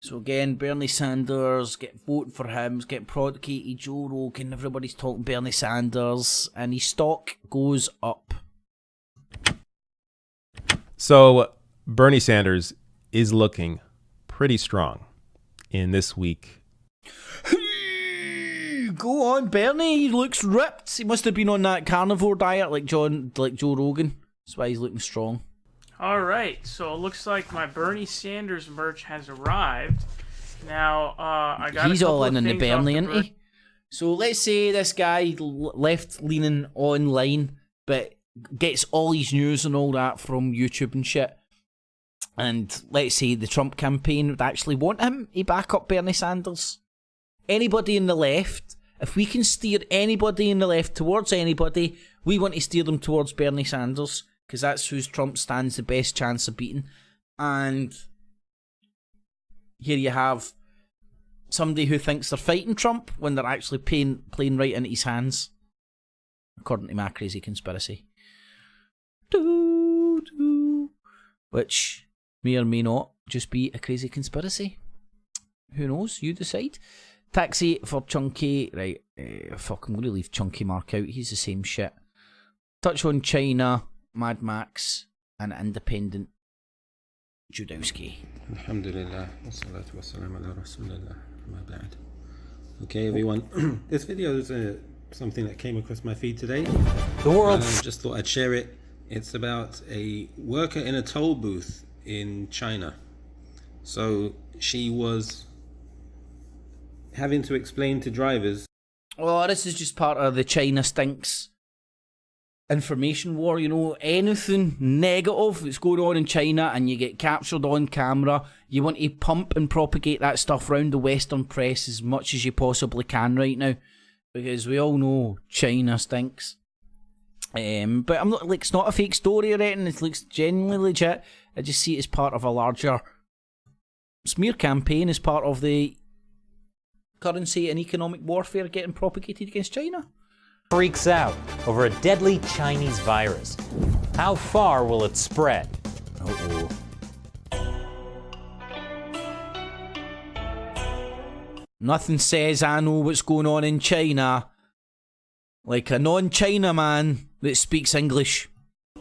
So again, Bernie Sanders, get voting for him, get prodigated, Joe Rogan, everybody's talking Bernie Sanders, and his stock goes up. So Bernie Sanders is looking pretty strong in this week. Go on, Bernie. He looks ripped. He must have been on that carnivore diet like Joe Rogan. That's why he's looking strong. All right, so it looks like my Bernie Sanders merch has arrived. Now, I got. He's all in the Bernie, isn't he? So let's say this guy left-leaning online, but gets all his news and all that from YouTube and shit. And let's say the Trump campaign would actually want him to back up Bernie Sanders. Anybody in the left, if we can steer anybody in the left towards anybody, we want to steer them towards Bernie Sanders, because that's who Trump stands the best chance of beating. And here you have somebody who thinks they're fighting Trump when they're actually playing right into his hands, according to my crazy conspiracy. Which may or may not just be a crazy conspiracy. Who knows? You decide. Taxi for Chunky. Right, fuck, I'm going to leave Chunky Mark out. He's the same shit. Touch on China, Mad Max, and Independent Judowski. Alhamdulillah. Wassalatu wassalamu ala rasulillah. Ma ba'd. Okay, everyone. This video is something that came across my feed today. The world. Just thought I'd share it. It's about a worker in a toll booth in China. So she was having to explain to drivers. Well, this is just part of the China stinks information war. You know, anything negative that's going on in China and you get captured on camera, you want to pump and propagate that stuff around the Western press as much as you possibly can right now, because we all know China stinks. But I'm not like it's not a fake story or anything. It looks genuinely legit. I just see it as part of a larger smear campaign, as part of the currency and economic warfare getting propagated against China. Freaks out over a deadly Chinese virus. How far will it spread? Uh-oh. Nothing says I know what's going on in China like a non-China man that speaks English.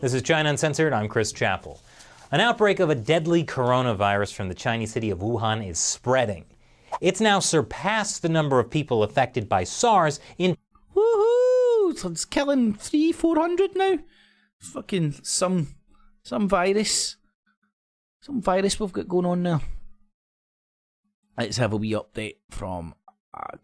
This is China Uncensored. I'm Chris Chappell. An outbreak of a deadly coronavirus from the Chinese city of Wuhan is spreading. It's now surpassed the number of people affected by SARS in... Woohoo! So it's killing 300-400 now? Fucking some virus. Some virus we've got going on now. Let's have a wee update from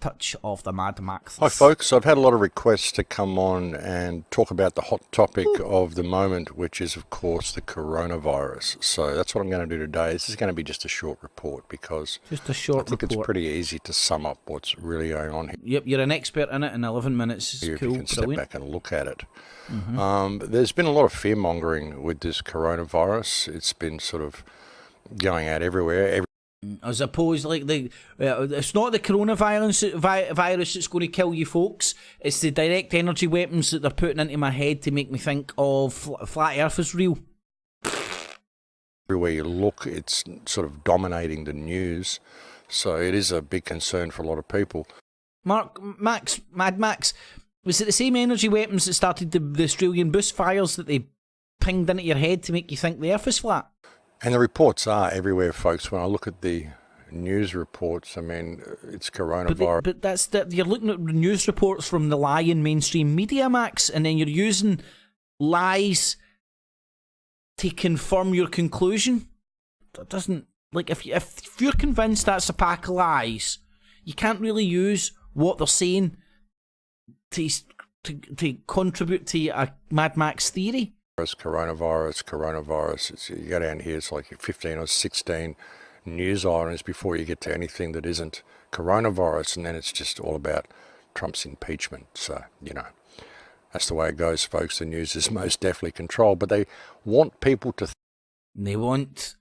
Touch of the Mad Max. Hi folks, I've had a lot of requests to come on and talk about the hot topic of the moment, which is of course the coronavirus. So that's what I'm going to do today. This is going to be just a short report because just a short I think report. It's pretty easy to sum up what's really going on here. Yep, you're an expert in it in 11 minutes. It's if cool, you can step brilliant. back and look at it. Mm-hmm. There's been a lot of fear mongering with this coronavirus. It's been sort of going out everywhere. I suppose like it's not the coronavirus virus that's going to kill you folks. It's the direct energy weapons that they're putting into my head to make me think of flat Earth is real. Everywhere you look, it's sort of dominating the news. So it is a big concern for a lot of people. Mad Max, was it the same energy weapons that started the Australian bushfires that they pinged into your head to make you think the Earth is flat? And the reports are everywhere, folks. When I look at the news reports, I mean, it's coronavirus. But that's you're looking at the news reports from the lying mainstream media, Max, and then you're using lies to confirm your conclusion. That doesn't, like, if you're convinced that's a pack of lies, you can't really use what they're saying to contribute to a Mad Max theory. Coronavirus. You go down here, it's like 15 or 16 news items before you get to anything that isn't coronavirus, and then it's just all about Trump's impeachment. So, you know, that's the way it goes, folks. The news is most definitely controlled, but they want people to... They want...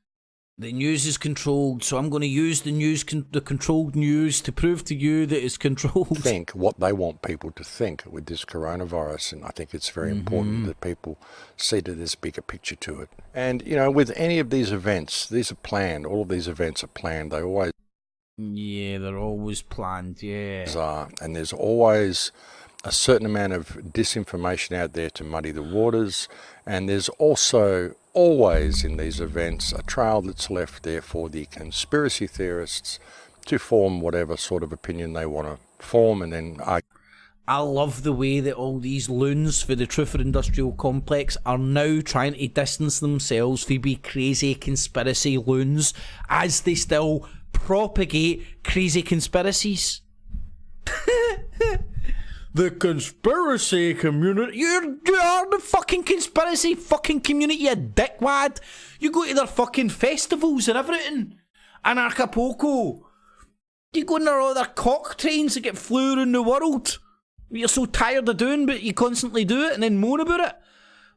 The news is controlled, so I'm going to use the controlled news to prove to you that it's controlled. Think what they want people to think with this coronavirus, and I think it's very important that people see that there's a bigger picture to it. And, you know, with any of these events, these are planned. All of these events are planned. They always... Yeah, they're always planned, yeah. And there's always a certain amount of disinformation out there to muddy the waters, and there's also always in these events a trail that's left there for the conspiracy theorists to form whatever sort of opinion they want to form and then argue. I love the way that all these loons for the Truther Industrial Complex are now trying to distance themselves from be crazy conspiracy loons as they still propagate crazy conspiracies. The conspiracy community. You are the fucking conspiracy fucking community, you dickwad. You go to their fucking festivals and everything. And Acapulco. You go in there all their cock trains that get flew around the world. You're so tired of doing, but you constantly do it and then moan about it.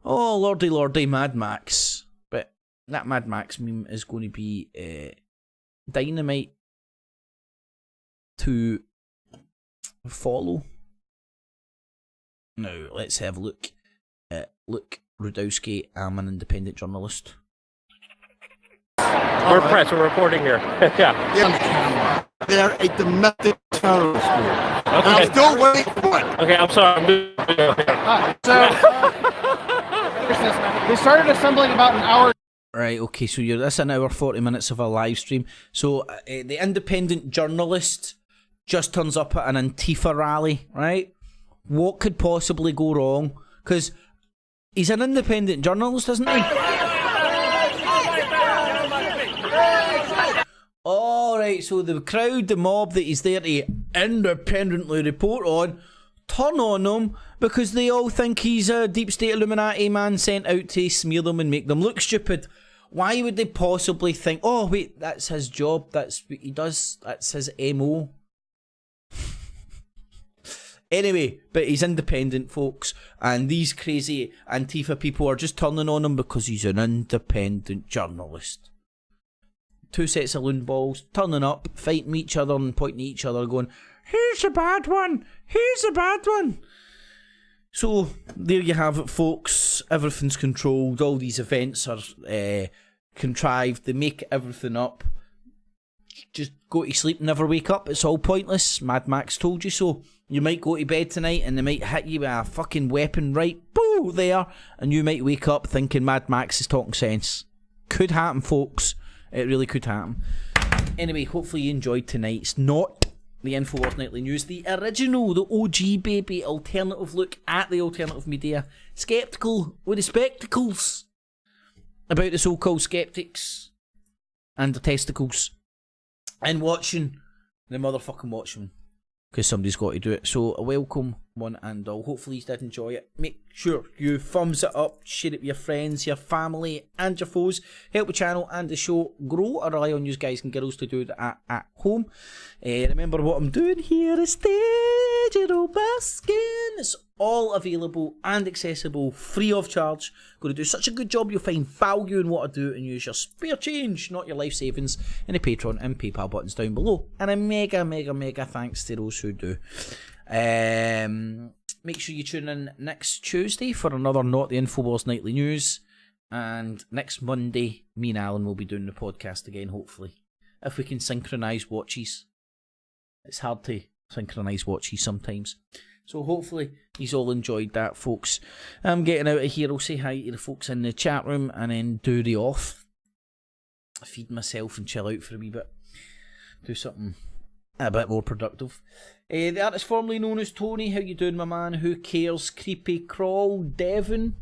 Oh, lordy, Mad Max. But that Mad Max meme is going to be dynamite to follow. Now, let's have a look at Luke Rudowski. I'm an independent journalist. We're press, we're reporting here. Yeah. They're a domestic terrorist group. Okay. And I'm still waiting for it. Okay, I'm sorry. They started assembling about an hour. Right, okay, so that's an hour, 40 minutes of a live stream. So the independent journalist just turns up at an Antifa rally, right? What could possibly go wrong? Because he's an independent journalist, isn't he? Alright, so the crowd, the mob that he's there to independently report on, turn on him because they all think he's a deep state Illuminati man sent out to smear them and make them look stupid. Why would they possibly think, oh wait, that's his job, that's what he does, that's his MO? Anyway, but he's independent, folks, and these crazy Antifa people are just turning on him because he's an independent journalist. Two sets of loon balls turning up, fighting each other and pointing at each other, going, "Here's a bad one, here's a bad one." So there you have it, folks. Everything's controlled. All these events are contrived. They make everything up. Just go to sleep, never wake up. It's all pointless. Mad Max told you so. You might go to bed tonight and they might hit you with a fucking weapon right boo there, and you might wake up thinking Mad Max is talking sense. Could happen, folks. It really could happen. Anyway, hopefully you enjoyed tonight's Not the Infowars Nightly News, the original, the OG baby, alternative look at the alternative media. Skeptical with the spectacles about the so-called skeptics and the testicles. And watching the motherfucking watching, because somebody's got to do it. So a welcome one and all. Hopefully you did enjoy it. Make sure you thumbs it up, share it with your friends, your family and your foes. Help the channel and the show grow. I rely on you guys and girls to do that at home. Remember what I'm doing here is digital basking. It's all available and accessible, free of charge. Going to do such a good job you'll find value in what I do and use your spare change, not your life savings, in the Patreon and PayPal buttons down below. And a mega thanks to those who do. Make sure you tune in next Tuesday for another Not the Infowars Nightly News. And next Monday, me and Alan will be doing the podcast again, hopefully. If we can synchronise watches. It's hard to synchronise watches sometimes. So hopefully he's all enjoyed that, folks. I'm getting out of here. I'll say hi to the folks in the chat room and then do the off. Feed myself and chill out for a wee bit. Do something a bit more productive. The artist formerly known as Tony. How you doing, my man? Who cares? Creepy Crawl, Devon,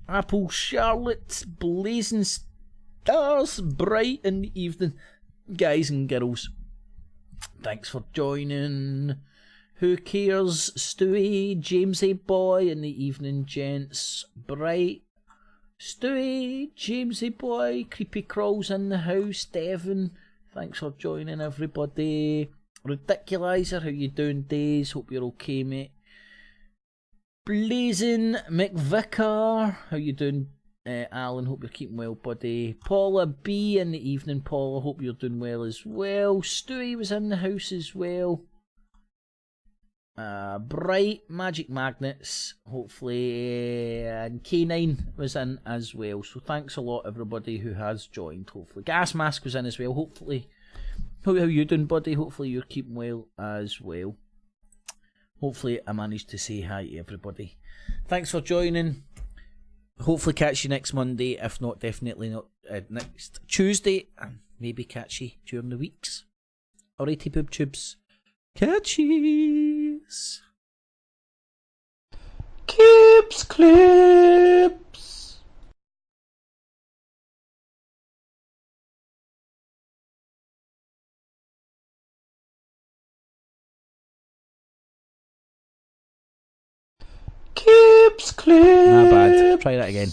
Apple Charlotte, Blazing Stars, bright in the evening. Guys and girls, thanks for joining. Who cares? Stewie, Jamesy boy in the evening, gents. Bright, Stewie, Jamesy boy, Creepy Crawls in the house. Devon, thanks for joining, everybody. Ridiculizer, how you doing, Days? Hope you're okay, mate. Blazing McVicar, how you doing, Alan? Hope you're keeping well, buddy. Paula B in the evening, Paula. Hope you're doing well as well. Stewie was in the house as well. Bright Magic Magnets, hopefully, and K9 was in as well. So thanks a lot, everybody who has joined. Hopefully, Gas Mask was in as well. Hopefully, how you doing, buddy? Hopefully you're keeping well as well. Hopefully I managed to say hi to everybody. Thanks for joining. Hopefully catch you next Monday. If not, definitely not next Tuesday, and maybe catch you during the weeks. Alrighty, boob tubes. Catchies. Kips clips. Kips clips. My bad. Try that again.